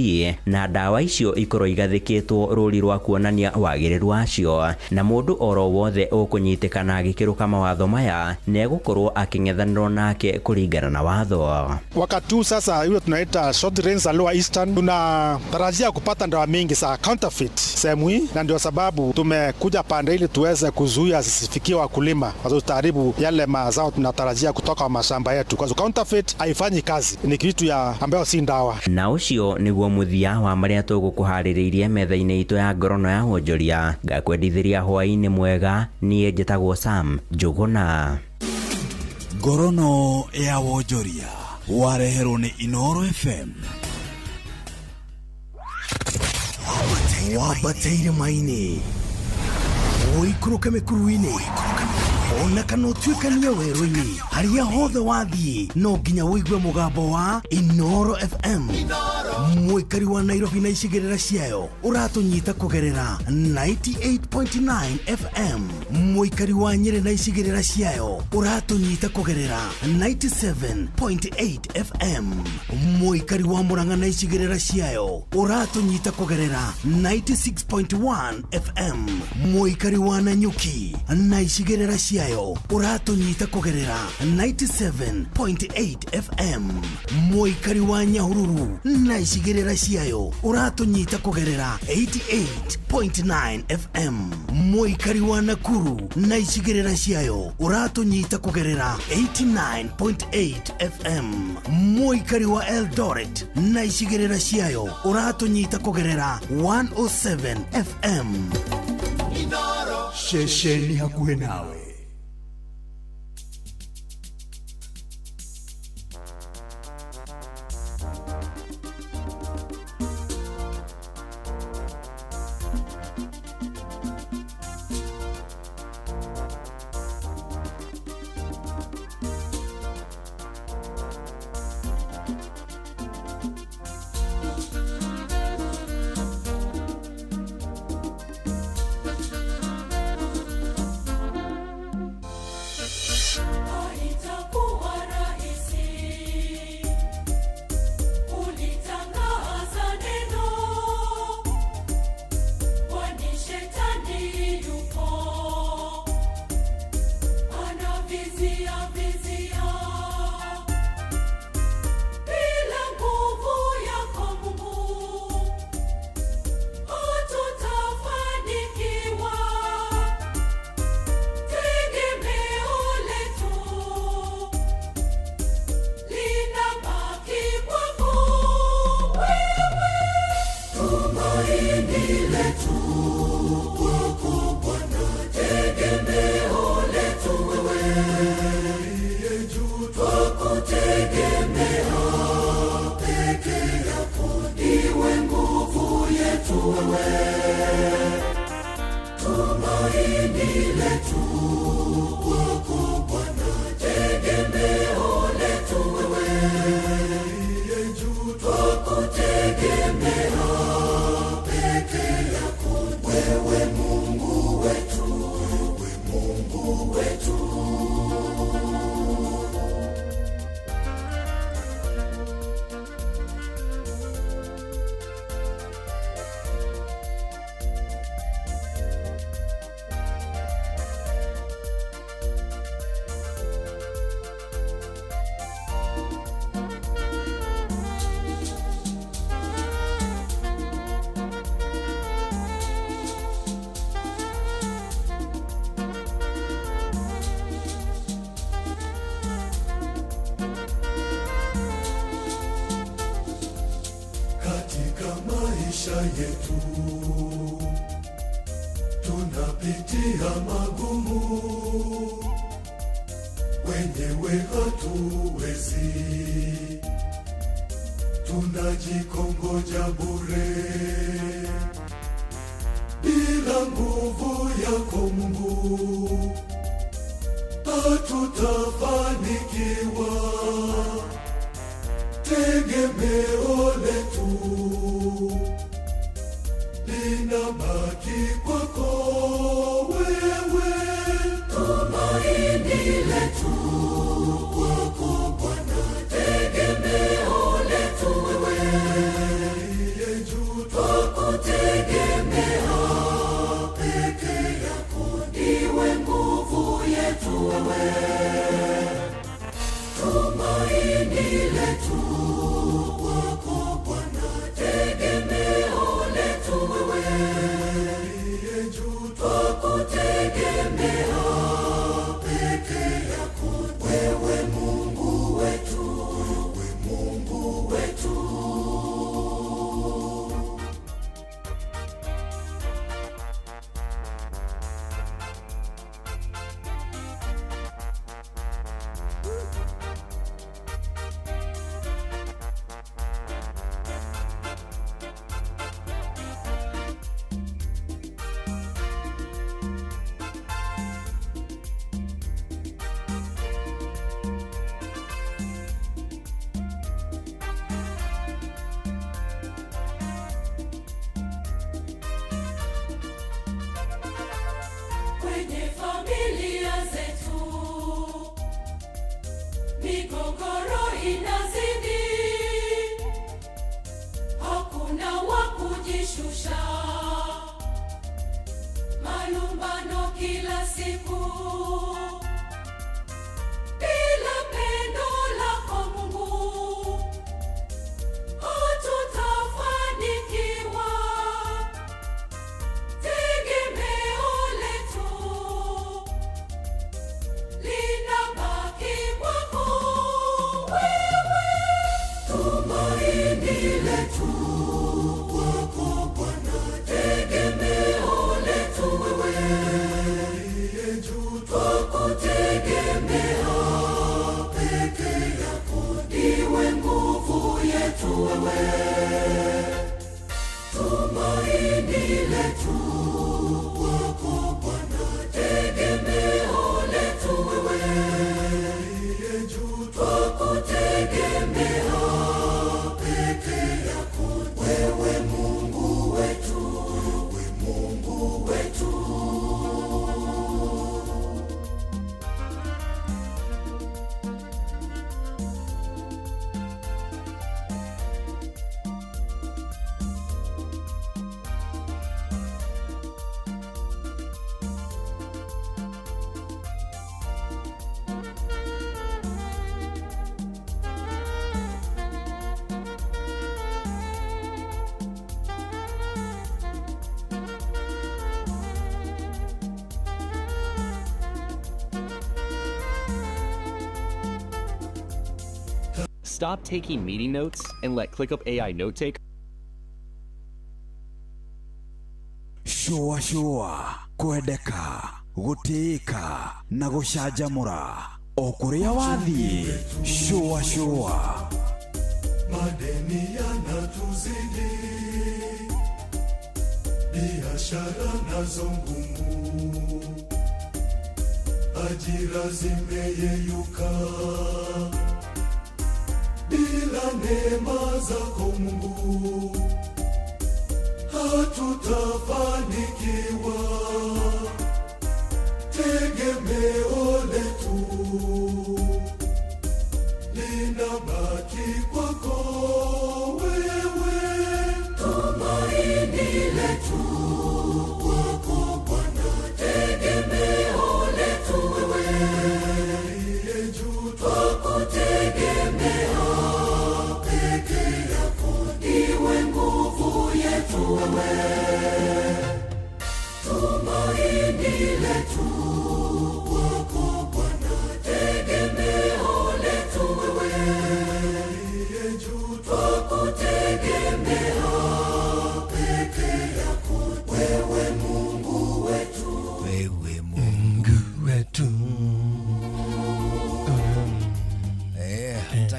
na dawa icio ikorwo igathikitwo rũri rwa kuonania wagĩrĩru wacio, na mundu oro wothe ũkunyitikana agĩkĩrũka mawatho maya ni egũkorwo aking'ethanĩrwo nake kũringana na watho. Wakati huu sasa hiyo tunaita short range za Lower Eastern, tunatarajia kupata dawa mingi za counterfeit sehemu hii, na ndio sababu tumekuja pande ili tuweze kuzuia zisifikie wakulima wazotaribu yale mazao tunatarajia kutoka mashamba yetu, kwa sababu counterfeit haifanyi kazi, ni kitu ya ambayo si dawa. Na ucio niguo muthia wa maria tugukuhaririirie metha-ini itu ya ngorono ya wonjoria. Ngakwendithiria hwaini mwega, nie njĩtagwo Sam Njuguna. Ngorono ya wonjoria wareherwo ni Inoro FM. Wabateire maini oikuruke mekuruini ona kana utuikanie werũ-inĩ haria hothe wathiĩ no nginya wĩigue mũgambo wa Inoro FM. Mwikari wa Nairobi na icigĩrĩra ciayo ũratũnyita kũgerera 98.9 FM. Mwikari wa Nyeri na icigĩrĩra ciayo ũratũnyita kũgerera 97.8 FM. Mwikari wa Murang'a na icigĩrĩra ciayo ũratũnyita kũgerera 96.1 FM. Mwikari wa Nanyuki na icigĩrĩra ciayo ũratũnyita kũgerera 97.8 FM. Mwikari wa Nyahururu na icigĩrĩra ciayo ũratũnyita kũgerera 88.9 FM. Mwikari wa Nakuru na icigĩrĩra ciayo ũratũnyita kũgerera 89.8 FM. Mwikari wa Eldoret na icigĩrĩra ciayo ũratũnyita kũgerera 107 FM. Inoro shesheni hakuhe nawe. yetu tunapitia magumu, wenyewe hatuwezi, tunajikongoja bure. Bila nguvu yako Mungu hatutafanikiwa. tegemeo letu linabaki kwako wewe, tumaini letu kwako Bwana, tegemeo letu wewe, iye juu twakutegemea, peke yako ndiwe nguvu yetu wewe, tumaini letu kwako Bwana, tegemeo letu wewe, iye juu twakutegemea, peke yako wewe Mungu wetu, wewe Mungu wetu. Kwenye familia zetu migogoro inazidi, hakuna wa kujishusha, malumbano kila siku, bila pendo lako Mungu hatutafanikiwa. Tegemeo letu linabaki kwako wewe, tumaini letu kwako Bwana, tegemeo letu wewe, iye juu twakutegemea, peke yako ndiwe nguvu yetu wewe, tumaini letu kwako Bwana, tegemeo letu wewe, iye juu twakutegemea, peke yako wewe Mungu wetu, wewe Mungu wetu. Stop taking meeting notes and let ClickUp AI Note Taker. Shua kwendeka gutĩĩka na gũcanjamũra o kũrĩa wathiĩ. Shua Madeni yanatuzidi, biashara nazo ngumu, ajira zimeyeyuka, bila neema zako Mungu hatutafanikiwa. Tegemeo letu linabaki kwako wewe, tumaini letu kwako Bwana, tegemeo letu wewe, iye juu twakutegemea, peke yako ndiwe nguvu yetu wewe, tumaini letu kwako Bwana, tegemeo letu wewe, iye juu twakutegemea, peke yako wewe Mungu wetu, wewe Mungu wetu.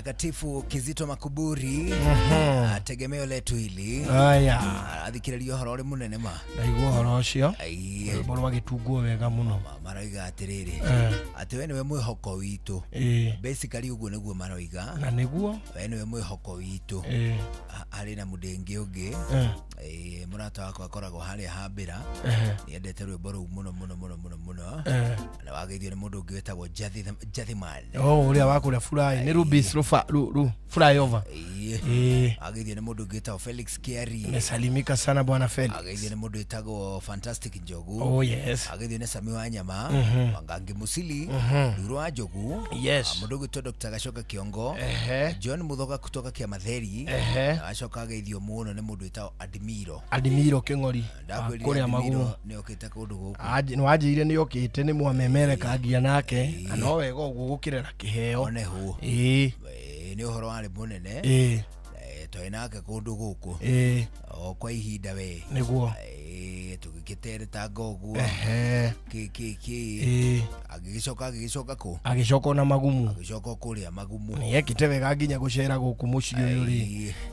Mtakatifu Kizito Makuburi tegemeo letu hili athikiririo horo ri munene ma ndaigua horo ucio boro bagitungwo wega muno maroiga atiriri ati we niwe mwihoko witu basically uguo niguo maroiga na niguo we niwe mwihoko witu ari na mudengi ungi murata wako akoragwo haria hambira niendete rwimbo ruu muno na wagithio ni mundu ungi wetagwo Jathiman uria wakuria fly ni Rubis fly over agithio ni mundu ungi wetagwo Felix Kiari mesalimika sana bwana Felix agithio ni mundu wetagwo Fantastic Njogu agithio ni Sami Wanyama Wangangi Musili Nduru wa Njogu mundu ungi Dr. Gashoka Kiongo John Muthoga kutoka Kiamatheri Gashoka agithio muno ni mundu wetagwo Admiro Kingori kuria magumu ni okite kundu guku ni wajire ni okite ni mwamemere kangia nake no wega uguo gukirera kiheo onehu ni uhoro wari munene toinake kundu guku kwa ihinda we niguo tugikitereta ngoguo agigicoka ku agicoka na magumu agicoka kuria magumu ni ekite wega nginya gucera guku muci uyu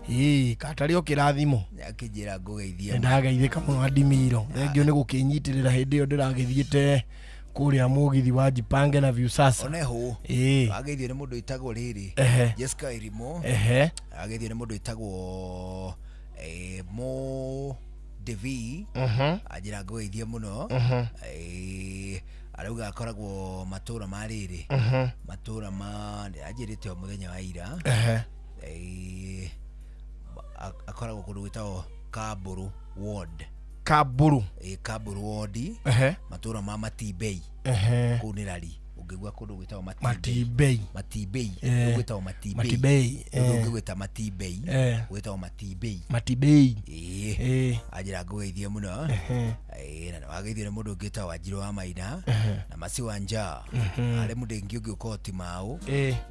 ri katari okirathimo akijira ngugeithia ndageithika muno Admiro thengio ni gukinyitirira hindi yo ndiravithiite kuria mugithi wa Jipange na Viusasa oneho agithio ni mundu itagwo riri Jessica Irimo agithio ni mundu itagwo Mo Devi ajira ngugeithia muno arauga akoragwo matura mariri matura ma ajirite o muthenya wa ira akoragwo kundu gwitagwo Kaburu ward matura ma Matibei kunirari ungigwa kundu gwitagwo Matibei gwitagwo Matibei gwitagwo Matibei ajira ngugeithia muno na wageithio ni mundu ngita wa Njiro wa Maina na Masi wa Nja ari mudengi ungi ukoti mau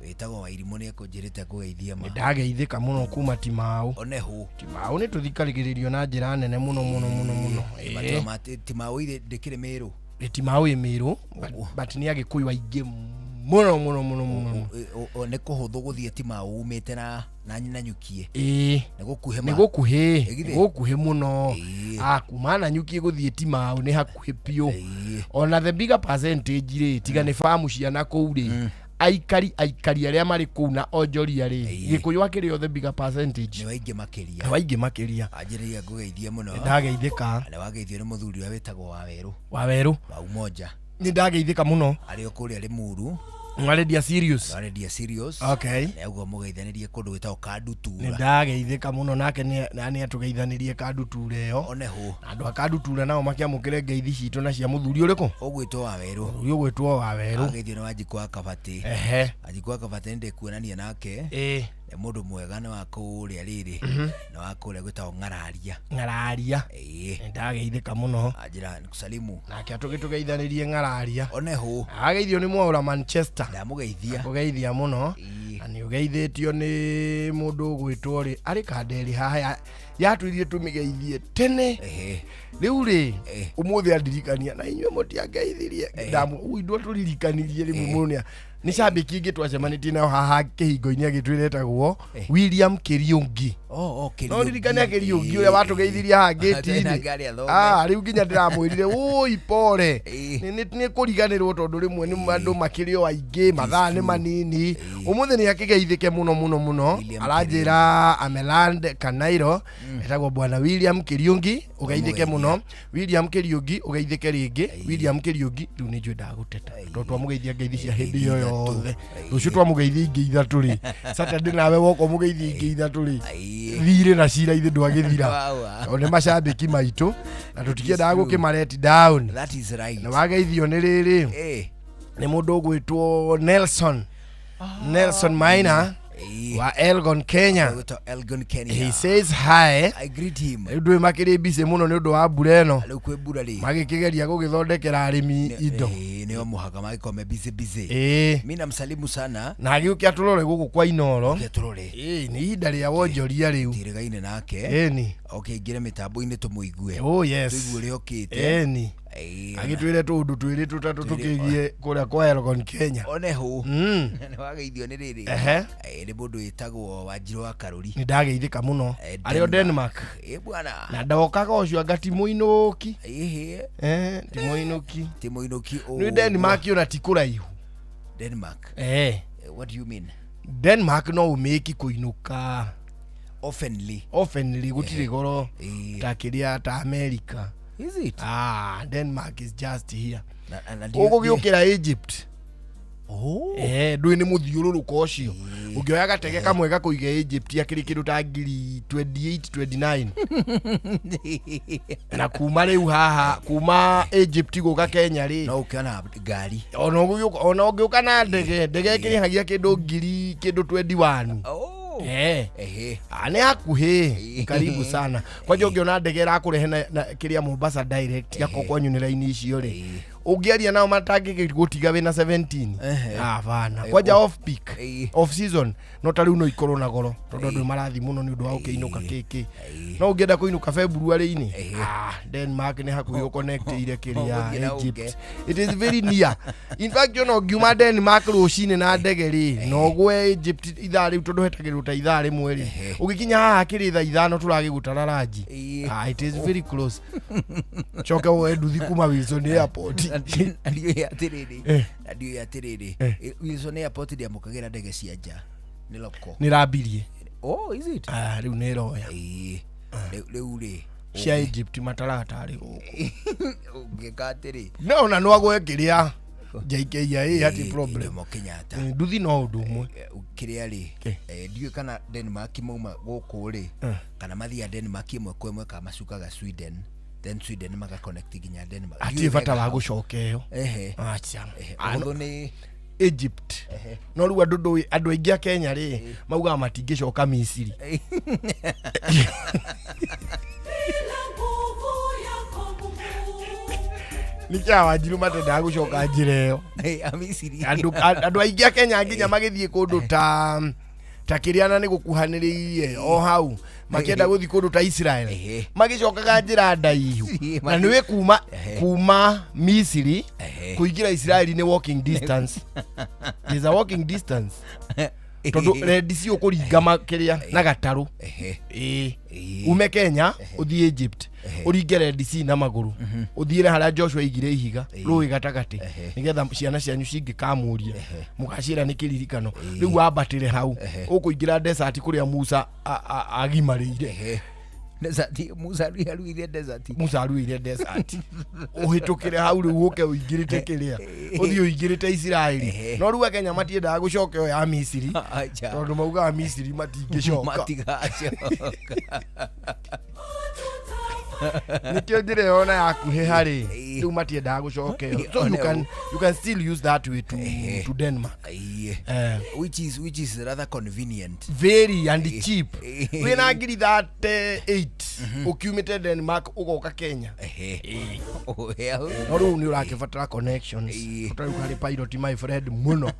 witagwo Wairimu ni ekunjirite ngugeithia ma ndageithika muno kuma Timau onehu Timau ni tuthikarigirio na njira nene muno Timau ile ndikire Meru Timau Meru but ni agikuyu waingi muno ne kuhuthu guthie Timau umite na nyukie ni gukuhe muno kumana nyukie guthie Timau ni hakuhe pio ona the bigger percentage ri tiga ni famu ciana kuu ri aikari aria mari kuu na onjoria ri gikuyu akiri the bigger percentage ni waingi makiria ajiriria ngugeithia muno ndageithika na wageithio ni muthuri wetagwo Waweru wa Umoja ni ndageithika muno ari okuri ari Muru Ngaledia serious okay niguo mugeithanirie kundu gwitagwo Kandutura ni ndageithika muno nake ni atugeithanirie Kandutura yo onehu andu akandutura nao makiamukire ngeithi citu na cia muthuri uriku ugwitwo Waweru ageithio ni Wanjikwa Kabati Wanjikwa Kabati ndi kuonania nake ni mundu mwega ni wa kuria riri na wa kuria gwitagwo Ngararia ndageithika muno ajira nikusalimu nake atugeithanirie Ngararia onehu ageithio ni Mwaura Manchester ndamugeithia muno ani ugeithitio ni mundu gwitwo ri ari Kandeli haha yatwithie tumigeithie tene riu ri umuthi andirikania na inywe mutiangeithirie ndamu uindwo turirikanirie ri mumonia ni shabiki ingi twacemanitie nayo haha kihingo-ini agitwiretagwo William Kiriungi no ririkania Kiriungi uria watugeithirie haha ngiti-ini riu nginya ndiramwirire ui pore ni kuriganirwo tondu rimwe ni andu makirio aingi mathaa ni manini umuthi ni akigeithike muno aranjira Ameland Kanairo etagwo bwana William Kiriungi ugeithike muno William Kiriungi ugeithike ringi William Kiriungi riu ni njwe ndaguteta tondu twamugeithia ngeithi cia hindi yo yothe rucio twamugeithia ingi ithatu ri Saturday nawe woko mugeithia ingi ithatu ri thire na cira ithe ndwagithira one macambiki maitu na tutikiendaga gukimareti down na wageithio ni riri ni mundu ugwitwo Nelson Maina wa Elgon Kenya he says hi I greet him ndu makiri bise muno ni undu wa bureno magikigeria gugithondekera arimi indo nio muhaka magikome busy mimi namsalimu sana na agiuki aturore guku kwa Inoro ni ihinda ria wonjoria riu tirigaine nake ni okay ngire mitambo-ini tumuigue yes tuigue ri okite agitwire tundu twiri tutatu tukigie kuria kwa Elgon Kenya one hu ni wageithio ni riri ni mundu witagwo Wanjiru wa Karuri ni ndageithika muno ario Denmark bwana na ndokaga ucio agati muinuki ti muinuki ni Denmark yona tikuraihu Denmark what do you mean Denmark no umeki kuinuka oftenly gutire goro takiria ta America. Is it? Denmark is just here. Ugo giukira Egypt. Ndui ni muthiururuko ucio. Ungioya gatege kamwe gakuiga Egypt akiri kindu ta 28 29. Na kuma riu haha kuma Egypt guka Kenya ri. No ukiona ngari. Ona ugiuka na ndege kirihagia kindu 21. Ane hakuhi karibu sana kwa hiyo ungiona ndege rakurehe na kiria Mombasa direct yako kwa nyunira-ini icio ri ungiaria nao matangike gutiga wina 17 bana kwaja off peak off season no tari no ikorwo na goro tondu ndu marathi muno ni undu wa ukiinuka kiki no ungienda kuinuka February-ini Denmark ni hakuhi connect ile kiria Egypt. It is very near. In fact you know giuma Denmark rucine na ndege ri no gwe Egypt ithari tondu hetagiru ta ithari mweri ugikinya haha kiri tha ithano turagigutara raji. It is very close. Choka we nduthi kuma Wilson Airport ndio ya tiriri Wilson Airport dia mukagira ndege cia nja ni loko ni rabirie is it riu ni roya riu ri cia Egypt mataratari guku ungikatiri no na no agwe kiria JKIA hati problem Kenyatta nduthi no undu umwe kiria ri ndio kana Denmark mauma guku ri kana mathia Denmark imwe kwa imwe ka macukaga Sweden then Sweden maka connect ginya Denmark ati bata wa gucokeo acha ando ni Egypt no ruwa andu aingi a Kenya ri mauga matingicoka Misiri nikia Wanjiru matenda gucoka njireo Misiri andu aingi a Kenya nginya magithie kundu ta kiriana ni gukuhaniririe o hau makienda guthi kundu ta Israel magicokaga njira ndaihu na niwe kuma Misiri kuingira Israel ni walking distance. Is a walking distance tondu Red Sea ukuringa makiria na gataru ume Kenya uthie Egypt uringe Red Sea na maguru uthiire haria Joshua igire ihiga rui gatagati nigetha ciana cianyu cingikamuria mugacira ni kiririkano riu ambatire hau ukuingira desert kuria Musa agimarire Musa aruire desert uhitukire hau riu uke uingirite kiria uthii uingirite Israeli no riu Kenya matiendaga gucokeo ya Misiri tondu mauga Misiri matingicoka nikio njire yona yakuhe hari riu matiendaga gucokeo so you can still use that way to Denmark which is rather convenient very and cheap wina ngiri that 8 ukiumite Denmark ugoka Kenya no riu ni urakibatara connections utari kari pilot my friend muno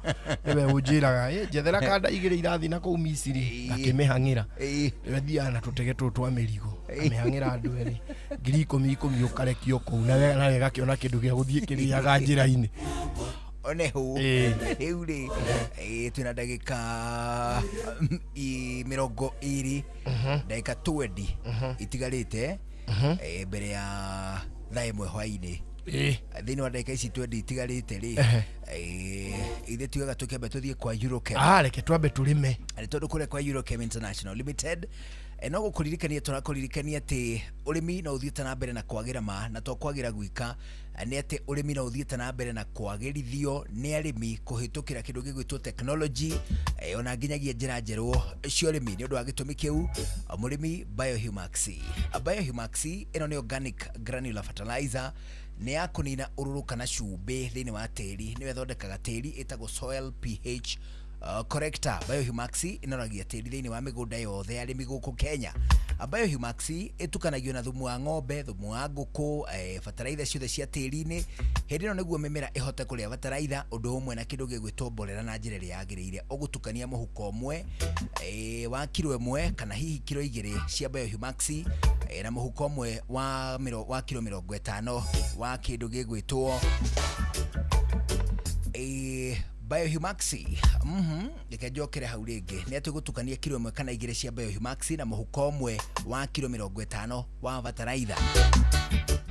niwe ujiraga jethera kanda igire irathi na ku Misiri akimihangira niwe thiana tutege twa mirigo amihangira andu eri ngiri 10 ukarekio ku na wega kiona kindu gia guthie kiriaga njira-ini one hu riu ri twina ndagika 20 ndagika 20 itigarite mbere ya thaa imwe hwaini thini wa ndagika ici 20 itigarite ri ithe tugaga tukembe tuthie kwa Eurochem reke twambe turime ari tondu kure kwa Eurochem International Limited no gukuririkania turakuririkania ati urimi no uthiite na mbere na kwagira ma na to kwagira gwika ni ati urimi no uthiite na mbere na kwagirithio ni arimi kuhitukira kindu gigwitwo technology ona nginyagia njira njerwo cio urimi ni undu wa gitumi kiu murimi Biohumax ino ni organic granular fertilizer ni ya kunina ururu kana cumbi thiini wa tiri ni wethondekaga tiri itagwo soil pH corrector. Biohumax inoragia tiri thiini wa migunda yothe arimi guku Kenya. Biohumax itukanagio na thumu wa ng'ombe, thumu wa nguku, fertilizer ciothe cia tiri-ini. Hindi no niguo mimera ihote kuria fertilizer undu umwe na kindu gigwitwo mborera na njira iria yagirire. Ugutukania muhuko umwe wa kilo 1 kana hihi kilo 2 cia Biohumax na muhuko mwe wa kilo 50 wa kindu gigwitwo Biohumaxi. Gikajokere hau ringi ni atugutukania kilo 1 kana 2 cia Biohumaxi na muhuko mwe wa kilo 50 wa bataraitha.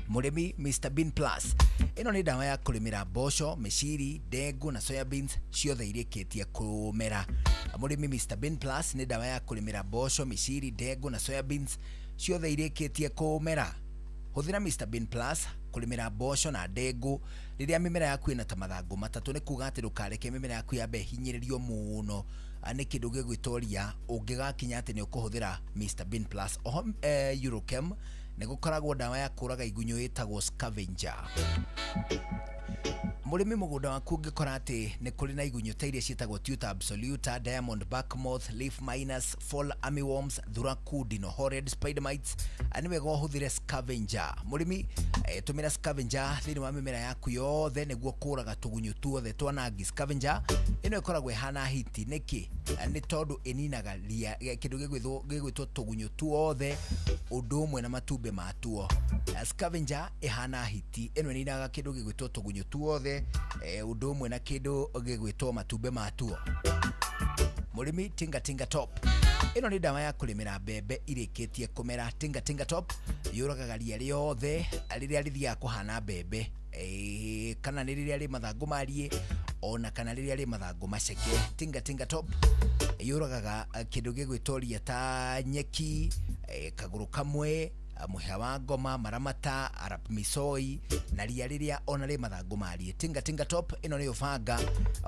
Murimi Mr Bean Plus. Ino ni dawa ya kulimira mboco, miciri, dengu na soya beans ciothe irikitie kumera. Murimi Mr Bean Plus ni dawa ya kulimira mboco, miciri, dengu na soya beans ciothe irikitie kumera. Huthira Mr Bean Plus kulimira mboco na dengu riria mimera yaku ina ta mathangu matatu, ni kuga ati ndukareke mimera yaku yambe hinyiririo muno ani kindu gigwitoria ungigakinya ati ni ukuhuthira Mr Bean Plus. Oho Eurochem ni gukoragwo dawa ya kuraga igunyo itagwo Scavenger. Murimi mugunda waku ngikora ati ni kuri na igunyo ta iria cietagwo Tuta Absoluta, Diamond Backmoth, Leaf Minus, Fall Armyworms, Thuraku, Dinohorid, Spider Mites. Ani wega uhuthire Scavenger. Murimi tumira Scavenger thini wa mimera yaku yothe niguo kuraga tugunyo tuothe twanangi. Scavenger ino ikoragwo hana hiti niki ni tondu ininaga ria kindu gigwitwo tugunyo tuothe undu umwe na matumbe matuo. Scavenger ihana hiti ino ininaga kindu gigwitwo tugunyo tuothe undu umwe na kindu gigwitwo matumbe matuo. Murimi Tinga Top. Ino ni dawa ya kulimira mbembe irikitie kumera. Tinga Top yuragaga ria riothe riria rithia kuhana mbembe kana riria ri mathangu marie ona kana riria ri mathangu maceke. Tinga Top yuragaga kindu gigwitoria ta nyeki, kaguru kamwe, muhia wa ngoma, maramata, arap misoi na ria riria ona ri mathangu marie. Tinga Top ino ni ubanga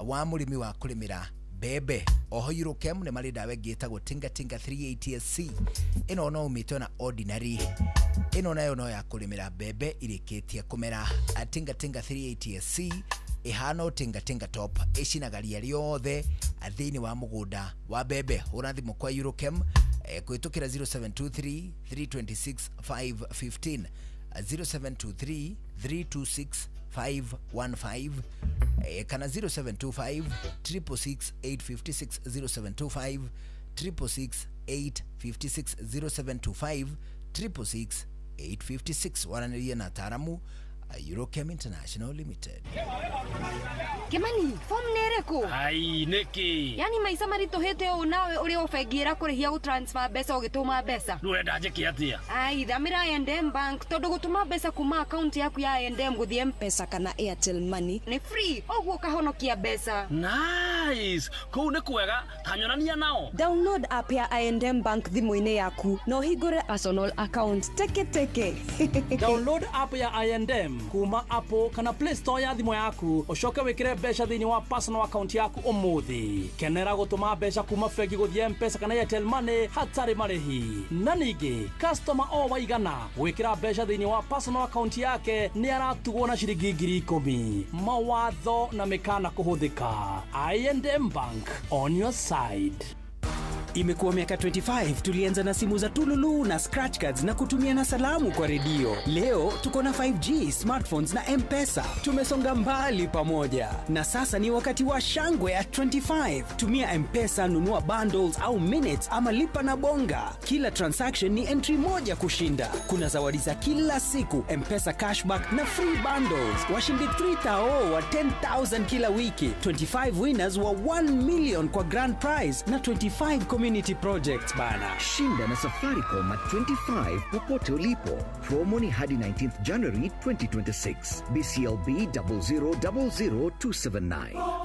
wa murimi wa kulimira bebe. Oho Eurochem ne mari dawa gitagwo Tinga 380SC. Ino no umito na ordinary. Ino nayo no ya kulimira bebe irikitie kumera. Tinga 380SC ihano Tinga Top ichinagaria riothe athini wa mugunda wa bebe. Urathimo kwa Eurochem kuitukira 0723 326 515 0723 326 515 kana 0725 666 856 0725 666 856 0725 666 856. Wananiria na taramu Eurochem International Limited. Kimani, form nereko? Ai, niki. Yani maisa marituhete unawe uri ofegira kurihia gutransfer besa ugituma besa. Nuenda njiki atia? Ai, thamira I&M Bank tondu gutuma besa kuma account yaku ya I&M guthie M-Pesa kana Airtel Money ni free. Oguo kahonokia besa. Nice. Kou ni kwega, tanyonania nao. Download app ya I&M Bank thimu-ini yaku no hingure personal account teke. Download app ya I&M kuma Apple kana Play Store ya thimu yaku ucoke wikire mbeca thini wa personal account yaku umuthi. Kenera gutuma mbeca kuma fegi guthie M-Pesa kana Airtel Money hatari marihi. Na ningi customer o waigana wikira mbeca thini wa personal account yake ni aratugwo na ciringi 10,000. Mawatho na mikana kuhuthika. I&M Bank on your side. Imekuwa miaka 25 tulianza na simu za tululu na scratch cards na kutumia na salamu kwa redio. Leo tuko na 5G, smartphones na M-Pesa. Tumesonga mbali pamoja. Na sasa ni wakati wa shangwe at 25. Tumia M-Pesa, nunua bundles au minutes ama lipa na bonga. Kila transaction ni entry moja kushinda. Kuna zawadi za kila siku, M-Pesa cashback na free bundles. Washindi 3,000 wa 10,000 kila wiki. 25 winners wa 1 million kwa grand prize na 25 community projects bana. Shinda na Safaricom at 25 popote ulipo. Promo ni hadi 19th January 2026. BCLB 0000279.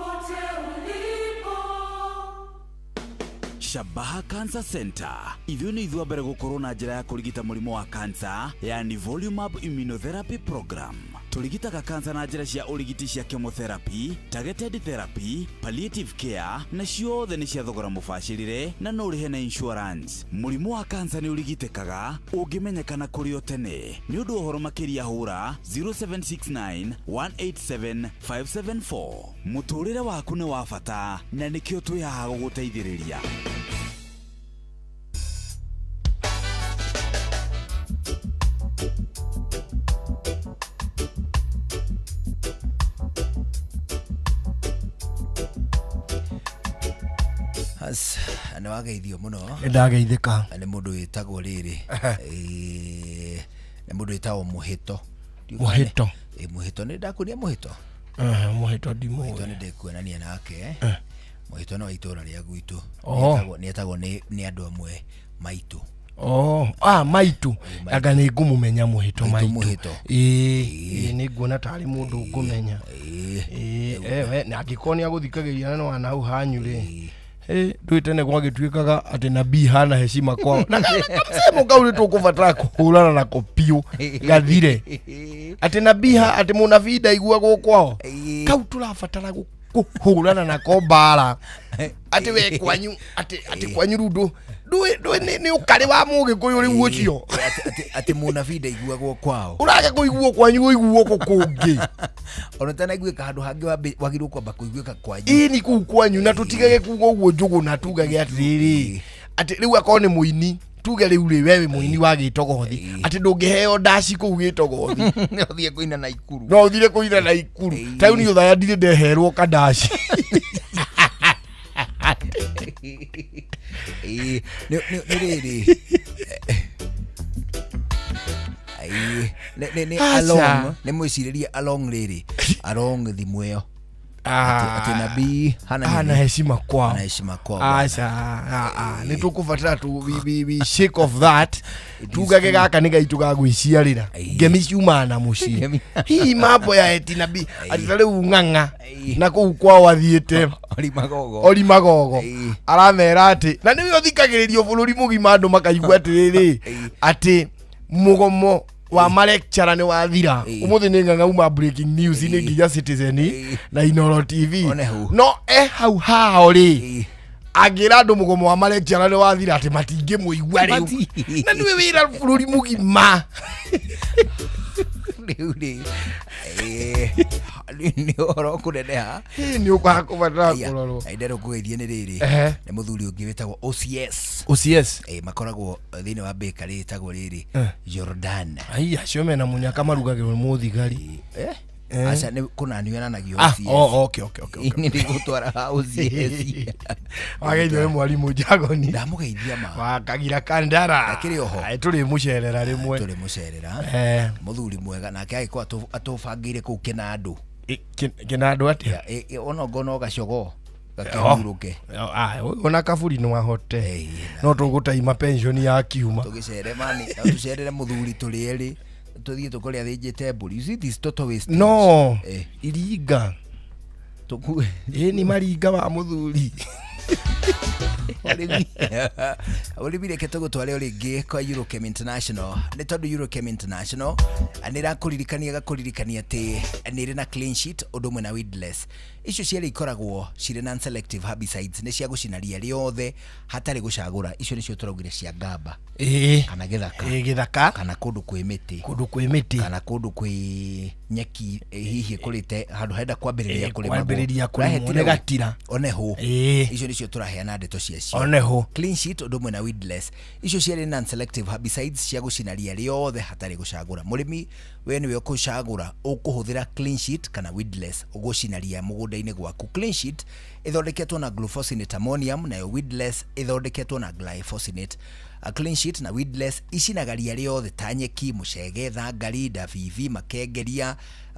Shabaha Cancer Center. Ithio ni ithua mbere gukorwo na njira ya kurigita murimo wa cancer, yani Volumab Immunotherapy Program. Turigitaga cancer na njira cia urigiti cia chemotherapy, targeted therapy, palliative care na ciothe ni cia thogora mubashirire na no rihe na insurance. Murimo wa cancer ni urigitekaga ungimenyekana kuri o tene. Ni undu uhoro makiria hura 0769 187 574. Muturire waku ni wa bata na nikio twihaga guguteithiriria. as ana wageithio muno ndageithika ani mundu witagwo riri ni mundu witagwo Muhito Muhito ni ndakuria Muhito Muhito ndimo Muhito ni ndikuonania nake Muhito no itura ria gwitu ni etagwo ni andu amwe maitu maitu aga ni ngumumenya Muhito maitu ni nguona tari mundu ngumenya we na ngikoni aguthikagiria no ana hau hanyu ri ndwitene gwagituikaga ati nabii hana heshima kwao na kamsemo kauli tukuvatara kuhurana na kopio gathire ati nabii ati munabii ndaiguagwo kwao kau turafatara kuhurana na kombara ati we kwanyu ati kwanyu rundo ndwe ni ukari wa muge kuyu ri ucio ati munabii ndaiguagwo kwao urage kuiguo kwanyu kuiguo kukungi ona tana iguika handu hangi wagiru kwamba kuiguika kwanyu ni ku kwanyu na tutigage kugo uguo njugu na tugage atiriri ati riu akone muini tuge riu ri wewe muini wa gitogothi ati ndungiheo ndaci ku gitogothi no thie kuina na ikuru no thire kuina na ikuru tau ni uthaya ndire ndeherwo kandaci riri ne along ne mwiciriria along riri along thimweo ati nabii hana heshima kwao ni tukufatara tu we shake of that tugage gaka ni gaitu ga gwiciarira ngemi ciumana muci hi mambo ya eti nabii atitare unganga na ku kwao athiete oli magogo aramera ati na niwe uthikagiririo bururi mugima andu makaigua atiriri ati mugomo wa malecture ni wathira umuthi ni nganga uma breaking news ni nginya Citizen na Inoro TV no hau hao ri agira andu mugomo wa malecture ni wathira ati matinge muigwa riu na niwe wira bururi mugima riu ni oro kuneneha ni ukakubatara kurorwo aidero kugeithie ni riri ni muthuri ungi witagwo OCS makoragwo thini wa bakery itagwo riri Jordan ciome na munyaka marugagirwo muthigari acha ni kuna niwananagio okay ni gutwara OCS wageithio we mwalimu Jagoni ndamugeithia ma wakagira kandara akiri oho turi mucerera rimwe muthuri mwega nake agikwa atubangire ku Kinandu Kinandu atia ono ngono gacogo gakiruke ona kaburi no ahote no tugutaima pension ya kiuma tugicere mani tucerere muthuri turieri tuthie tukoria thijite mburi you see this total waste no iriga tukue ni maringa wa muthuri olibire ketogo twale olingi kwa Eurochem International ni tondu Eurochem International anira kuririkania ati nire na clean sheet odumwe na weedless icio ciari ikoragwo cire non selective herbicides ni cia gucinaria riothe hatari gucagura icio nicio turaugire cia ngamba kana githaka kana kundu kwi miti kana kundu kwi nyeki hihi kurite handu henda kwambiriria kulima gatira oneho icio nicio turaheana ndeto ciacio oneho clean sheet odumwe na weedless icio ciari non selective herbicides cia gucinaria riothe hatari gucagura murimi we niwe ukucagura ukuhuthira clean sheet kana weedless ugucinaria mugunda-ini gwaku clean sheet ithondeketwo na glufosinate ammonium nayo weedless ithondeketwo na glyphosate a clean sheet na weedless icinagaria riothe ta nyeki mucege thangari ndabibi makengeria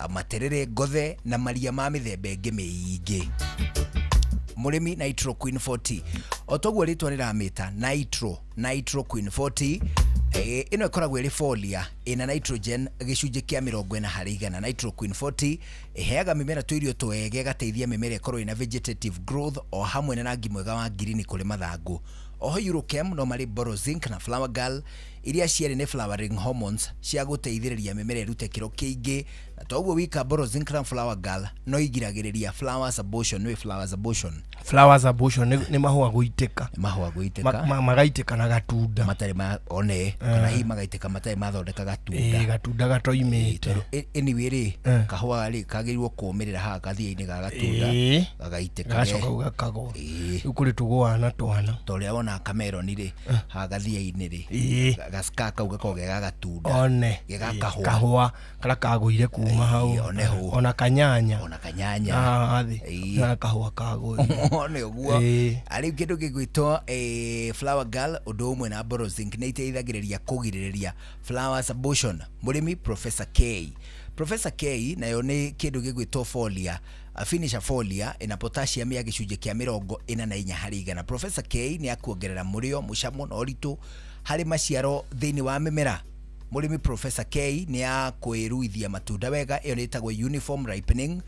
materere ngothe na maria ma mithemba ingi miingi murimi Nitro Queen 40 otogwo ritwa riramita Nitro Queen 40 ino ikoragwo iri folia ina nitrogen gicunje kia 40% Nitro Queen 40 iheaga mimera twirio twege gateithia mimera ikorwo ina vegetative growth o hamwe na rangi mwega wa green kuri mathangu oho Eurochem no mari Borozinc na Flower Girl iria ciari ne flowering hormones cia guteithiriria mimera irute kiro kiingi na toguo wika Borozinc na Flower Girl no igiragiriria flowers abortion flowers abortion ni mahua guiteka magaitika na gatunda matari ma one kana hi magaiteka matari mathondeka gatunda gatunda gatoimite anyway ri kahwa ri kagirirwo kumirira ha gathia-ini ga gatunda gagaiteka gacoka gakagwo ukuri tugwana twana toria wona kameroni ri ha gathia-ini ri gaskaka ugakogega gatunda one kahwa kala kagwire kuma hau ona kanyanya na kahwa kago one uguo ari kindu gigwitwo flower girl undu umwe na borosing ni iteithagiriria kugiriria flowers abortion murimi Professor K nayo ni kindu gigwitwo folia finisher folia ina potassium ya gicunje kia 44 harĩ 100. Professor K ni akuongerera murio mucamo na uritu hari maciaro thiini wa mimera. Murimi Professor K ni akwiruithia matunda wega iyo nitagwo uniform ripening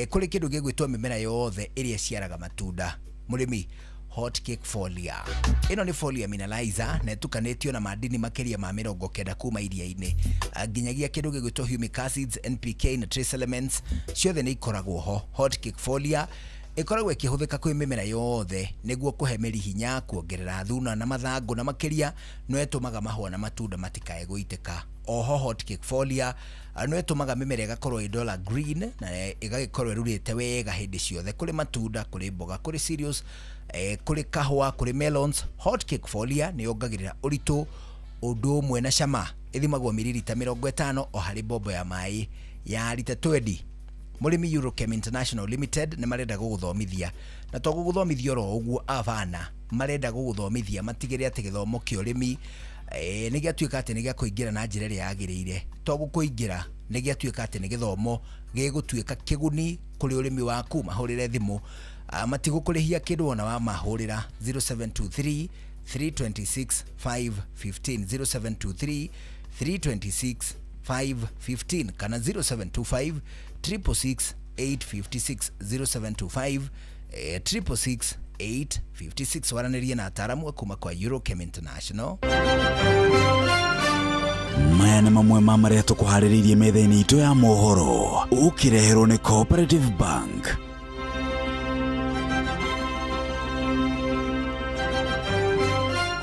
kuri kindu gigwitwo mimera yothe iria ciaraga matunda. Murimi hot cake folia ino ni folia mineralizer na tukanetio na madini makeria ma 90 kuma iria-ini nginyagia kindu gigwitwo humic acids, NPK na trace elements ciothe ni ikoragwo ho. Hot cake folia ikoragwo ikihuthika kwi mimera yothe niguo kuhe miri hinya, kuongerera thuna na mathangu na makeria no etumaga mahua na matunda matikae guiteka. Oho hot cake folia no etumaga mimera igakorwo idola green na igagikorwo irurite wega hindi ciothe kuri matunda, kuri mboga, kuri cereals, kuri kahwa, kuri melons. Hot cake folia ni yongagirira uritu undu umwe na cama. Ithimagwo mililita 50 o hari bobo ya mai ya lita 20. Murimi Eurochem International Limited ni marenda guguthomithia na to guguthomithia ro uguo avana marenda guguthomithia matigire ati githomo kia urimi ni giatuika ati ni gia kuingira na njira ria yagirire. To gukuingira ni giatuika ati ni githomo gigutuika kiguni kuri urimi waku. Mahurire thimu matigukurihia kindu ona wa mahurira 0723 326 515 0723 326 515 kana 0725 666 856 0725 666 856. Waranirie na ataramu kuma kwa Eurochem International. Maya nĩ mamwe ma marĩa tũkũharĩrĩirie metha-inĩ itũ ya mohoro ũkĩreherwo nĩ Cooperative Bank.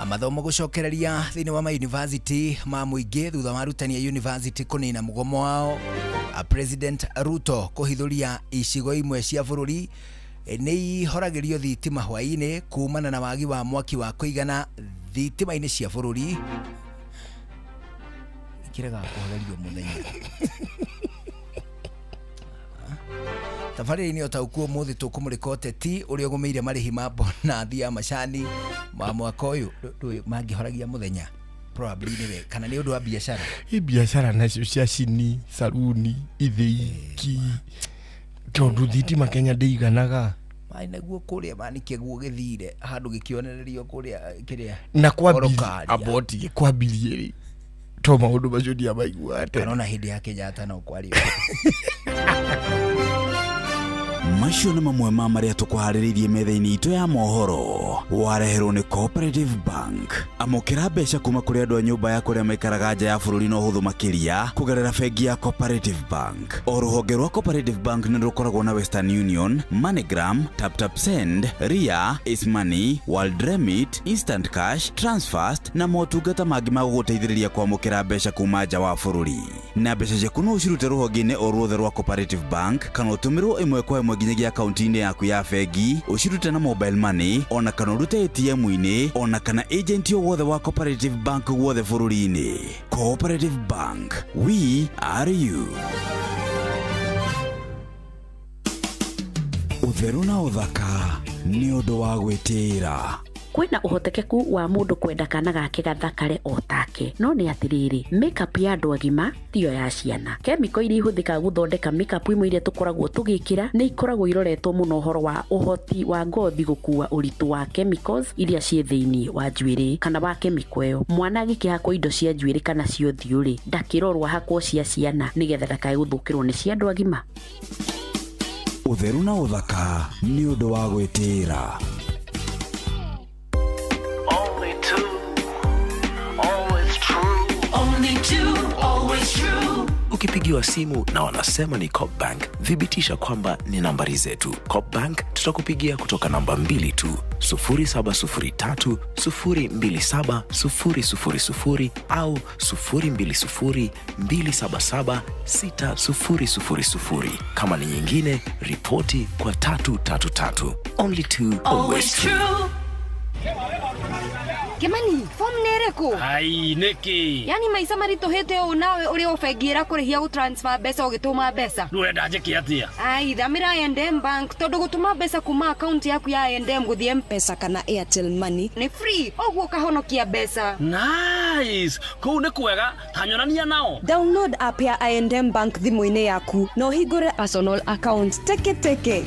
Amathomo gucokereria thiini wa university ma muingi thutha wa arutani ya university kunina mugomo wao. President Ruto kuhithuria icigo imwe cia bururi ni ihoragirio thitima hwaini kumana na wagi wa mwaki wa kuigana thitima-ini cia bururi. Ikirega kuhorerio muthenya tafari-ini otaukuo muthi tukumurika uteti uria ugumeire marihi ma bonathi ya macani ma mwaka uyu mangihoragia muthenya probably niwe kana ni undu wa biashara. Biashara nacio cia cini, saruni, ithiki tondu thitima Kenya ndeiganaga mai naguo kuria manike guo githire handu gikionererio kuria kiria na kwambia aboti gikwambirie ri to maundu macio dia maiguate kanona hindi ya Kenyatta no kwario. Macio nĩ mamwe ma marĩa tũkũharĩrĩirie metha-inĩ itũ ya mohoro wareherwo nĩ Cooperative Bank. Amũkĩra mbeca kuma kũrĩ andũ a nyũmba ya kũrĩa maikaraga nja ya bũrũri na ũhũthũ makĩria kũgerera bengi ya Cooperative Bank. O rũhonge rwa Cooperative Bank nĩ rũkoragwo na Western Union, MoneyGram, TapTap Send, Ria, Ace Money, World Remit, Instant Cash, Transfast na motungata mangĩ ma gũgũteithĩrĩria kwamũkĩra mbeca kuma nja wa bũrũri. Na mbeca ciaku no ũcirute rũhonge-inĩ o ruothe rwa Cooperative Bank kana ũtũmĩrwo ĩmwe kwa ĩmwe nginyagia akaunti-inĩ yaku ya bengi, ũcirute na mobile money ona kana ũrute ATM-inĩ ona kana agent o wothe wa Cooperative Bank wothe bũrũri-inĩ. Cooperative Bank, we are you. Ũtheru na ũthaka nĩ ũndũ wa gwĩtĩĩra. Kwina uhotekeku wa mundu kwenda kana gake gathakare o take no ni atiriri makeup ya andu agima tiyo ya ciana. Chemical iria ihuthika guthondeka makeup imwe iria tukoragwo tugikira ni ikoragwo iroretwo muno horo wa uhoti wa ngothi gukua uritu wa chemicals iria cie thiini wa njuiri kana wa chemical yo. Mwana gikihakwo indo cia njuiri kana cio thiuri ndakirorwa hakwo cia ciana nigetha ndakae guthukirwo ni cia andu agima. Utheru na uthaka ni undu wa gwitira. Ukipigiwa simu na wanasema ni Coop Bank, thibitisha kwamba ni nambari zetu. Coop Bank tutakupigia kutoka namba 2 tu, 0703 027 000 au 020 277 6000. Kama ni nyingine, ripoti kwa 333. Only two, always true. Kimani, form nereko? Ai, Nikki. Yani maisa marito hete o nawe uri ofegira kurihia gutransfer besa ugituma besa. Nuenda njiki atia? Ai, thamira I&M Bank tondu gutuma besa kuma account yaku ya I&M guthie M-Pesa kana Airtel Money ni free. Oguo kahonokia besa. Nice. Kuu ni kwega, hanyonania nao. Download app ya I&M Bank thimu-ini yaku no hingure personal account teke.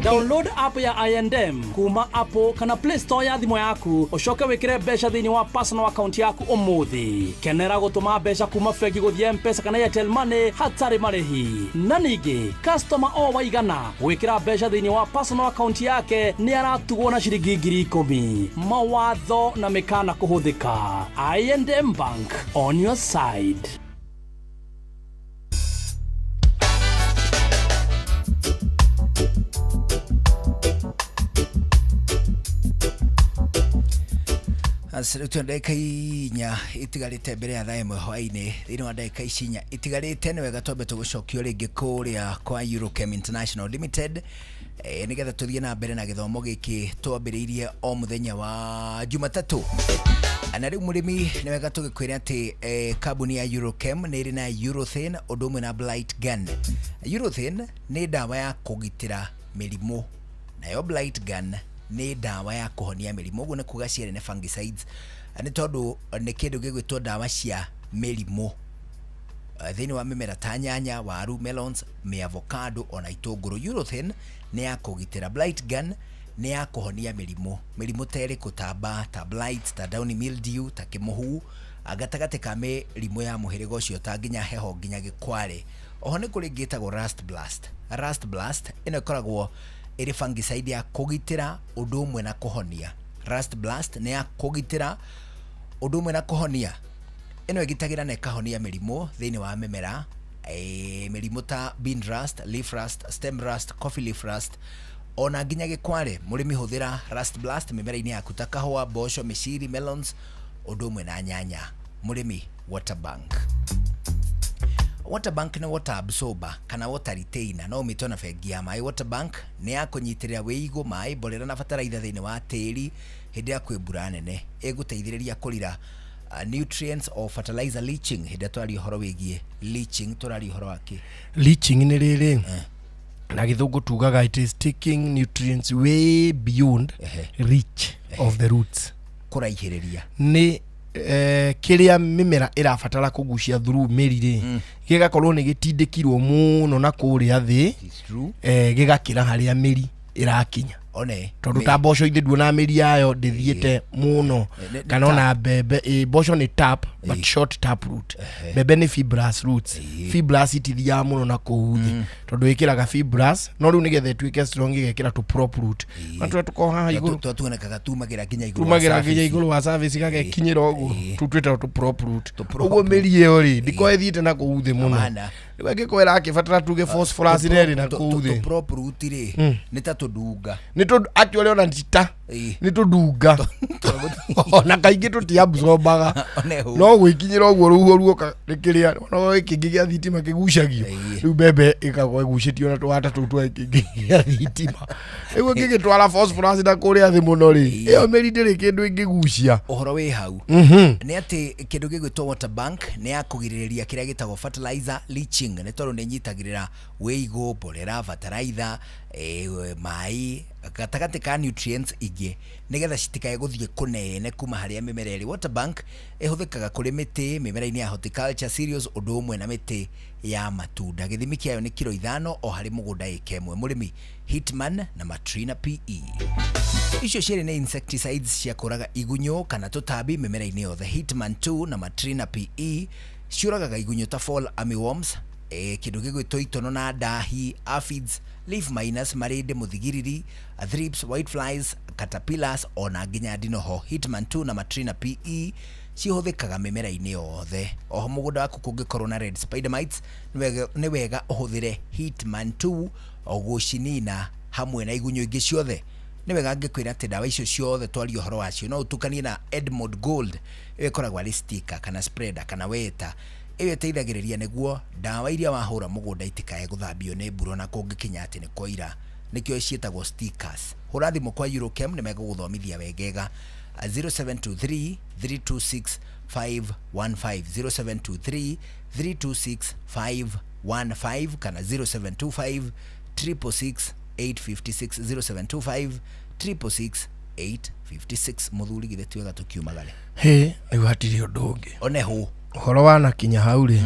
Download app ya I&M kuma Apple kana Play Store ya thimu yaku. Ucoke wikire besha thini wa personal account yaku umuthi. Kenera gutuma besha kuma fegi guthie M-Pesa kana Airtel Money hatari marehi. Na ningi customer o waigana wikira besha thini wa personal account yake ni aratugwo na shiringi 10,000. Mawatho na mikana kuhuthika. I&M Bank on your side. Asirutu ndeka inya itigarite mbere ya thaa imwe hwaini thini wa ndeka inya itigarite ni wega twambe tugucokio ringi kuria kwa Eurochem International Limited nigetha tuthie na mbere na githomo giki twambiriirie o muthenya wa Jumatatu. Na riu murimi ni wega tugikwira ati kambuni ya Eurochem ni iri na urethane undu umwe na blight gun. Urethane ni dawa ya kugitira mirimu, nayo blight gun ni dawa ya kuhonia mirimu. Uguo ni kuga ciere ne fungicides ni tondu ni kindu gigwitwo dawa cia mirimu thini wa mimera ta nyanya, waru, melons, avocado ona itunguru. Urethane ni ya kugitira, blight gun ni ya kuhonia mirimu tere kutamba ta blight, ta downy mildew, ta kimuhu, agatagate ka mirimu ya muhirigo cio ta nginya heho nginya gikware. Oho ni kuri gitagwo rust blast. Rust blast ino ikoragwo iri fungicide ya kugitira undu umwe na kuhonia. Rust blast ni ya kugitira undu umwe na kuhonia. Ino igitagira na ikahonia mirimu thini wa mimera, mirimu ta bean rust, leaf rust, stem rust, coffee leaf rust ona nginya gikware. Murimi huthira rust blast mimera-ini yaku ta kahua, mboco, miciri, melons undu umwe na nyanya. Murimi water bank. Water bank ni water absorber kana water retainer, no umitona fegi ya mai. Water bank ni ya kunyitirira wiigo mai, mborera na fatalaitha thini wa tiri hindi ya kwibura nene, iguteithiriria kurira nutrients or fertilizer leaching. Hindi twari horo wigie leaching, turari horo wake leaching ni riri na githungu tugaga it is taking nutrients way beyond reach of the roots. Kuraihiriria ni kiria mimera irafatara kugucia through mirire gigakorwo ni gitindikirwo muno na kuria thi gigakira haria miri irakinya. One tondu ta mboco ithe nduona miri yayo ndithiete muno kana ona mbembe. Mboco ni tap but short tap root. Mbembe ni fibrous roots. Fibrous itithia muno na kuhuthi tondu ikiraga fibrous no riu nigethe tuike strong igekira tu prop root. Atu tukoha iguru tuone kagatumagira kinya iguru tumagira kinya iguru wa service kage kinyira ogu tutwita tu prop root. Ugo miri yo ri ndiko ethiite na kuhuthi muno. Wege kwera akifatara tuge phosphorus neri na kuhuthi. Tu prop root ri ni ta tudunga ni to actually ona ntita ni tudunga ona kaingi tutiabsorbaga no gwikinyira oguo ruo rikiria no ikingi gia thitima kigucagio riu bebe ikagwa igucitio na twata tutwa ikingi gia thitima ego gigitwara phosphorus na kuria thi muno ri iyo meri ndiri kindu ingigucia. Uhoro wi hau ni ati kindu gigwitwo water bank ni ya kugiririria kiria gitagwo fertilizer leaching. Ni tondu ni nyitagirira wiigo, mborera, fertilizer, mai gatagati ka nutrients ingi nigetha citikae guthie kunene kuma haria mimera iri. Water bank ihuthikaga kuri miti, mimera-ini ya horticulture, cereals undu umwe na miti ya matunda. Githimi kiayo ni kilo 5 o hari mugunda ikemwe. Murimi Hitman na Matrina PE. Icio ciere ni insecticides cia kuraga igunyo kana tutambi mimera-ini yothe. Hitman 2 na Matrina PE ciuragaga igunyo ta fall armyworms, kindu gigwitwo itono na dahi, aphids, leaf miners, marinde, muthigiriri, thrips, whiteflies, caterpillars ona nginya ndinoho. Hitman 2 na Matrina PE cihuthikaga mimera-ini yothe. Oho mugunda waku kungikorwo na red spider mites ni wega uhuthire Hitman 2 ogucinina hamwe na igunyo ingi ciothe. Ni wega ngikwira ati dawa icio ciothe twario horo wacio no utukanie na Edmod Gold ikoragwo ari sticker kana spreader kana weta iyo iteithagiriria niguo dawa iria wahura mugunda itikae guthambio ni mburo na kungikinya ati ni koira nikio cietagwo stickers. Hura thimu kwa Eurochem ni meguguthomithia wegega 0723 326 515 0723 326 515 kana 0725 366 856 0725 366 856 muthuri githe tiwega tukiumagale ni hatiri undu ungi oneho horo wana kinya hauri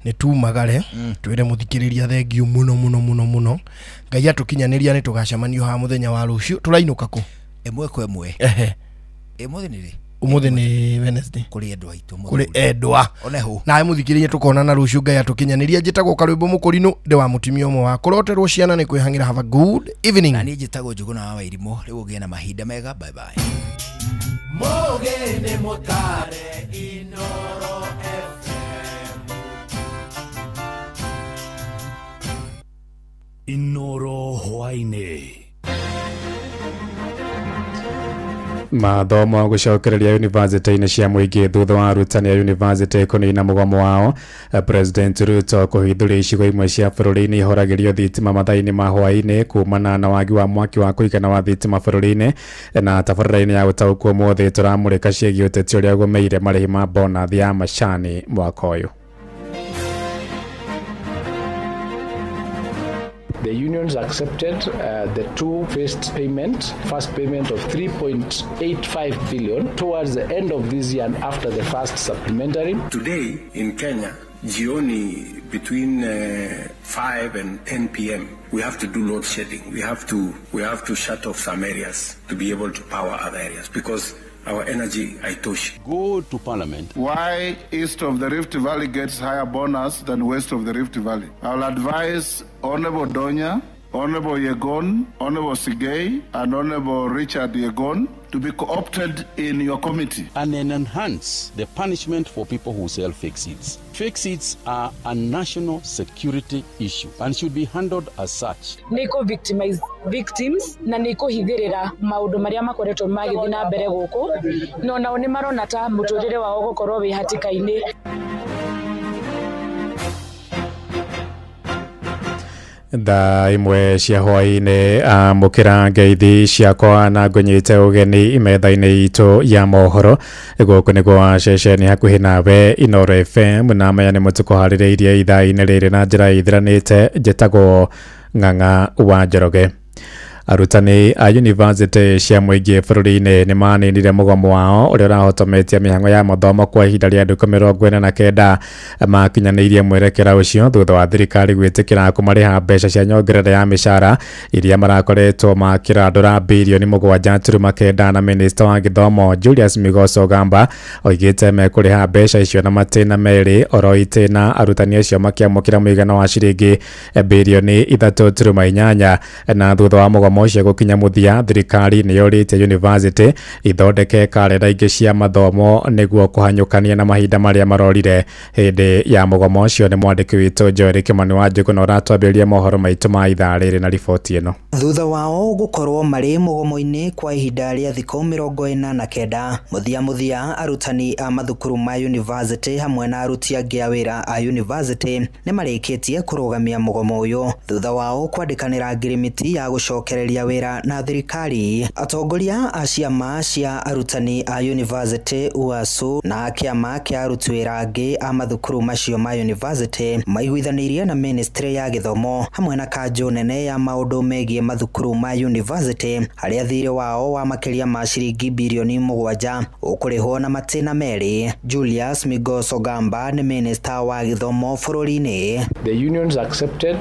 ni tumagale twire muthikiriria thengio muno ngai atukinyaniria ni tugacemanio ha muthenya wa rucio turainuka ku emwe kwa emwe emwe ni ri umuthi ni Wednesday kuri endwa itu kuri endwa oneho na muthikiriria tukona na rucio ngai atukinyaniria njitagwo karwimbo mukurinu ndi wa mutimio mwe wa kuroterwo ciana ni kwihangira. Have a good evening. na ni njitagwo Njuguna wa Wairimu riu ugie na mahinda mega. Bye bye. Mogene motare Inoro FM. Inoro hwaine. Mathomo gucokereria university-ini cia muingi thutha wa arutani a university kunina mugomo wao. President Ruto kuhithuria icigo imwe cia bururi-ini ihoragirio thitima mathaa-ini ma hwaini kumana na wagi wa mwaki wa kuigana wa thitima bururi-ini na tabarĩra-ini ya gutaũkwo mothe turamurika ciĩgiĩ ũteti ũrĩa ũgũmĩire marĩhi ma bonathi ya macani mwaka ũyũ. The unions accepted the two-phased payment, first payment of 3.85 billion towards the end of this year and after the first supplementary. Today in Kenya, jioni between 5 and 10 p.m. we have to do load shedding. We have to shut off some areas to be able to power other areas because our energy haitoshi. Go to parliament. Why east of the Rift Valley gets higher bonus than west of the Rift Valley? I will advise Honorable Donya, Honorable Yegon, Honorable Sigei, and Honorable Richard Yegon to be co-opted in your committee. And then enhance the punishment for people who sell fake seeds. Fake seeds are a national security issue and should be handled as such. Niko victimize victims na niko hithirira maundu maria makoretwo magithii na mbere guku no nao ni marona ta muturire wao gukorwo wi hatika-ini. Thaa imwe cia hwaini amukira ngeithi ciakwa na ngonyite ugeni metha-ini itu ya mohoro guku niguo ceceni hakuhi nawe Inoro FM na maya ni mutuko haririirie ithaa-ini riri na njira ithiranite njitagwo Ng'ang'a wa Njoroge. Arutani a university cia muingi bururi-ini ni maninire mugomo wao uria urahotometie mihango ya mathomo kwa ihinda ria nduku 49 makinyanirie mwerekera ucio thutha wa thirikari gwitikira kumariha mbeca cia nyongerera ya mishara iria marakoretwo makirandura bilioni 7.9 na minister wa githomo Julius Migoso Ogamba oigite mekuriha mbeca icio na matena meri oro itena arutani acio makiamukira muigana wa ciringi bilioni 3.8 na thutha wa mugomo ucio gukinya muthia thirikari ni yorite university ithondeke karenda ingi cia mathomo niguo kuhanyukania na mahinda maria marorire hindi ya mugomo ucio. ni mwandiki witu Joel Kimani wa Njuguna uratwambĩrĩria mohoro maitu ma ithaa rĩrĩ na riboti ĩno. Thutha wao gukorwo marĩ mugomo-inĩ kwa ihinda rĩa thikũ 49 muthia arutani a mathukuru ma university hamwe na aruti angĩ a wĩra a university nĩ marĩkĩtie kũrũgamia mugomo ũyũ thutha wao kwandĩkanĩra ngirimiti ya gũcokereria wĩra na thirikari. Atongoria a ciama cia arutani a university UASU na kĩama kĩa aruti wĩra angĩ a mathukuru macio ma university maiguithanĩirie na ministry ya gĩthomo hamwe na kanjũ nene ya maũndũ megiĩ mathukuru ma university harĩa thirĩ wao wa makĩria ma ciringi bilioni 7 ũkũrĩhwo na matĩna merĩ. Julius Migoso Ogamba nĩ minister wa gĩthomo bũrũri-inĩ. The unions accepted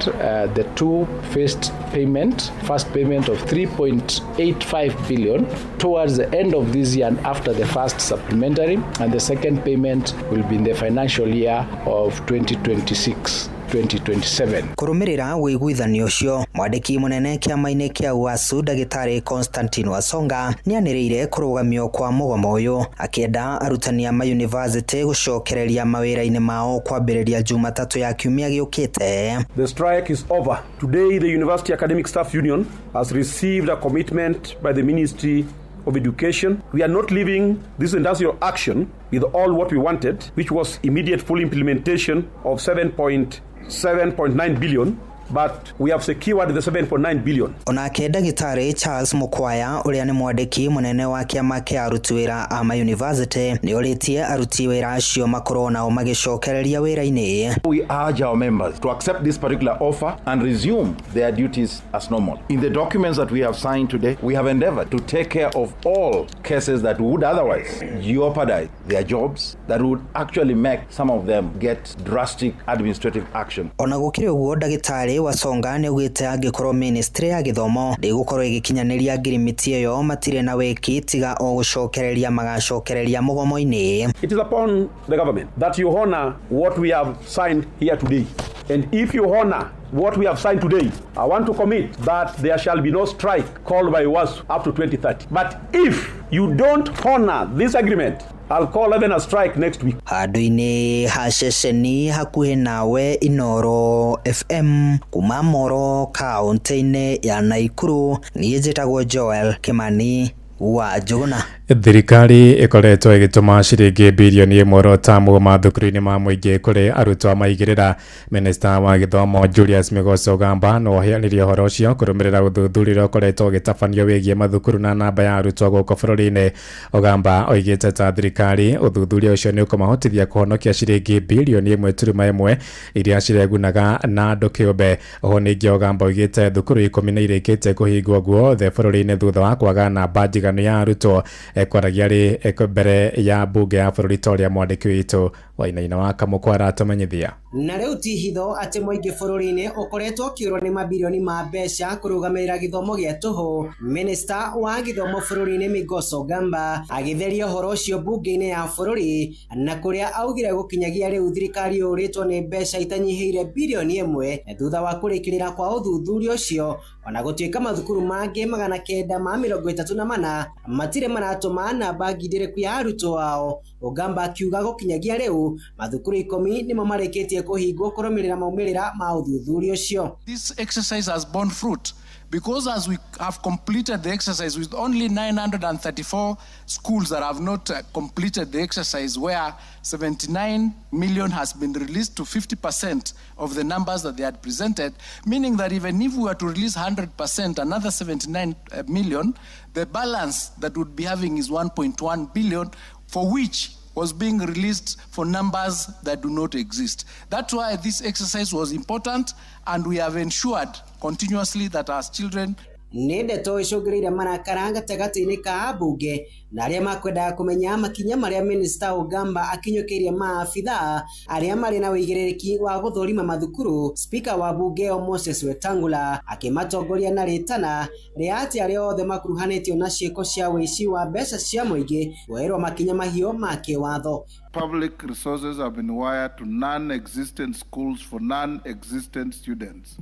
the two-phased payment, first payment of 3.85 billion towards the end of this year and after the first supplementary, and the second payment will be in the financial year of 2026. 2027. Kurumirira wiguithanio ucio mwandiki munene kiama-ini kia UASU Dagitari Constantine Wasonga nianiriire kurugamio kwa mugomo uyu akienda arutani a university gucokereria mawira-ini mao kwambiriria Jumatatu ya kiumia giukite. The strike is over. Today the University Academic Staff Union has received a commitment by the Ministry of Education. We are not leaving this industrial action with all what we wanted, which was immediate full implementation of 7.9 billion. But we have secured the 7.9 billion. Onake Dagitari Charles Mukwaya uria ni mwandiki munene wa kiama kia aruti wira a university ni oritie aruti wira acio makorwo nao magicokereria wira-ini. We urge our members to accept this particular offer and resume their duties as normal. In the documents that we have signed today, we have endeavored to take care of all cases that would otherwise jeopardize their jobs, that would actually make some of them get drastic administrative action. Ona gukire uguo Dagitari Wasonga ni ugite angikorwo ministry ya githomo ndigukorwo igikinyaniria ngirimiti iyo matire na wiki tiga o gucokereria magacokereria mugomo-ini. It is upon the government that you honor what we have signed here today. And if you honor what we have signed today, I want to commit that there shall be no strike called by us up to 2030. But if you don't honor this agreement, I'll call even a strike next week. Haduini hashesheni hakuhe nawe Inoro FM kuma Moro kaunti-ini ya Naikuru ni njitagwo Joel Kimani wa Jona. Thirikari ikoretwo igituma ciringi bilioni 1 tamu mathukuru-ini ma muingi kuri arutwo maigirira. Minister wa githomo Julius Migoso Ogamba no ahianirie horo ucio kurumirira uthuthuriro ukoretwo ugitabanio wigie mathukuru na namba ya arutwo guku bururi-ini. Ogamba oigite ta thirikari uthuthuria ucio ni ukumahotithia kuhonokia ciringi bilioni 1.1 iria ciregunaga na andu kiumbe. Oho ningi Ogamba oigite thukuru 10 ni irikite kuhingwo guothe bururi-ini thutha wa kwaga namba njiganu ya arutwo. Kwaragia ri mbere ya bunge ya bururi toria mwandiki witu Wainaina wa Kamukwa aratumenyithia. Na riu ti hitho ati muingi bururi-ini ukoretwo kiurwo ni mabilioni ma mbeca kurugamirira githomo gia tuhu. Minister wa githomo bururi-ini Migoso Ogamba agitheria horo ucio bunge-ini ya bururi na kuria augire gukinyagia riu thirikari uritwo ni mbeca itanyihiire bilioni 1 thutha wa kurikirira kwa uthuthuria ucio. Ona gutuika mathukuru mangi 934 matire maratuma namba ngindiriku ya arutwo ao. Ogamba akiuga gukinyagia riu mathukuru 10 nimo mareketie kuhingwo kurumirira maumirira ma uthuthuria ucio. This exercise has borne fruit because as we have completed the exercise with only 934 schools that have not completed the exercise, where 79 million has been released to 50% of the numbers that they had presented, meaning that even if we were to release 100%, another 79 million, the balance that would be having is 1.1 billion, for which was being released for numbers that do not exist. That's why this exercise was important, and we have ensured continuously that our children ni ndeto icungirire marakara gatagati-ini ka bunge na aria makwenda kumenya makinya maria Minister Ogamba akinyukirie maabitha aria mari na wigiririki wa guthurima mathukuru. Speaker wa bunge Moses Wetangula akimatongoria na ritana ria ati aria othe makuruhanitio na ciiko cia wici wa mbeca cia muingi werwo makinya mahio ma kiwatho. Public resources have been wired to non-existent schools for non-existent students.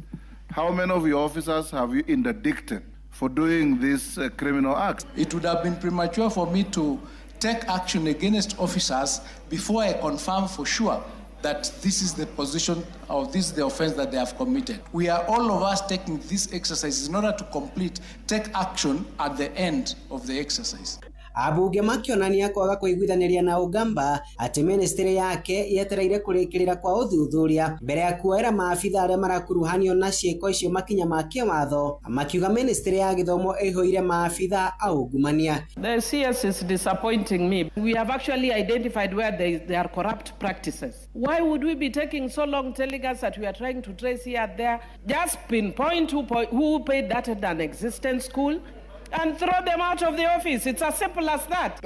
How many of your officers have you interdicted for doing this criminal act? It would have been premature for me to take action against officers before I confirm for sure that this is the position or this is the offense that they have committed. We are all of us taking this exercise in order to take action at the end of the exercise. Abunge makionania kwaga kuiguithaniria na Ogamba ati ministry yake yetereire kurikirira kwa uthuthuria mbere ya kuoera maabitha aria marakuruhanio na ciiko icio makinya ma kiwatho. Makiuga ministry ya githomo ihoire maabitha aungumania. The CS is disappointing me. We have actually identified where there are corrupt practices. Why would we be taking so long telling us that we are trying to trace here and there? Just pinpoint who paid that at an existing school and throw them out of the office. It's as simple as that.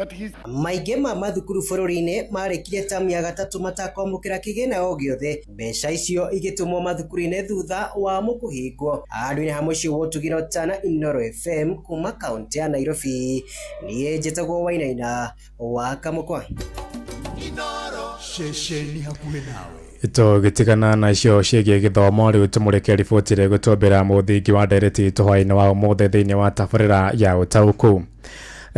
Maige ma mathukuru bururi-ini marekirie tamu ya gatatu matakwamukira kigina o giothe. Mbeca icio igitumwo mathukuru-ini thutha wa mukuhingwo. Andu-ini hamwe cio wotugiro tana Inoro FM kuma kaunti ya Nairobi. Niĩ njĩtagwo Wainaina wa Kamukwa. Inoro. Shesheni hakuhe nawe. Tũgĩtigana na icio ciĩgiĩ gĩthomo rĩu tũmũrĩke riboti ĩrĩa gũtũmbĩra mũthingi wa ndereti tũhwainĩ wa ũmũthĩ thĩinĩ wa tabarĩra ya ũtaũku.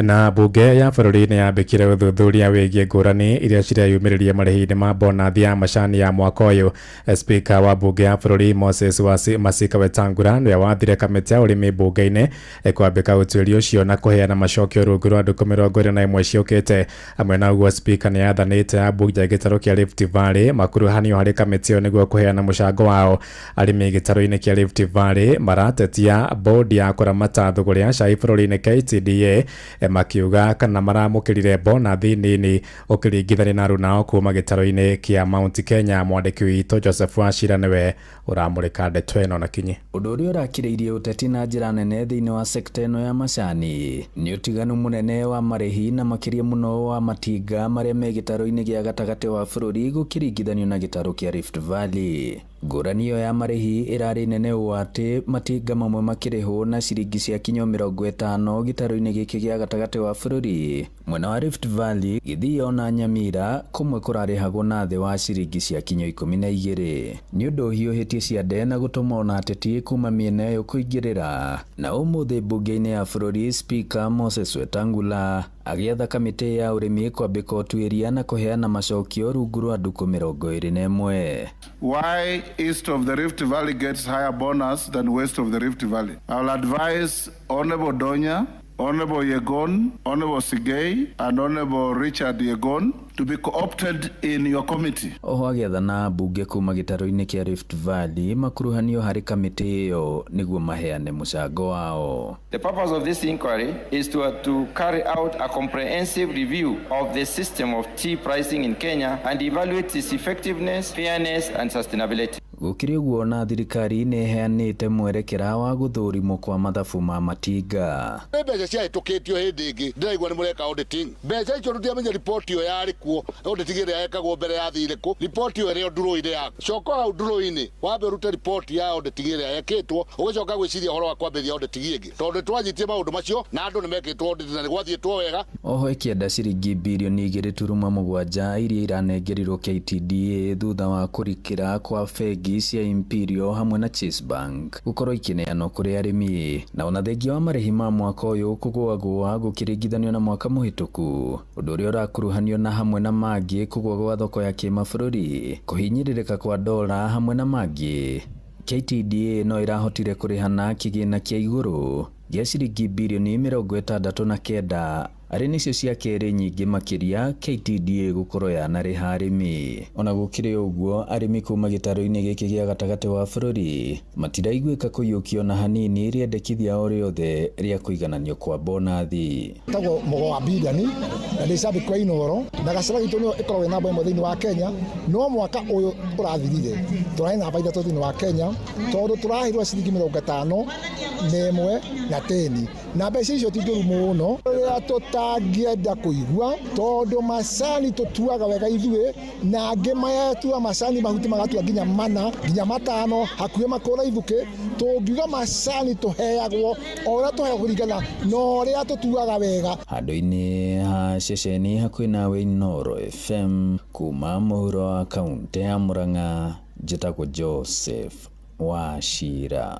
Na bunge ya bũrũri nĩ yambĩkire ũthuthuria wĩgiĩ ngũrani iria cireyumĩrĩria marĩhi-inĩ ma bonathi ya macani ya mwaka ũyũ. Spika wa bunge ya bũrũri Moses Masika Wetangula nĩwe wathire kamĩtĩ ya ũrĩmi bunge-inĩ kwambĩka ũtuĩria ũcio na kũheana macokio rungu rwa andũ 21 ciũkĩte. Hamwe na ũguo spika nĩ yathanĩte ambunge gĩtarũ kĩa Rift Valley makuruhanio harĩ kamĩtĩ ĩyo nĩguo kũheana mũcango wao. Arĩmi gĩtarũ-inĩ kĩa Rift Valley maratetia bodi ya kũramata thũgũrĩ ya cai bũrũri-inĩ KTDA makiuga kana maramũkĩrire bonathi nini ũkĩringithania na aruna kuma gĩtarũ-inĩ kĩa Mount Kenya. Mwandĩki witũ Joseph Wachira nĩwe ũramũrĩka ndeto ĩno na kinyi. Ũndũ ũrĩa ũrakĩrĩirie ũteti na njĩra nene thĩinĩ wa sekta ĩno ya macani nĩ ũtiganu mũnene wa marĩhi na makĩria mũno wa matinga marĩa me gĩtarũ-inĩ gĩa gatagatĩ wa bũrũri gũkĩringithanio na gĩtarũ kĩa Rift Valley. Ngũrani ĩyo ya marĩhi ĩrarĩ nene ũũ atĩ matinga mamwe makĩrĩhwo na ciringi cia kinyo 50 gĩtarũ-inĩ gĩkĩ gĩa gatagatĩ wa bũrũri. Mwena wa Rift Valley, Gĩthii ona Nyamira kũmwe kũrarĩhagwo na thĩ wa ciringi cia kinyo 12. Nĩ ũndũ ũhiũhĩtie ciande na gũtũma ona ateti kuma mĩena ĩyo kũingĩrĩra. Na ũmũthĩ bunge-inĩ ya bũrũri Spika Moses Wetangula agĩatha kamĩtĩ ya ũrĩmi kwambĩka ũtuĩria na kũheana macokio rungu rwa andũ 21. Why east of the Rift Valley gets higher bonus than west of the Rift Valley? I will advise Honorable Donya, Honorable Yegon, Honorable Sigei, and Honorable Richard Yegon to be co-opted in your committee. Oho agĩathana bunge kuma gĩtarũ-inĩ kĩa Rift Valley makuruhanio harĩ kamĩtĩ ĩyo nĩguo maheane mũcango wao. The purpose of this inquiry is to carry out a comprehensive review of the system of tea pricing in Kenya and evaluate its effectiveness, fairness and sustainability. Gũkĩrĩ ũguo na thirikari nĩ ĩheanĩte mwerekera wa gũthũrimwo kwa mathabu ma matinga. Mbeca ciahĩtũkĩtio hĩndĩ ĩngĩ ndĩraigua nĩ mũreka auditing. Mbeca icio tũtiamenya ripoti ĩyo yarĩ kuo auditing ĩrĩa yekagwo mbere ya thirĩ kũ. Ripoti ĩyo ĩrĩ nduro-inĩ yaku. Coka hau nduro-inĩ wambe ũrute ripoti ya auditing ĩrĩa yekĩtwo ũgĩcoka gwĩciria ũhoro wa kwambĩrĩria auditing ĩngĩ. Tondũ twanyitie maũndũ macio na andũ nĩ mekĩtwo audit na nĩ gwathiĩtwo wega. Oho ĩkĩenda ciringi birioni 2.7 iria iranengerirwo KTDA thutha wa kũrikĩra kwa bengi cia Imperial hamwe na Chase Bank gũkorwo ikineanwo kũrĩ arĩmi. Na ona thengia wa marĩhi ma mwaka ũyũ kũgũagũa gũkĩringithanio na mwaka mũhĩtũku, ũndũ ũrĩa ũrakuruhanio na hamwe na mangĩ kũgũa gwa thoko ya kĩmabũrũri, kũhinyĩrĩrĩka kwa dola hamwe na mangĩ. KTDA no ĩrahotire kũrĩhana kĩgĩna kĩa igũrũ gĩa ciringi birioni 69 arĩ nicio cia kerĩ nyingĩ makĩria KTDA gũkorwo yanarĩha arĩmi. Ona gũkĩrĩ ũguo arĩmi kuma gĩtarũ-inĩ gĩkĩ gĩa gatagatĩ wa bũrũri matiraiguĩka kũiyũkio na hanini rĩendekithia o rĩothe rĩa kũigananio kwa bonathi. Tagwo Mũgo wa Biriani na nĩ cambĩki wa Inooro na gacĩra gitũ nĩyo ĩkoragwo ĩ namba 1 thĩinĩ wa Kenya, no mwaka ũyũ ũrathirire tũrarĩ namba 3 thĩinĩ wa Kenya tondũ tũrahirwo ciringi 50 na 1 na 10 na mbeca icio ti ndũru mũno rĩrĩa tũtangĩenda kũigua tondũ macani tũtuaga wega ithuĩ na angĩ mayatua macani mahuti magatua nginya 4 nginya 5 hakuhĩ makũra ithukĩ. Tũngiuga macani tũheagwo o ũrĩa tũheagwo kũringana na ũrĩa tũtuaga wega. Handũ-inĩ ha ceceni hakuhĩ nawe Inooro FM kuma mũhuro wa kaunti ya Murang'a, njĩtagwo Joseph Wachira.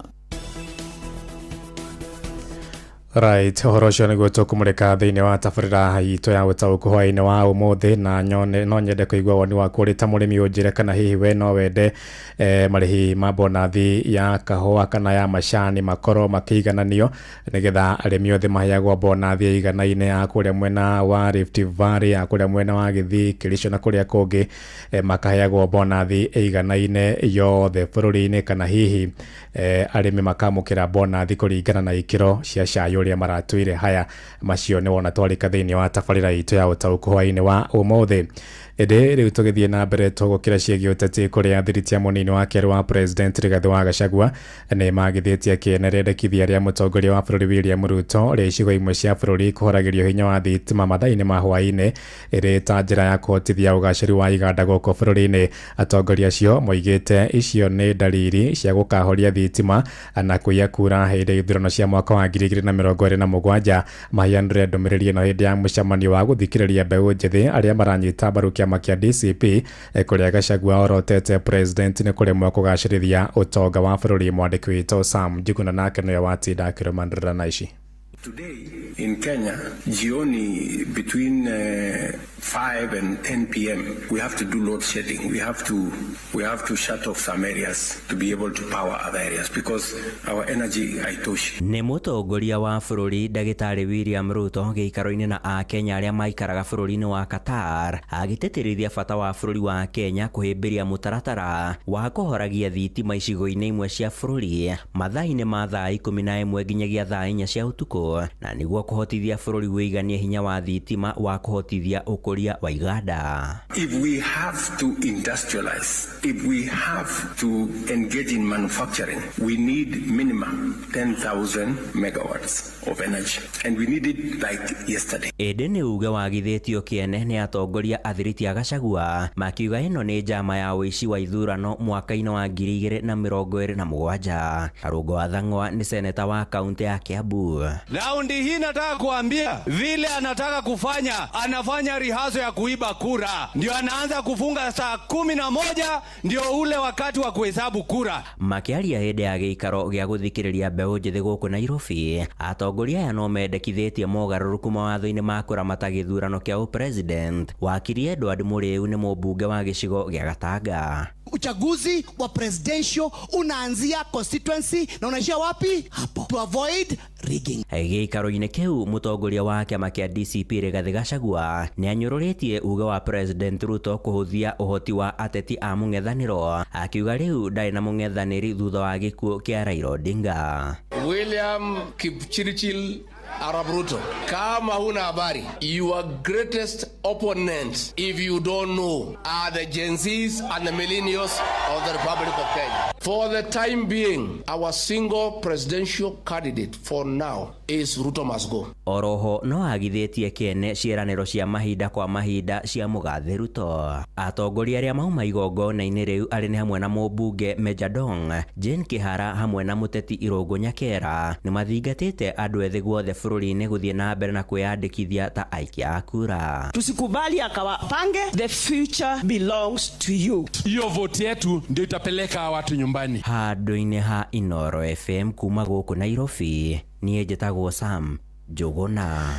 Right, ũhoro ũcio nĩguo tũkũmũrĩka thĩinĩ wa tabarĩra itũ ya ũtaũku hwaĩ-inĩ wa ũmũthĩ, na no nyende kũigua woni waku ũrĩ ta mũrĩmi ũnjĩre kana hihi we no wende marĩhi ma bonathi ya kahũa kana ya macani makorwo makĩigananio nĩgetha arĩmi othe maheagwo bonathi ĩiganaine ya kũrĩa mwena wa Rift Valley, ya kũrĩa mwena wa Gĩthii, Kericho na kũrĩa kũngĩ makaheagwo bonathi ĩiganaine yothe bũrũri-inĩ, kana hihi arĩmi makamũkĩra bonathi kũringana na ikĩro cia cai ũrĩa maratuire. Haya macio nĩ wona twarĩka thĩinĩ wa tabarĩra itũ ya ũtaũku hwaĩ-inĩ wa ũmũthĩ. Ĩndĩ rĩu tũgĩthiĩ na mbere tũgũkĩra ciĩgiĩ ũteti kũrĩa thiriti ya mũnini wa kerĩ wa President Rigathĩ wa Gachagua nĩ magithĩtie kĩene rĩendekithia rĩa mũtongoria wa bũrũri William Ruto rĩa icigo imwe cia bũrũri kũhoragĩrio hinya wa thitima mathaa-inĩ ma hwaĩ-inĩ ĩrĩ ta njĩra ya kũhotithia ũgacĩru wa iganda gũkũ bũrũri-inĩ. Atongoria acio moigĩte icio nĩ ndariri cia gũkahoria thitima na kũiya kura hĩndĩ ya ithurano cia mwaka wa 2023 2027 mahianire ndumiriri no hindi ya mucemanio wa guthikiriria mbeu njithi aria maranyita mbaru kiama kia DCP kuria Gachagua orotete president ni kuremwa kugacirithia utonga wa bururi. Mwandiki witũ Sam Njuguna nake niwe watinda akĩrũmanĩrĩra na ici. Today in Kenya, jioni between 5 and 10 p.m. we have to do load shedding. We have to shut off some areas to be able to power other areas because our energy haitoshi. Nĩ mũtongoria wa bũrũri Ndagĩtarĩ William Ruto gĩikaro-inĩ na Akenya arĩa maikaraga bũrũri-inĩ wa Qatar agĩtĩtĩrithia bata wa bũrũri wa Kenya kũhĩmbĩria mũtaratara wa kũhoragia thitima icigo-inĩ imwe cia bũrũri mathaa-inĩ ma thaa 11 nginyagia thaa 4 cia ũtukũ na niguo kuhotithia bũrũri wĩiganie hinya wa thitima wa kuhotithia ũkũria wa iganda. If we have to industrialize, if we have to engage in manufacturing, we need minimum 10,000 megawatts of energy and we need it like yesterday. Ĩndĩ nĩ uge wagithĩtio kĩene nĩ atongoria athiriti a Gachagua makiuga ĩno nĩ njama ya ũici wa ithurano mwaka-inĩ wa 2027. Karungo wa Thang'wa ni seneta wa kaunti ya Kiambu. Raundi hii nataka kuambia vile anataka kufanya, anafanya rihazo ya kuiba kura. Ndio anaanza kufunga saa 11 ndio ule wakati wa kuhesabu kura. Makiaria hĩndĩ ya gĩikaro gĩa gũthikĩrĩria mbeũ njĩthĩ gũkũ Nairobi, atongoria aya no mendekithĩtie mogarũrũku mawatho-inĩ ma kũramata gĩthurano kĩa president. Wakiri Edward Mũrĩu nĩ mũmbunge wa gĩcigo gĩa Gatanga. Uchaguzi wa presidential unaanzia constituency na unaishia wapi? Hapo. To avoid rigging. Gĩikaro-inĩ kĩu mũtongoria wa kĩama kĩa DCP Rigathĩ Gachagua nĩ anyũrũrĩtie uge wa president Ruto kũhũthia ũhoti wa ateti a mũng'ethanĩro, akiuga rĩu ndarĩ na mũng'ethanĩri thutha wa gĩkuũ kĩa Raila Odinga. William Kipchirchir Arap Ruto, kama huna habari, your greatest opponent, if you don't know, are the Gen Zs and the millennials of the Republic of Kenya. For the time being, our single presidential candidate for now is Ruto must go. Oroho no agithĩtie kĩene ciĩranĩro cia mahinda kwa mahinda cia mũgathĩ Ruto. Atongoria arĩa mauma igongona-inĩ rĩu arĩ nĩ hamwe na mũmbunge Meja Dong, Jane Kĩhara hamwe na mũteti Irũngũ Nyakera nĩ mathingatĩte andũ ethĩ guothe bũrũri-inĩ gũthiĩ na mbere na kwĩyandĩkithia ta aikia a kura. Tusikubali akawapange, the future belongs to you. Hiyo vote yetu ndio itapeleka watu nyumbani. Handũ-inĩ ha Inoro FM kuma gũkũ Nairobi, niĩ njĩtagwo Sam Njuguna.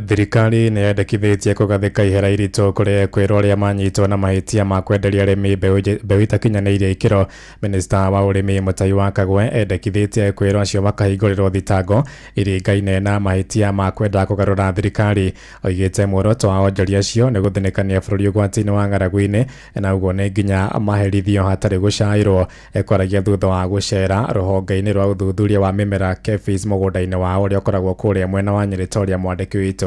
Thirikari nĩ yendekithĩtie kũgathĩka ihera iritũ kũrĩ kwĩrwo arĩa manyitwo na mahĩtia ma kwenderia arĩmi mbeũ itakinyanĩirie ikĩro. Minista wa ũrĩmi Mutahi wa Kagwe endekithĩtie kwĩrwo acio makahingũrĩrwo thitango iringaine na mahĩtia ma kwenda kũgarũra thirikari. Oigĩte muoroto wa onjoria acio nĩ gũthinĩkania bũrũri ũgwati-inĩ wa ng'aragu-inĩ na ũguo nĩ nginya maherithio hatarĩ gũcaĩrwo. Kwaragia thutha wa gũcera rũhonge-inĩ rwa ũthuthuria wa mĩmera KEPHIS mũgũnda-inĩ wao ũrĩa ũkoragwo kũrĩa mwena wa Nyĩrĩ mwandĩki witũ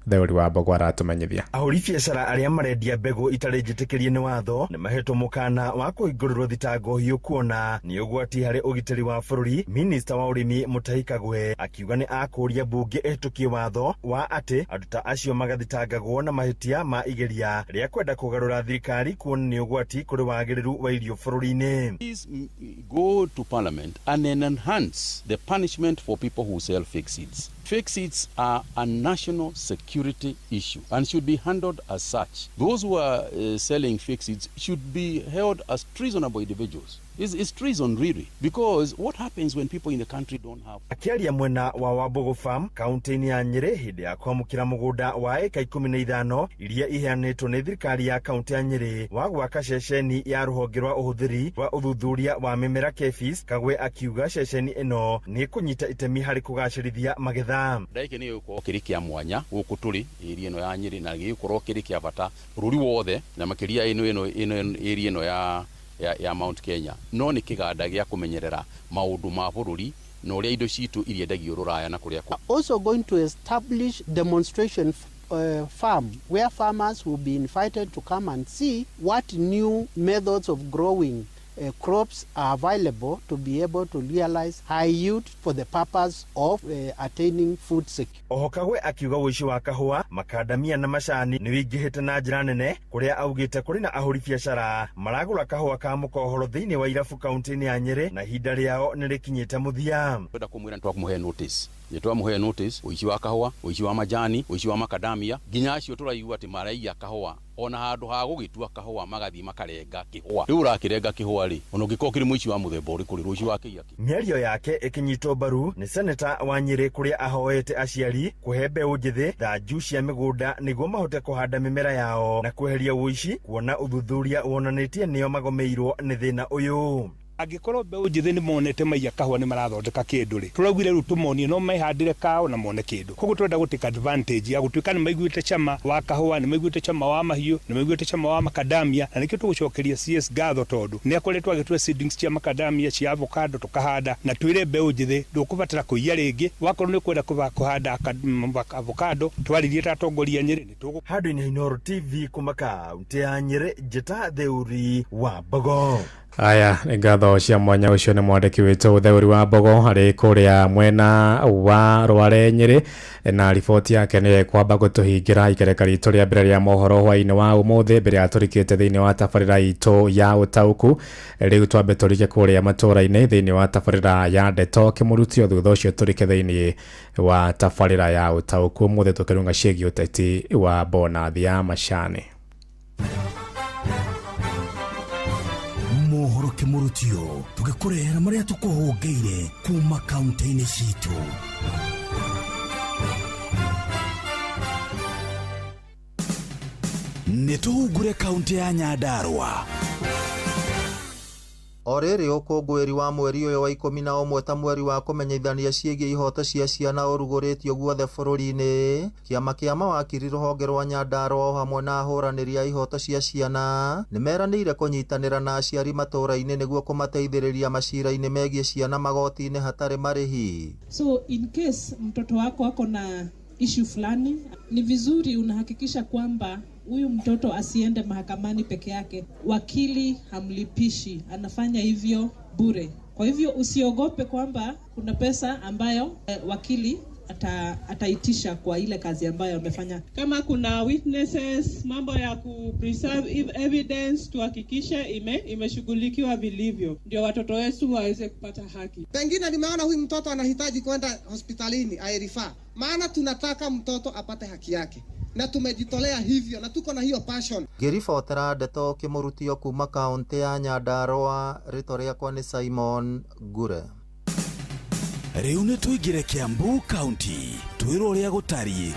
Theuri wa Bogwara atumenyithia. Ahũri biacara arĩa marendia mbegũ itarĩ njĩtĩkĩrie nĩ watho nĩ mahetwo mũkana wa kũhingũrĩrwo thitango hiũ kuona nĩ ũgwati harĩ ũgitĩri wa bũrũri. Minista wa ũrĩmi Mutahi Kagwe akiuga nĩ akũria mbunge ĩhĩtũkie watho wa atĩ andũ ta acio magathitangagwo na mahĩtia ma igeria rĩa kwenda kũgarũra thirikari kuona nĩ ũgwati kũrĩ wagĩrĩru wa irio bũrũri-inĩ. Please go to parliament and enhance the punishment for people who sell fake seeds. Fake seeds are a national security issue and should be handled as such. Those who are selling fake seeds should be held as treasonable individuals. It's treason really, because what happens when people in the country don't have... Akiaria mwena wa Wambogo Farm, kaunti-inĩ ya Nyĩrĩ hĩndĩ ya kwamũkĩra mũgũnda wa eka 15 iria iheanĩtwo nĩ thirikari ya kaunti ya Nyĩrĩ wa gwaka ceceni ya rũhonge rwa ũhũthĩri wa ũthuthuria wa mĩmera KEPHIS. Kagwe akiuga ceceni ĩno nĩ kũnyita itemi harĩ kũgacĩrithia magetha. Ndaike nĩ gĩgũkorwo kĩrĩ kĩa mwanya gũkũ tũrĩ area ĩno ya Nyĩrĩ na gĩgũkorwo kĩrĩ kĩa bata bũrũri wothe na makĩria area ĩno ya Mount Kenya. No nĩ kĩganda gĩa kũmenyerera maũndũ ma bũrũri na ũrĩa indo citũ iriendagio rũraya na kũrĩa. Also going to establish demonstration farm where farmers will be invited to come and see what new methods of growing crops are available to be able to realize high yield for the purpose of attaining food security. Oho Kagwe akiuga ũici wa kahũa, makadamia na macani nĩ wĩingĩhĩte na njĩra nene kũrĩa augĩte kũrĩ na ahũri biacara maragũra kahũa ka mũkohoro thĩinĩ wa Irabu kaunti-inĩ ya Nyĩrĩ na ihinda rĩao nĩ rĩkinyĩte mũthia. Kwenda kũmwĩra nĩ twakũmũhe notice Nitwamuhe notice uici wa kahua, uici wa majani, uici wa makadamia, ginya acio turaigua ati maraiya kahua ona handu ha gugitua kahua magathi makarenga kihua. Riu urakirenga kihua ri ona ngiko kiri muici wa muthemba uriku ri ruici wa kiyaki. Mĩario yake ikinyitwo mbaru ni seneta wa Nyeri kuria ahoete aciari kuhe mbeũ njithi thanju cia mĩgũnda nĩguo mahote kũhanda mĩmera yao na kweheria ũici, kuona uthuthuria wonanĩtie nĩo magomeirwo nĩ thĩna ũyũ. Angikorwo mbeũ njithi nĩ monete maiya kahua nĩ marathondeka kĩndũ rĩ, tũraugire rĩu tũmonie no mehandĩre kao na mone kĩndũ. Koguo twenda gũtĩka advantage ya gũtuĩka nĩ maiguĩte chama wa kahua, nĩ maiguĩte chama wa mahiũ, nĩ maiguĩte chama wa makadamia, na nĩkĩo tũgũcokeria CS ngatho tondũ nĩ akoretwo agĩtũhe seedlings cia makadamia, cia avocado tũkahanda, na twĩre mbeũ njithi ndũkũbatara kũiya rĩngĩ. Wakorwo nĩ kwenda kũhanda avocado twaririe ta atongoria Nyeri nĩ tũgũ. Handũ-inĩ Inooro TV kuma kaunti ya Nyeri, Njĩta Theuri wa Mbogo. Aya nĩ ngatho cia mwanya ũcio nĩ mwandĩki witũ Theuri wa Mbogo harĩ kũrĩa mwena wa Rware Nyeri, na riboti yake nĩ kwamba gũtũhingĩra ikereka ritũ rĩa mbere rĩa mohoro hwaĩ-inĩ wa ũmũthĩ mbere ya tũrikĩte thĩinĩ wa tabarĩra itũ ya ũtaũku. Rĩu twambe tũrike kũrĩa matũũra-inĩ thĩinĩ wa tabarĩra ya Ndeto Kĩmũrutio, thutha ũcio tũrike thĩinĩ wa tabarĩra ya ũtaũku. Ũmũthĩ tũkĩrũnga ciĩgiĩ ũteti wa bonathi ya macani. Mohoro Kĩmũrutio tũgĩkũrehera marĩa tũkũhũngĩire kuma kaunti-inĩ citũ. Nĩtũhungure kaunti ya Nyandarua. Orĩrĩ ũkũngũĩri wa mweri ũyũ wa 11 ta mweri wa kũmenyithania ciĩgiĩ ihoto cia ciana ũrugũrĩtio guothe bũrũri-inĩ. Kĩama kĩa mawakiri rũhonge rwa Nyandarua o hamwe na ahũranĩri a ihoto cia ciana nĩmeranĩire kũnyitanĩra na aciari matũũra-inĩ nĩguo kũmateithĩrĩria macira-inĩ megiĩ ciana magoti-inĩ hatarĩ marĩhi. So in case mtoto wako ako na issue fulani, ni vizuri unahakikisha kwamba huyu mtoto asiende mahakamani peke yake. Wakili hamlipishi, anafanya hivyo bure. Kwa hivyo usiogope kwamba kuna pesa ambayo wakili ataitisha kwa ile kazi ambayo amefanya. Kama kuna witnesses, mambo ya kupreserve evidence, tuhakikishe imeshughulikiwa vilivyo ndio watoto wetu waweze kupata haki. Pengine nimeona huyu mtoto anahitaji kwenda hospitalini airifa, maana tunataka mtoto apate haki yake na tumejitolea hivyo na tuko na hiyo passion. Ngĩribotera Ndeto Kĩmũrutio kuma kaunti ya Nyandarua, rĩtwa rĩakwa nĩ Simon Ngure. Rĩu nĩ tũingĩre Kiambu County twĩrwo ũrĩa gũtariĩ.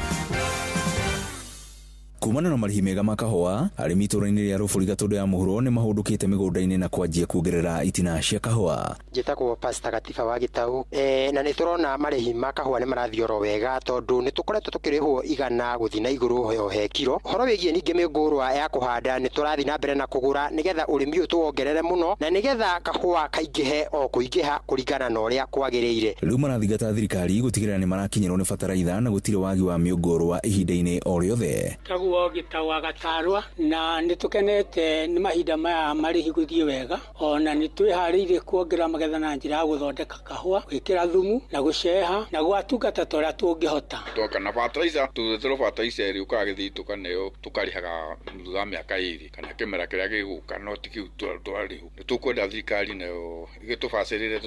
Kumana na marĩhi mega ma kahũa, arĩmi itũũra-inĩ rĩa Rũbũri Gatũndũ ya mũhuro nĩ mahũndũkĩte mĩgũnda-inĩ na kwanjia kuongerera itina cia kahũa. Njĩtagwo Pastor Gatiba wa Gĩtaũ, na nĩ tũrona marĩhi ma kahũa nĩ marathiĩ oro wega tondũ nĩ tũkoretwo tũkĩrĩhwo igana gũthiĩ na igũrũ he kiro. Horo wĩgiĩ ningĩ mĩũngũrwa ya kũhanda nĩ tũrathiĩ na mbere na kũgũra nĩgetha ũrĩmi ũyũ tũwongerere mũno na nĩgetha kahũa kaingĩhe o kũingĩha kũringana na ũrĩa kwagĩrĩire. Rĩu marathingata thirikari gũtigĩrĩra nĩ marakinyĩrwo nĩ bataraitha na gũtirĩ wagi wa mĩũngũrwa ihinda-inĩ o rĩothe. Gĩtaũ Gatarwa, na nĩtũkenete nĩ mahinda maya marĩhi gũthiĩ wega, ona nĩtwĩharĩirie kuongerera magetha na njĩra ya gũthondeka kahũa, gwĩkĩra thumu na gũceha na gwatungata torĩa tũngĩhota. Twoka na fertilizer tuthetherwo fertilizer ĩrĩa ũkagĩthiĩ tũkaneo tũkarĩhaga thutha wa mĩaka 2 kana kĩmera kĩrĩa gĩgũka, no ti kĩu twarĩhwo. Nĩtũkwenda thirikari nayo ĩgĩtũbacĩrĩre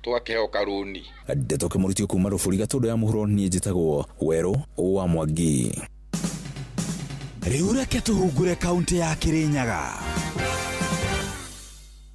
tũgakĩheo karũni. Ndeto Kĩmũrutio kuma Rũbũri Gatũndũ ya mũhuro, niĩ njĩtagwo Werũ wa Mwangi. Rĩu reke tũhungure kaunti ya Kĩrĩnyaga.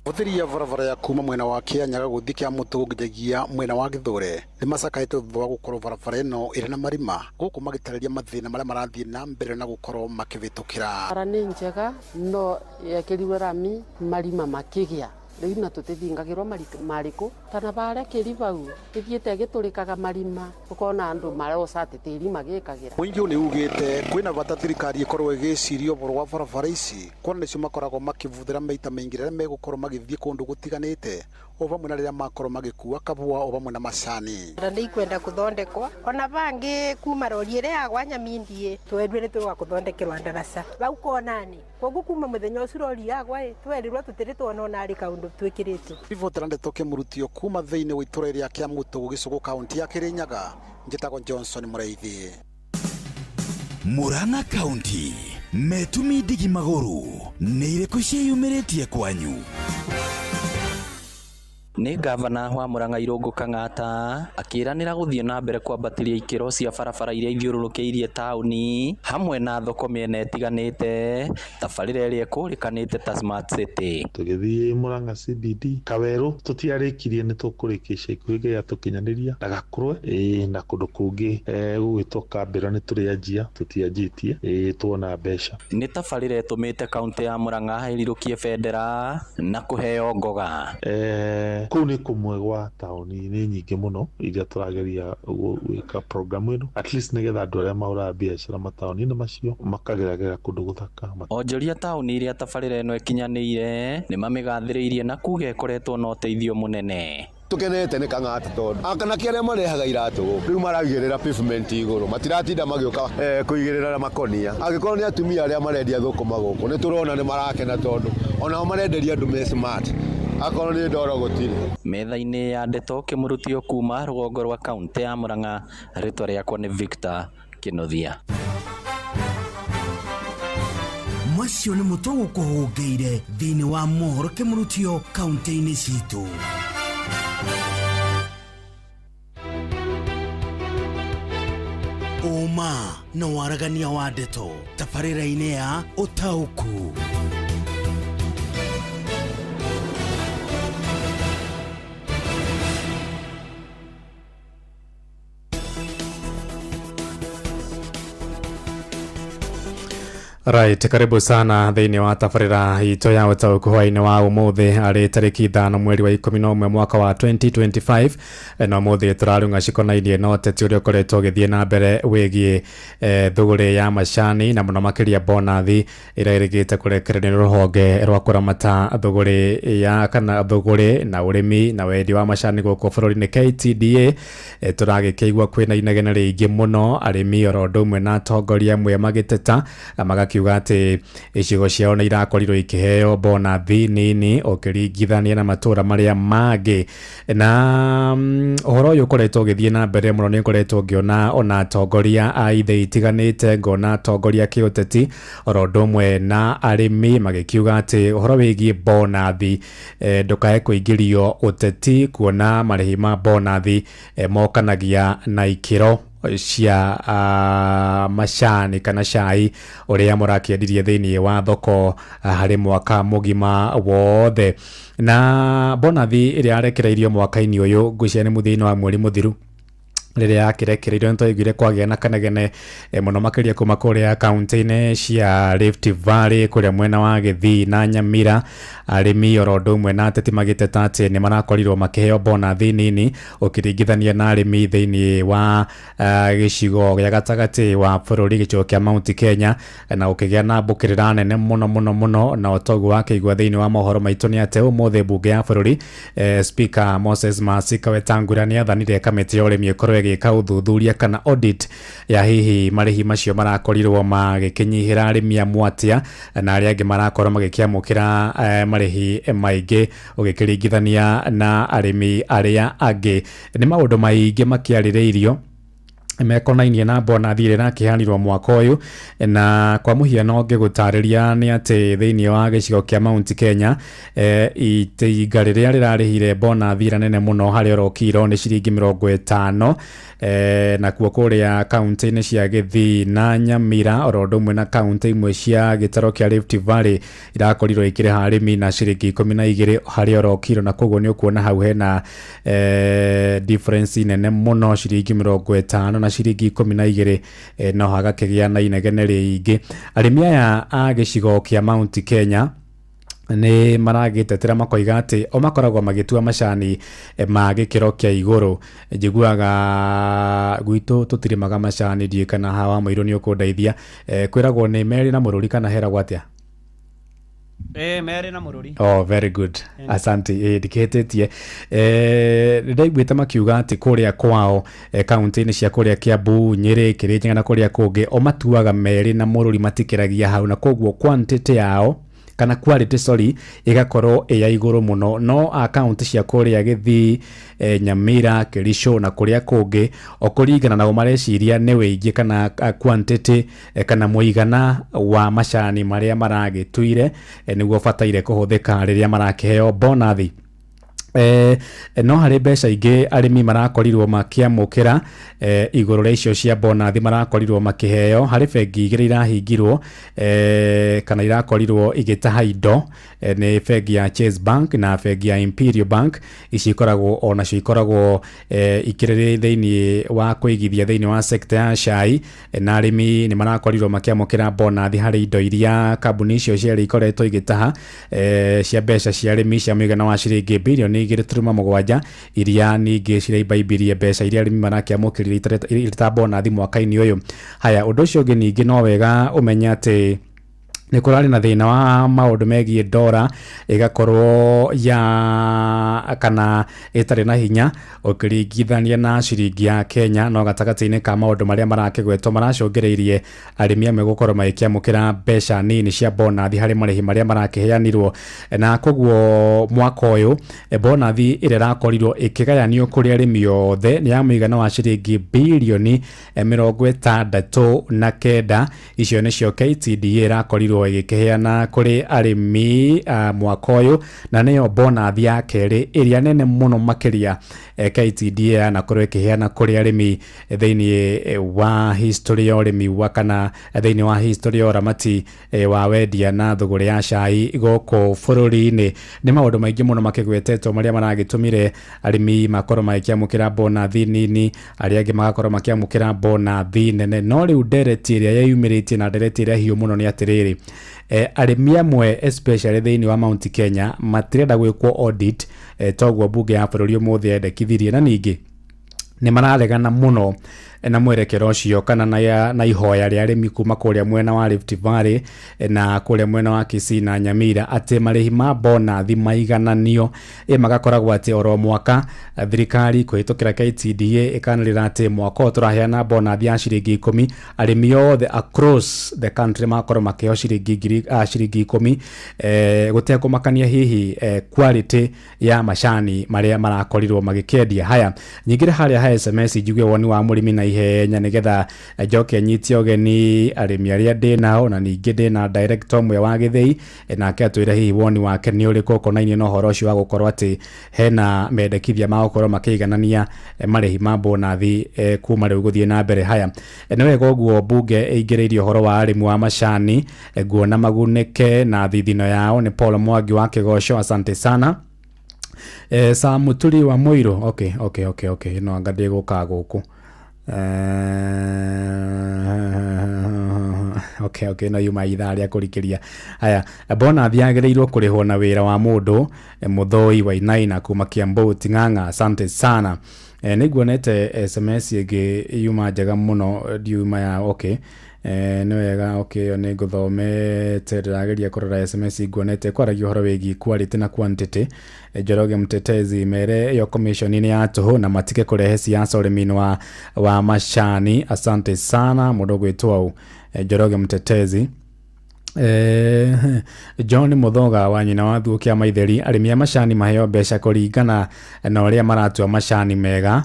Ũthĩria barabara ya kuma mwena wa Kĩanyaga gũthiĩ Kĩamũtũ nginyagia mwena wa Gĩthũre nĩmacakaĩte thutha wa gũkorwo barabara ĩno ĩrĩ na marima, gũkũ magĩtarĩria mathĩna marĩa marathiĩ na mbere na gũkorwo makĩvĩtũkĩra. Bara nĩ njega no yekĩrirwo rami marima makĩgĩa. Rĩu na tũtithingagĩrwo marĩkũ kana barekeri bau ithiĩte gĩtũrĩkaga marima ũkona andũ maroca tĩri magĩkagĩra. Mũingĩ nĩ ugĩte kwĩna bata thirikari ĩkorwo ĩgĩciria ũhoro wa barabara ici, kuona nĩcio makoragwo makĩbuthĩra maita maingĩ rĩrĩa megũkorwo magĩthiĩ kũndũ gũtiganĩte, o vamwe na rĩrĩa makorwo magĩkua kabũa o vamwe na macani. Nĩ ikwenda gũthondekwo ona bangĩ kuma rori ĩrĩa yagwa Nyamindie twendwe nĩ tũrwa gũthondekerwa ndaraca bau konani koguo kuma mũthenya ũcio rori yagwa twerirwo tũtirĩ tuona ona arĩ kaũndũ twĩkĩrĩte. Ribotera Ndeto Kĩmũrutio kuma thĩinĩ wa itũra rĩa Kĩamũtũ gũgĩcũgũ kaunti ya Kĩrĩnyaga, njĩtagwo Johnson Mũraithi. Murang'a County, Metumi Ndigi Magũrũ, nĩ irĩkũ ciĩyumĩrĩtie kwanyu? Nĩ gavana wa Murang'a Irungu Kang'ata akĩranĩra gũthiĩ na mbere kwambatiria ikĩro cia barabara iria ithiũrũrũkĩirie taũni hamwe na thoko mĩena ĩtiganĩte, tabarĩra ĩrĩa ĩkũrĩkanĩte ta Smart City. Tũgĩthiĩ Murang'a CBD Kawerũ tũtiarĩkirie nĩ tũkũrĩkia ica ikuhĩ gĩa tũkinyanĩria na Gakurwe na kũndũ kũngĩ gũgĩtwo Kambĩra nĩ tũrĩanjia tũtianjĩtie tuona mbeca. Nĩ tabarĩra ĩtũmĩte kaunti ya Murang'a ĩrirũkie bendera na kũheo ngoga. Kũu nĩ kũmwe gwa taũni nĩ nyingĩ mũno iria tũrageria gwĩka programu ĩno, at least nĩgetha andũ arĩa mahũraga biacara mataũni-inĩ macio makageragera kũndũ gũthaka. Onjoria taũni iria tabarĩra ĩno ĩkinyanĩire nĩ mamĩgathĩrĩirie na kuga ĩkoretwo na ũteithio mũnene. Tukenete nĩ Kang'ata tondũ akanaki arĩa marehaga iratũ rĩu maragĩrĩra pavement igũrũ, matiratinda magĩũka kũigĩrĩra makonia. Angĩkorwo nĩ atumia arĩa marendia thũkũma gũkũ nĩ tũrona nĩ marakena tondũ onao marenderia andũ me smart, akorwo nĩ ndoro gũtirĩ. Metha-inĩ ya ndeto Kĩmũrutio kuma rũgongo rwa kaunti ya Murang'a, rĩtwa rĩakwa nĩ Victor Kĩnuthia. Macio nĩ mũtugo kũhũngĩire thĩinĩ wa mohoro Kĩmũrutio kaunti-inĩ citũ. Uma na waragania wa ndeto tabarĩra-inĩ ya Ũtaũku. Right, karibu sana thĩinĩ wa tabarĩra itũ ya Ũtaũku hwaĩ-inĩ wa ũmũthĩ arĩ tarĩki 5 mweri wa 11 mwaka wa 2025 na ũmũthĩ tũrarunga cikonainie na ũteti ũrĩa ũkoretwo ũgĩthiĩ na mbere wĩgiĩ thũgũrĩ ya macani na mũno makĩria bonathi ĩrĩa ĩrĩgĩte kũrekererio nĩ rũhonge rwa kũramata thũgũrĩ ya kana thũgũrĩ na ũrĩmi na wendia wa macani gũkũ bũrũri-inĩ KTDA. Tũragĩkĩigua kwĩna inegene rĩingĩ mũno, arĩmi oro ũndũ ũmwe na atongoria amwe magĩteta kiuga atĩ icigo ciao nĩ irakorirwo ikĩheo bonathi nini ũkĩringithania na matũra marĩa mangĩ. Na ũhoro ũyũ ũkoretwo ũgĩthiĩ na mbere mũno, nĩ ũkoretwo ngĩona ona atongoria a ithe itiganĩte, ngona atongoria kĩũteti oro ũndũ ũmwe na arĩmi magĩkiuga atĩ ũhoro wĩgiĩ bonathi ndũkae kũingĩrio ũteti, kuona marĩhi ma bonathi mokanagia na ikĩro cia macani kana cai ũrĩa mũrakĩendirie thĩinĩ wa thoko harĩ mwaka mũgima wothe. Na bonathi ĩrĩa yarekereirio mwaka-inĩ ũyũ ngwĩciria nĩ mũthia-inĩ wa mweri mũthiru rĩrĩa yakĩrekereirio nĩ twaiguire kwagĩa na kanegene mũno makĩria kuma kũrĩa kaunti-inĩ cia Rift Valley, kũrĩa mwena wa Gĩthii na Nyamira. Arĩmi oro ũndũ ũmwe na ateti magĩteta atĩ nĩ marakorirwo makĩheo bonathi nini ũkĩringithania na arĩmi thĩinĩ wa gĩcigo gĩa gatagatĩ wa bũrũri, gĩcigo kĩa Mount Kenya, na ũkĩgĩa na mbũkĩrĩra nene mũno na ũtoguo wakĩigua thĩinĩ wa mohoro maitũ nĩ atĩ ũmũthĩ mbunge ya bũrũri Speaker Moses Masika Wetangula nĩ athanire kamĩtĩ ya ũrĩmi ĩkorwo ĩgĩka ũthuthuria kana audit ya hihi marĩhi macio marakorirwo magĩkĩnyihĩra arĩmi amwe atĩa na arĩa angĩ marakorwo magĩkĩamũkĩra marĩhi maingĩ ũgĩkĩringithania na arĩmi arĩa angĩ. Nĩ maũndũ maingĩ makĩarĩrĩirio mekonainie na bonathi ĩrĩa nakĩhanirwo mwaka ũyũ, na kwa mũhiano ngĩgũtarĩria nĩ atĩ thĩinĩ wa gĩcigo kĩa Mount Kenya itinga rĩrĩa rĩrarĩhire bonathi ĩrĩa nene mũno harĩ oro kiro nĩ ciringi 50, na kuo kũrĩa kaunti-inĩ cia Gĩthii na Nyamira oro ũndũ ũmwe na kaunti imwe cia gĩtaro kĩa Rift Valley irakorirwo ikĩrĩha arĩmi na ciringi 12 harĩ oro kiro, na koguo nĩ ũkuona hau hena difference nene mũno, ciringi 50 na ciringi 12 no hagakĩgĩa na inegene rĩingĩ. Arĩmi aya a gĩcigo kĩa Mount Kenya nĩ maragĩtetera makoiga atĩ o makoragwo magĩtua macani ma gĩkĩro kĩa igũrũ. Njiguaga gwitũ tũtirĩmaga macani, ndiĩ kana hawa mũirũ nĩ ũkũndeithia, kwĩragwo nĩ merĩ na mũrũri kana heragwo atĩa? Merĩ na mũrũri. Oh, very good. Asante. Ndikĩhĩtĩtie. Ndaiguĩte makiuga atĩ kũrĩa kwao kaunti-inĩ cia kũrĩa Kiambu, Nyĩrĩ, Kĩrĩnyaga na kũrĩa kũngĩ o matuaga merĩ na mũrũri matikĩragia hau, na koguo quantity yao kana quality ĩgakorwo ĩya igũrũ mũno. No akaunti cia kũrĩa Gĩthii, Nyamira, Kericho na kũrĩa kũngĩ o kũringana na mareciria nĩ wĩingĩ kana quantity kana mũigana wa macani marĩa maragĩtuire nĩguo bataire kũhũthĩka rĩrĩa marakĩheo bonathi. no harĩ mbeca ingĩ arĩmi marakorirwo makiamũkĩra igũrũ rĩa icio cia bonathi marakorirwo makĩheo harĩ bengi igĩrĩ irahingirwo kana irakorirwo igĩtaha indo nĩ bengi ya Chase Bank na bengi ya Imperial Bank. Ici ikoragwo onacio ikoragwo ikĩrĩ thĩinĩ wa kũigithia thĩinĩ wa sector ya cai, na arĩmi nĩ marakorirwo makiamũkĩra bonathi harĩ indo iria kambuni icio ciarĩ ikoretwo igĩtaha cia mbeca cia arĩmi cia mũigana wa ciringi birioni 2.7 iria ningĩ ciraimbirie mbeca iria arĩmi marakiamũkĩrire ta bonathi mwaka-inĩ ũyũ. Haya, ũndũ ũcio ũngĩ ningĩ no wega ũmenye atĩ nĩ kũrarĩ na thĩna wa maũndũ megiĩ ndora ĩgakorwo ya kana ĩtarĩ na hinya ũkĩringithania na ciringi ya Kenya, no gatagatĩ-inĩ ka maũndũ marĩa marakĩgwetwo maracũngĩrĩirie arĩmi amwe gũkorwo magĩkĩamũkĩra mbeca nini cia bonathi harĩ marĩhi marĩa marakĩheanirwo. Na koguo mwaka ũyũ bonathi ĩrĩa ĩrakorirwo ĩkĩgayanio kũrĩ arĩmi othe nĩ ya mũigana wa ciringi birioni 69. Icio nĩcio KTDA ĩrakorirwo igĩkĩheana kũrĩ arĩmi mwaka ũyũ, na nĩyo bonathi ya kerĩ ĩrĩa nene mũno makĩria KTDA na kũrĩ ĩkĩheana kũrĩ arĩmi thĩinĩ wa history ya ũrĩmi wa kana thĩinĩ wa history ya ũramati wa wendia na thũgũrĩ ya cai gũkũ bũrũri-inĩ. Nĩ maũndũ maingĩ mũno makĩgwetetwo marĩa maragĩtũmire arĩmi makorwo magĩkĩamũkĩra bonathi nini, arĩa angĩ magakorwo makĩamũkĩra bonathi nene. No rĩu ndereti ĩrĩa yeyumĩrĩtie na ndereti ĩrĩa hiũ mũno nĩ atĩrĩrĩ, arĩmi amwe especially thĩinĩ wa Mount Kenya matirenda gwĩkwo audit, toguo bunge ya bũrũri ũmũthĩ yendekithirie, na ningĩ nĩ mararegana mũno na mwerekero ũcio kana na ihoya rĩa arĩmi kuma kũrĩa mwena wa Rift Valley na kũrĩa mwena wa Kisii na Nyamira atĩ marĩhi ma bonathi maigananio. Magakoragwo atĩ oro mwaka thirikari kũhĩtũkĩra KTDA ĩkanĩrĩra atĩ mwaka ũyũ tũraheana bonathi ya ciringi 10, arĩmi othe across the country makorwo makĩheo ciringi 10, gũtekũmakania hihi quality ya macani marĩa marakorirwo magĩkĩendia. Haya, nyingĩre harĩa ha SMS njuge woni wa mũrĩmi na ihenya nigetha njoke nyitie ũgeni arĩmi arĩa ndĩ nao, na ningĩ ndĩ na director ũmwe wa Gĩthĩi nake atwĩre hihi woni wake nĩ ũrĩkũ konainie na ũhoro ũcio wa gũkorwo atĩ hena mendekithia ma gũkorwo makĩiganania marĩhi ma bonathi kuma rĩu gũthiĩ na mbere. Haya, nĩ wega ũguo bunge ĩingĩrĩirie ũhoro wa arĩmi wa macani nguona magunĩke na thithino yao. Nĩ Paul Mwangi wa Kĩgoco, asante sana. Samuturi wa Mũirũ, okay no anga ndĩgũka gũkũ. Okay no yuma ithaa rĩa kũrikĩria. Haya, bonathi yagĩrĩirwo kũrĩhwo na wĩra wa mũndũ. Mũthoi wa Inaina kuma Kiambu Ting'ang'a, asante sana. Nĩguonete SMS ĩngĩ yuma njega mũno ndiuma ya okay. Nĩ wega okay, nĩ ngũthomete ndĩrageria kũrora SMS nguonete kwaragia ũhoro wĩgiĩ quality na quantity. Njoroge Mtetezi mere yo commission ni ya tũhũ na matige kũrehe siasa ũrĩmi-inĩ wa macani, asante sana mũndũ gwĩtwo Njoroge Mtetezi. John Muthoga wa nyina wa Thukia Maitheri, arĩmi a macani maheo mbeca kũringana na ũrĩa maratua macani mega.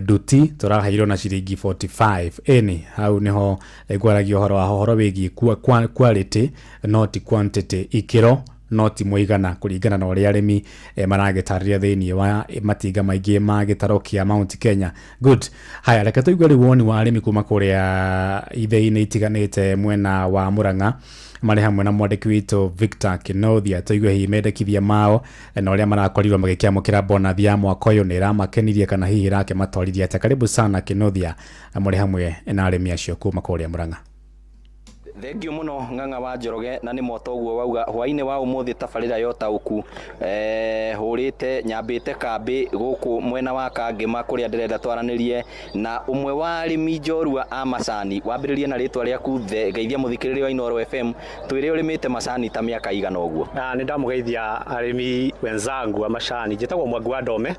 Duty tũraheirwo na ciringi 45. Eni hau niho gwaragia ũhoro wĩgiĩ quality not quantity, ikĩro not mũigana kũringana na ũrĩa arĩmi maragĩtarĩria thĩinĩ wa matinga maingĩ ma gĩtaro kĩa Mount Kenya. Good. Haya, reke tũigue rĩu woni wa arĩmi kuma kũrĩa ithĩ-inĩ itiganĩte mwena wa Murang'a marĩ hamwe na mwandĩki witũ Victor Kinothia, tũigue hihi mendekithia mao na ũrĩa marakorirwo magĩkĩamũkĩra bonathi ya mwaka ũyũ nĩ ĩramakenirie kana hihi ĩrakĩmatwarithia atĩa. Karibu sana Kinothia, mũrĩ hamwe na arĩmi acio kuma kũrĩa Murang'a. Thengiũ mũno Ng'ang'a wa Njoroge, na nĩ moto ũguo wauga hwainĩ wa ũmũthĩ tabarĩra yotauku hũrĩte nyambĩte kambĩ gũkũ mwena wa Kangĩma kũrĩa ndĩrenda twaranĩrie na ũmwe wa arĩmi njorua a macani. Wambĩrĩrie na rĩtwa rĩaku geithia mũthikĩrĩria wa Inooro FM, twĩre ũrĩmĩte macani ta mĩaka igana ũguo. Nĩ ndamũgeithia arĩmi wenzangu a macani, njĩtagwo Mwangi wa Ndome,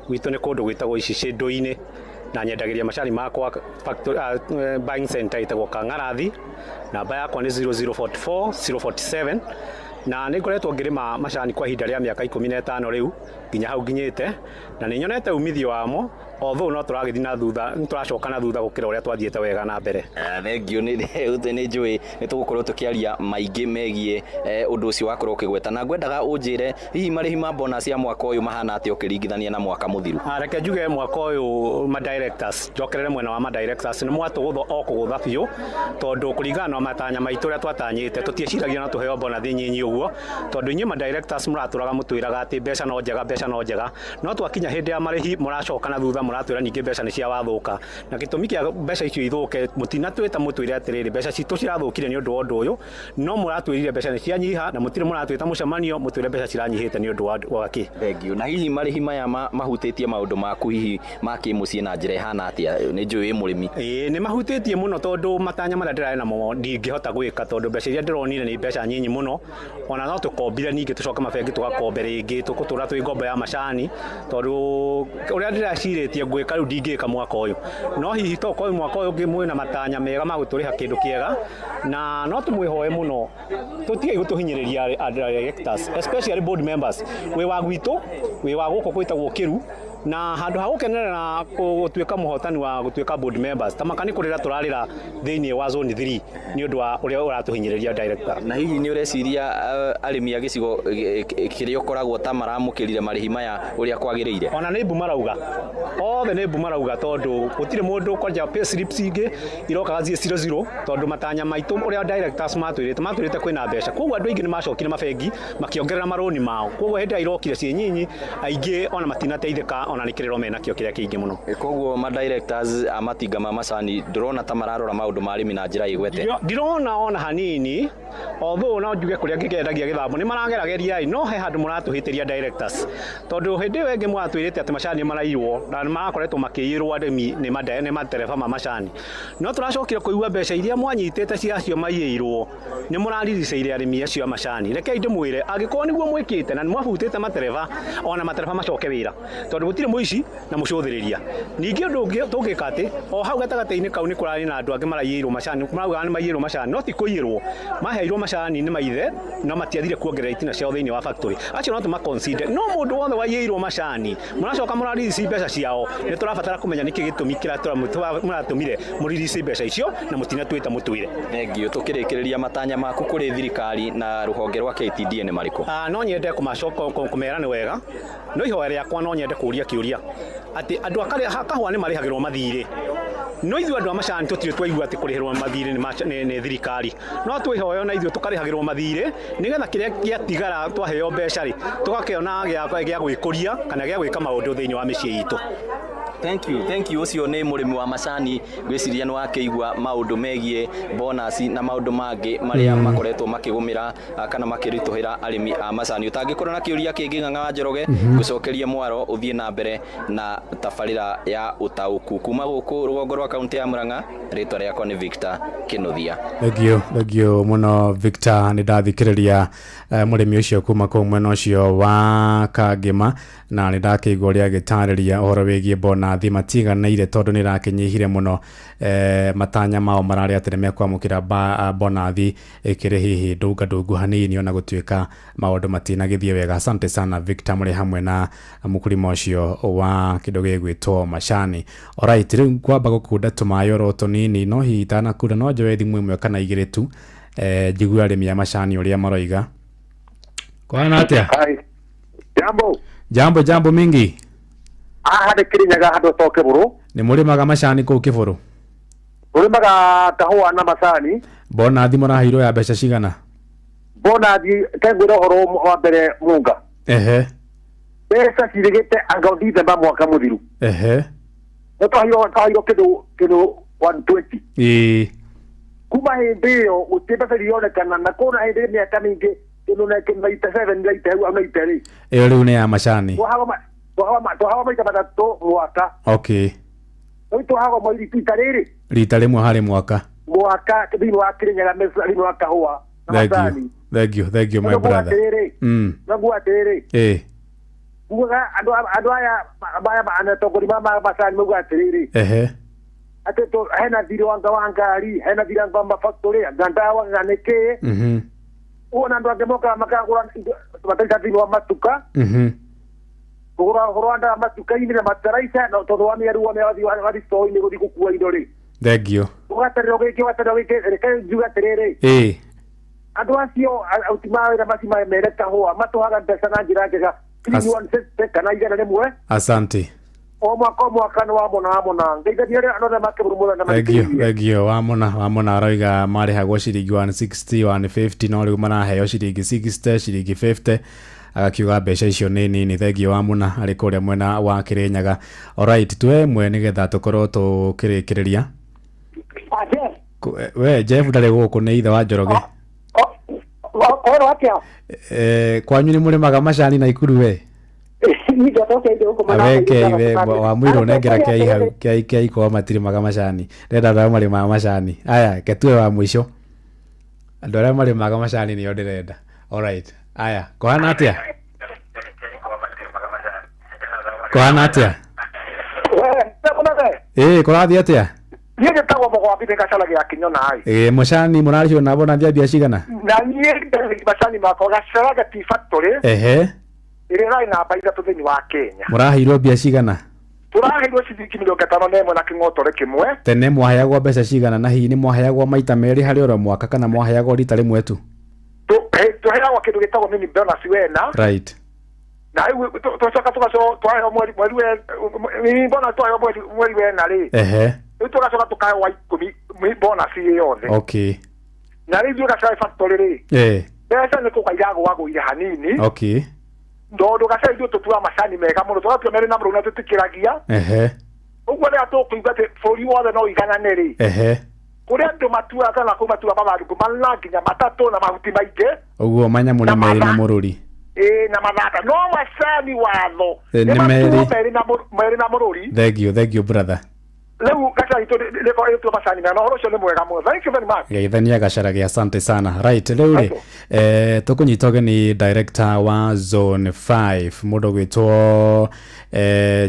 gwitũ nĩ kũndũ gwĩtagwo Icicĩndũ-inĩ, na nyendagĩria macani makwa buying center itagwo Kang'arathi. Namba yakwa nĩ 0044 047, na nĩ ngoretwo ngĩrĩma macani kwa ihinda rĩa mĩaka 15 rĩu nginya hau nginyĩte, na nĩ nyonete umithio wamo although no turagithii na thutha turacoka na thutha gukira uria twathiete wega na mbere. Thengio nĩ njũĩ nĩ tũgũkorwo tũkĩaria maingĩ megiĩ ũndũ ũcio wakorwo ũkĩgweta na ngwendaga ũnjĩre hihi marĩhi ma bonus ya mwaka ũyũ mahana atĩa ũkĩringithania na mwaka mũthiru. Reke njuge mwaka ũyũ ma directors njokerere mwena wa ma directors nĩ mwatũgũtha o kũgũtha biũ tondũ kũringana na matanya maitũ ũrĩa twatanyĩte tũtieciragia na tũheo bonus nyinyi ũguo tondũ inyuĩ ma directors mũratũraga mũtwĩraga atĩ mbeca no njega no twakinya hĩndĩ ya marĩhi mũracoka na thutha mũratwĩra ningĩ mbeca nĩ cia wathũka na gĩtũmi kĩa mbeca icio ithũke mũtinatwĩta mũtwĩre atĩrĩrĩ mbeca citũ cirathũkire nĩ ũndũ wa ũndũ ũyũ no mũratwĩrire mbeca nĩ cianyiha na mũtirĩ mũratwĩta mũcemanio mũtwĩre mbeca ciranyihĩte nĩ ũndũ wa kĩ. Thengio na hihi marĩhi maya mahutĩtie maũndũ maku hihi ma kĩmũciĩ na njĩra ihana atĩa nĩ njũĩ mũrĩmi. Nĩ mahutĩtie mũno tondũ matanya marĩa ndĩrarĩ namo ndingĩhota gwĩka tondũ mbeca iria ndĩronire nĩ mbeca nyinyi mũno ona no tũkombire ningĩ tũcoka mabengi tũgakombe rĩngĩ tũgũtũra twĩ ngombo ya macani tondũ ũrĩa ndĩracirĩtie gwĩka rĩu ndingĩka mwaka ũyũ no hihi tokorwo mwaka ũyũ ũngĩ mwĩna matanya mega ma gũtũrĩha kĩndũ kĩega na no tũmwĩhoe mũno tũtige gũtũhinyĩrĩria directors especially board members wĩ wa gwitũ wĩ wa gũkũ gwĩtagwo Kĩru na handũ ha gũkenerera gũtuĩka mũhotani wa gũtuĩka board members tamakani kũrĩra tũrarĩra thĩinĩ wa zone 3 nĩ ũndũ wa ũrĩa ũratũhinyĩrĩria director. Na hihi nĩ ũreciria arĩmi a gĩcigo kĩrĩa ũkoragwo ta maramũkĩrire marĩhi maya ũrĩa kwagĩrĩire? Ona nĩ mbu marauga othe nĩ mbu marauga tondũ gũtirĩ mũndũ kwanja pay slips ingĩ irokaga cie 00 tondũ matanya maitũ ũrĩa directors matwĩrĩte kwĩna mbeca koguo andũ aingĩ nĩ macokire mabengi makiongerera marũni mao koguo hĩndĩ irokire cie nyinyi aingĩ ona matinateithĩka ona nĩ kĩrĩro mena kĩo kĩrĩa kĩingĩ mũno. Koguo ma directors a matinga ma macani ndĩrona ta mararora maũndũ ma arĩmi na njĩra ĩgwete. Ndirona ona hanini although no njuge kũrĩa ngĩkendagia gĩthambo nĩ maragerageria no he handũ mũratũhĩtĩria directors tondũ hĩndĩ ĩyo ĩngĩ mwatwĩrĩte atĩ macani maraiywo na marakoretwo makĩiyĩrwo arĩmi nĩ matereba ma macani no tũracokire kũigua mbeca iria mwanyitĩte ciacio maiyĩirwo nĩ mũraririceire arĩmi acio a macani. Rekei ndĩmwĩre angĩkorwo nĩguo mwĩkĩte na nĩ mwabutĩte matereba ona matereba macoke wĩra tondũ gũtirĩ mũici na mũcũthĩrĩria. Ningĩ ũndũ ũngĩ tũngĩka atĩ o hau gatagatĩ-inĩ kau nĩ kũrarĩ na andũ angĩ maraiyĩirwo macani marauga nĩ maiyĩirwo macani no ti kũiyĩrwo maheirwo macani nĩ maithe no matiathire kuongerera itina ciao thĩinĩ wa factory acio no tũmaconsider no mũndũ wothe waiyĩirwo macani mũracoka mũraririci mbeca ciao nĩ tũrabatara kũmenya nĩkĩ gĩtũmi kĩrĩa mũratũmire mũririci mbeca icio na mũtinatwĩta mũtwĩre. Thengio tũkĩrĩkĩrĩria matanya maku kũrĩ thirikari na rũhonge rwa KTDA nĩ marĩkũ? No nyende kũmera nĩ wega no ihoya rĩakwa no nyende kũria kĩũria atĩ andũ a kahũa nĩ marĩhagĩrwo mathirĩ no ithuĩ andũ a macani tũtirĩ twaigua atĩ kũrĩhĩrwo mathirĩ nĩ thirikari no twĩhoyo na ithuĩ tũkarĩhagĩrwo mathirĩ nĩgetha kĩrĩa gĩatigara twaheo mbeca rĩ tũgakĩona gĩa gwĩkũria kana gĩa gwĩka maũndũ thĩinĩ wa mĩciĩ itũ. Thank you ũcio nĩ mũrĩmi wa macani gwĩciria nĩ wakĩigua maũndũ megiĩ bonus na maũndũ mangĩ marĩa makoretwo makĩgũmĩra kana makĩritũhĩra arĩmi a macani. Ũtangĩkorwo na kĩũria kĩngĩ Ng'ang'a wa Njoroge gũcokerie mwaro ũthiĩ na mbere na tabarĩra ya ũtaũku kuma gũkũ rũgongo rwa kaunti ya Murang'a. Rĩtwa rĩakwa nĩ Victor Kĩnuthia. Thengio mũno Victor, nĩ ndathikĩrĩria mũrĩmi ũcio kuma kũu mwena ũcio wa Kangema na nĩ ndakĩigua ũrĩa agĩtarĩria ũhoro wĩgiĩ bonathi matiganĩire tondũ nĩ rakĩnyihire mũno matanya mao mararĩ atĩ nĩ mekwamũkĩra bonathi ĩkĩrĩ hihi ndungu hanini ona gũtuĩka maũndũ matinagĩthiĩ wega. Asante sana Victor, mũrĩ hamwe na mũkũrĩma ũcio wa kĩndũ gĩgwĩtwo macani. Alright, rĩu kwamba gũkunda tũmayoro tũnini no hihi itanakunda no njoe thimũ ĩmwe kana igĩrĩ tu njigue arĩmi a macani ũrĩa maroiga. Kwana atĩa? Jambo mingi. Harĩ Kirinyaga handũ to Kĩbũrũ. Nĩ mũrĩmaga macani kũu Kĩbũrũ? Mũrĩmaga kahũa na macani. Bonathi mũraheirwo ya mbeca cigana? Bonathi kengwĩra ũhoro wa mbere Mũnga. Mbeca cirĩgĩte anga December mwaka mũthiru. Nĩ twaheirwo kĩndũ 120. Kuma hĩndĩ ĩyo gũtirĩ mbeca irionekana na kũna hĩndĩ mĩaka mĩingĩ kĩndũ na 97 laita hau na iteri. Ĩyo rĩu nĩ ya macani. Twahawa maita matatũ mwaka. Okay. Rĩu twahawa mweri rita rĩrĩ. Rita rĩmwe harĩ mwaka. Thĩinĩ wa Kirinyaga thĩinĩ wa kahũa na macani. Thank you my brother. Naguo atĩrĩrĩ. Nguga andũ aya anatongoria ma macani mauga atĩrĩrĩ. Atĩ hena thirĩ wa ngari, hena thirĩ wa mafactory, ndawa nĩkĩ. Ona andũ angĩ mokaga makagũra mataita thĩinĩ wa matuka. Rwanda matuka-inĩ na mataraica na tondũ wa mĩaru wa store-inĩ gũthiĩ gũkua indo rĩ. Thengio. Ũgatarĩra ũgĩkĩ reke njuga atĩrĩrĩ. Andũ acio autimawĩra maci mere kahũa matũhaga mbeca na njĩra njega. Kana igana rĩmwe. Asante. O mwaka nĩ wamona ngeithagia rĩa anothe makĩbũrũmũra na thengio wamona aroiga marĩhagwo ciringi 160 150 no rĩu maraheo ciringi 60 ciringi 50 agakiuga mbeca icio nĩ nini. Thengio wamona arĩ kũrĩa mwena wa Kĩrĩnyaga. Alright, twe mwe nĩgetha tũkorwo tũkĩrĩkĩrĩria. We Jeff ndarĩ gũkũ nĩ ithe wa Njoroge. Kwanyu nĩ mũrĩmaga macani na ikuru we? Aweke wa mwiro nengera kia iko matiri maga macani. Renda ndara mari maga macani. Aya ketue wa mwisho. Ndara mari maga macani ni ndirenda. Alright. Aya, kohana atia? Kohana atia? Korathi atia? Niĩ tagwo Mũgwabi Gacaragia Kinyona hai. Macani mũrarĩcio na bona ndiambia cigana? Na niĩ macani makwa Gacaraga Tea Factory. Ĩrĩa ĩrĩ namba 3 thĩinĩ wa Kenya. Mũraheirwo mbia cigana? Tũraheirwo ciringi 51 na kĩng'otore kĩmwe. Tene mwaheagwo mbeca cigana na hihi nĩ mwaheagwo maita merĩ harĩ oro mwaka kana mwaheagwo rita rĩmwe tu? Tũheagwo kĩndũ gĩtagwo mini bonus wena. Right. Na tũcoka tũheagwo mweri bonus tũheagwo mweri wena rĩ. Rĩu tũgacoka tũkaheagwo 10 bonus yothe. Okay. Na rĩu Gacaraga Factory rĩ. Mbeca nĩ kũgairagwo hanini. Okay. Ndondo Gacaraga ithuĩ tũtua macani mega mũno tũgatua merĩ na mũrũ na tũtĩkĩragia. Ũguo rĩrĩa tũkũigua atĩ bũrũri wothe no iganane rĩ. Kũrĩa andũ matuaga na kũu matua mabanduku mana nginya matatũ na mahuti maingĩ. Ũguo manyamũ nĩ merĩ na mũrũri. Na mathata no macani watho. Nĩ merĩ na mũrũri. Thank you brother. Leo Gacaraga itũ macani na ũhoro ũcio nĩ mwega mũno. Thank you very much. Geithania Gacaraga, asante sana. Right, rĩu rĩ tũkũnyita ũgeni director wa zone 5 mũndũ gwĩtwo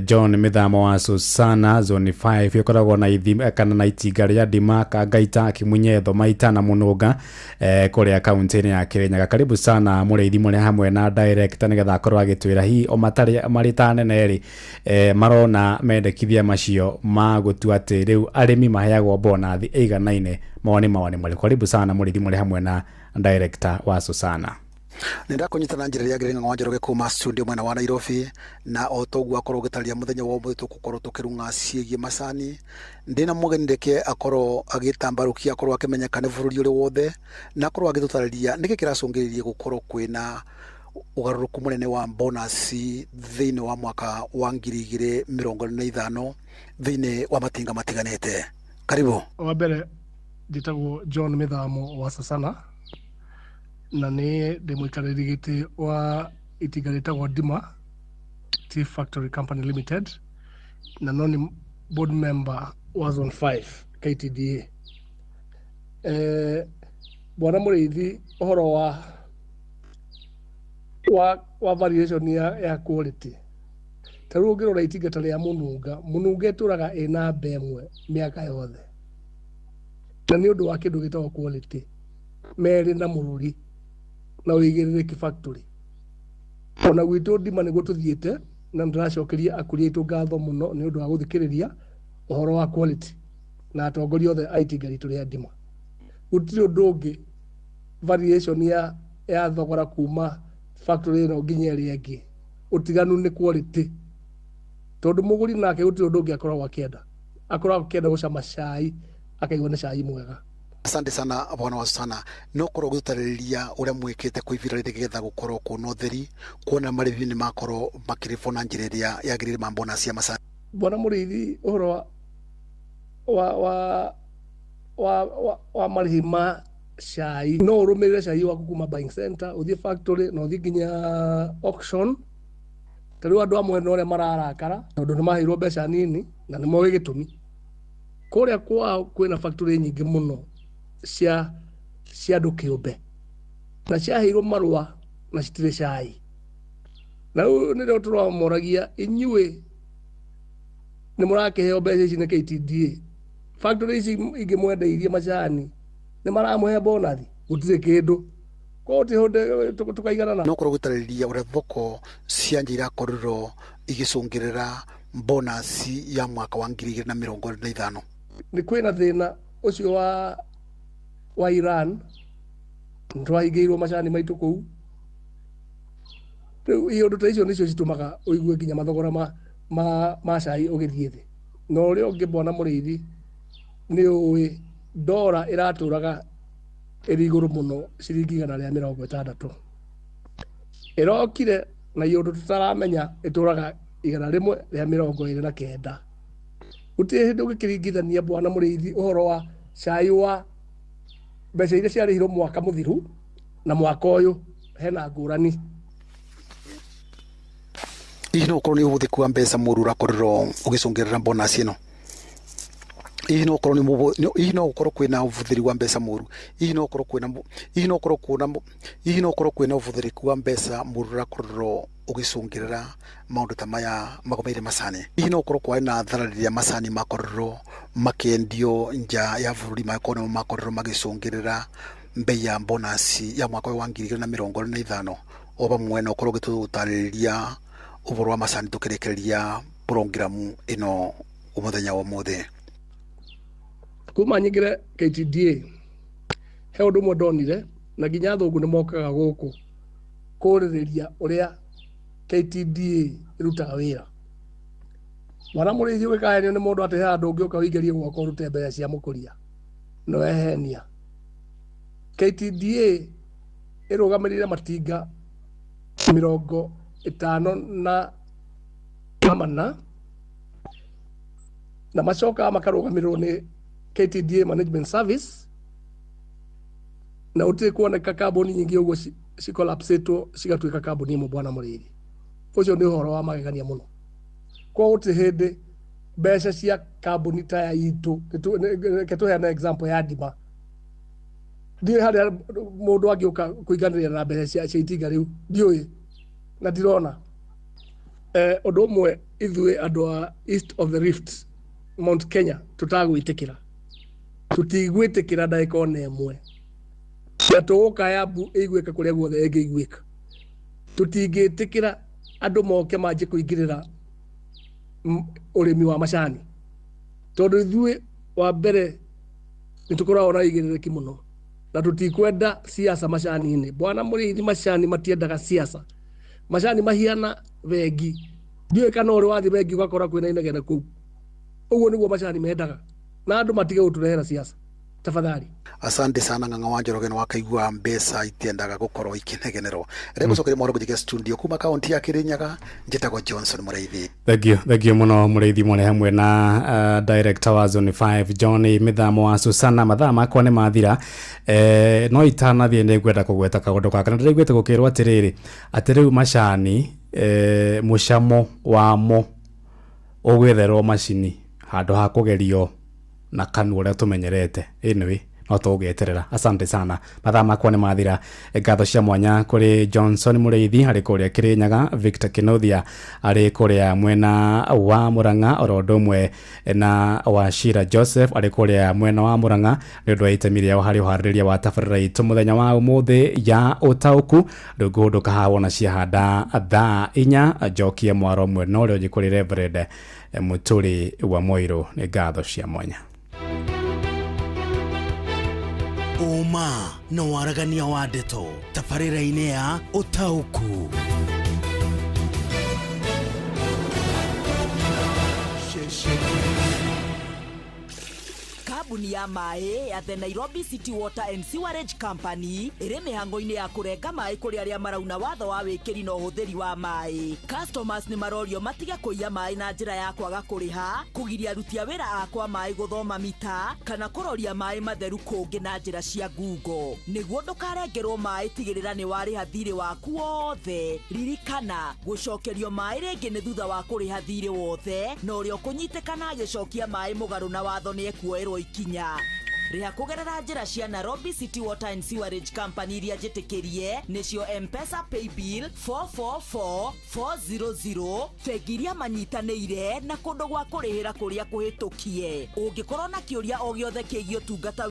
John Mithamo wa Susana. Zone 5 ĩkoragwo na ithima kana na itinga rĩa Ndima, Kangaita, Kimunyetho, Maita na Mũnũnga kũrĩa kaunti-inĩ ya Kĩrĩnyaga. Karibu sana mũrĩithi mũrĩ hamwe na director nĩgetha akorwo agĩtwĩra hihi o marĩ ta nene rĩ marona mendekithia macio ma gũtua atĩ rĩu arĩmi maheagwo bonathi ĩiganaine. Mawani marĩ. Karibu sana mũrĩithi mũrĩ hamwe na director wa Susana. Nenda kunyitana njĩra ya Kĩrĩnyaga wa Njoroge kuma studio mwena wa Nairobi na otoguo akorwo gĩtaria mũthenya wa ũmũthĩ tũkũkorwo tũkĩrunga ciĩgiĩ macani. Ndina mũgeni ndeke akorwo agĩtambarũkia akorwo akĩmenyeka nĩ bũrũri ũrĩ wothe na akorwo agĩtũtarĩria nĩkĩ kĩracũngĩrĩirie gũkorwo kwĩna ũgarũrũku mũnene wa bonus thĩinĩ wa mwaka wa 2025 thĩinĩ wa matinga matiganĩte. Karibu. Wa mbere njĩtagwo John Mithamo wa Susana na nĩ ndĩmũikarĩri gĩtĩ wa itinga rĩtagwo Ndima Tea Factory Company Limited na no nĩ board member wa Zone 5 KTDA. Bwana mũrĩithi, ũhoro wa variation ya quality tarĩu ũngĩrora itinga ta rĩa Mũnunga ĩtũraga ĩna mbemwe mĩaka yothe na nĩ ũndũ wa kĩndũ gĩtagwo quality merĩ na mũrũri na ũigĩrĩrĩki factory. Ona gwitũ Ndima nĩguo tũthiĩte na ndĩracokeria akũria aitũ ngatho mũno nĩ ũndũ wa gũthikĩrĩria ũhoro wa quality na atongoria othe a itinga ritũ rĩa Ndima. Gũtirĩ ũndũ ũngĩ variation ya thogora kuma factory ĩno nginya ĩrĩa ĩngĩ ũtiganu nĩ quality, tondũ mũgũri nake gũtirĩ ũndũ ũngĩ akoragwo akĩenda gũcama cai akaigua nĩ cai mwega. Asante sana bwana wa Susana. No korwo gũtarĩria ũrĩa mwĩkĩte kwĩvira rĩgetha gũkorwo kuona ũtheri kuona marĩhi nĩ makorwo makĩrĩbwo na njĩra ĩrĩa yagĩrĩire ma bonus ya macani. Bwana mũrĩithi, ũhoro wa marĩhi ma cai no ũrũmĩrĩre cai waku kuma buying center ũthiĩ factory na ũthiĩ nginya auction. Tarĩu andũ amwe no arĩa mararakara tondũ nĩ maheirwo mbeca nini na nĩ moĩ gĩtũmi. Kũrĩa kwao kwĩna factory nyingĩ mũno cia andũ kĩũmbe na ciaheirwo marũa na citirĩ cai. Na rĩu nĩrĩo tũramoragia inyuĩ nĩ mũrakĩheo mbeca ici nĩ KTDA. Factory ici ingĩ mwendeirie macani nĩ maramũhe bonathi gũtirĩ kĩndũ. Koguo tũkaigana na no korwo gũtarĩria ũrĩa thoko cia njĩra irakorwo igicungirira bonus ya mwaka wa 2025. Ni kwina thina ucio wa Iran ndwaigirwo macani maitu kuu. Iyo nduta icio nicio citumaga uigue nginya mathogora ma cai ugithie thi. No ri ungibona murithi ni uwi dola iraturaga iri iguru muno ciringi 160. Irokire na iyo tutaramenya ituraga 129. Uti hindi ugikiringithania bwana murithi uhoro wa cai wa mbeca iria ciarihirwo mwaka muthiru na mwaka uyu hena ngurani. Ino ukorwo ni ubuthiku wa mbeca murura korero ugicungirira bonus ino. Ino ukorwo kwina ubuthiri wa mbeca muru. Ino ukorwo kwina ubuthiri wa mbeca murura korero ugicungirira maundu ta maya magomeire macani. Ino ukorwo kwina thararĩria macani makorero makendio nja ya bururi makorwo makorero magicungirira mbei ya bonus ya mwaka wa 2025. Oba mwena ukorwo gitutariria uboro wa macani tukirekereria programu ino umuthenya wa mothe. Kuma nyingire KTDA he undu mwe ndonire na nginya thungu ni mokaga guku kuriria uria KTDA irutaga wira. Mwana murithi wikahenio ni mundu ati handu ungiuka wigerie gwaka urute mbeca cia mukuria no ehenia. KTDA irugamirire matinga 54 na macoka makarugamirwo ni KTDA Management Service na uti kuoneka kambuni nyingi uguo cikolapsetwo cigatuika kambuni imwe bwana murithi. Ucio ni uhoro wa magegania muno. Kwa uti hindi mbeca cia kambuni ta ya itu ketuheana example ya Dima. Ndiye hari mundu angiuka kuiganirira na mbeca cia itinga riu ndiui na ndirona undu umwe ithue andu a East of the Rift Mount Kenya tutagwitikira tutigwitikira ndaika ona imwe na tuguka yabu igwika kuria guothe ingiigwika tutingitikira andu moke manje kuingirira urimi wa macani tondu ithue wa mbere nitukoragwo na igiririki muno na tutikwenda siasa macani-ini. Bwana murithi macani matiendaga siasa. Macani mahiana vengi. Ndiwe kana uri wathi vengi ugakora kwina inegene kuu. Uguo niguo macani mendaga. Na andu matige guturehera siasa. Tafadhali. Asante sana Ng'ang'a wa Njoroge wa kaigua mbeca itiendaga gukorwo ikinegenerwo. Rego cokere mwaro kujiga studio kuma kaunti ya Kirinyaga njitagwo Johnson Mureithi. Thank you muno Mureithi mwone hamwe na director wa Zone 5 John Mithamo wa Susana mathama kwa ne mathira no itana thie ne gweta kugweta kagondo ka kana ndirigwete gukirwa atiriri atiriu macani mucamo wamo ogwetherwo macini handu ha kugerio na kanu uria tumenyerete anyway no tugeterera. Asante sana mathama kwa ne mathira. Ngatho cia mwanya kuri Johnson Mureithi hari kuria Kirinyaga, Victor Kinothia ari kuria mwena wa Murang'a, orodumwe na Wachira Joseph ari kuria mwena wa Murang'a ni undu wa itemi riao hari uhaririria wa tabarĩra itu muthenya wa umuthi ya utauku ndugundu kahawona cia handa thaa 4 jokia mwaro mwena uria ujikuri Reverend Muturi wa Moiro. Ni ngatho cia mwanya. Uma na waragania wa ndeto tabarĩra-inĩ ya Ũtaũku. Kambuni ya maĩ ya The Nairobi City Water and Sewerage Company ĩrĩ mĩhango-inĩ ya kũrenga maĩ kũrĩ arĩa marauna watho wa wĩkĩri na ũhũthĩri wa maĩ. Customers nĩ marorio matige kũiya maĩ na njĩra ya kwaga kũrĩha, kũgiria aruti a wĩra akwa maĩ gũthoma mita kana kũroria maĩ matheru kũngĩ na njĩra cia ngungo. Nĩguo ndũkarengerwo maĩ, tigĩrĩra nĩ warĩha thirĩ waku wothe. Ririkana gũcokerio maĩ rĩngĩ nĩ thutha wa kũrĩha thirĩ wothe, na ũrĩa ũkũnyitĩkana agĩcokia maĩ mũgarũ na watho nĩ ekuoerwo ikinya. Rĩha kũgerera njĩra cia Nairobi City Water and Sewerage Company iria njĩtĩkĩrie nĩcio M-Pesa Paybill 444400, bengi iria manyitanĩire na kũndũ gwa kũrĩhĩra kũrĩa kũhĩtũkie. Ũngĩkorwo na kĩũria o gĩothe kĩgiĩ ũtungata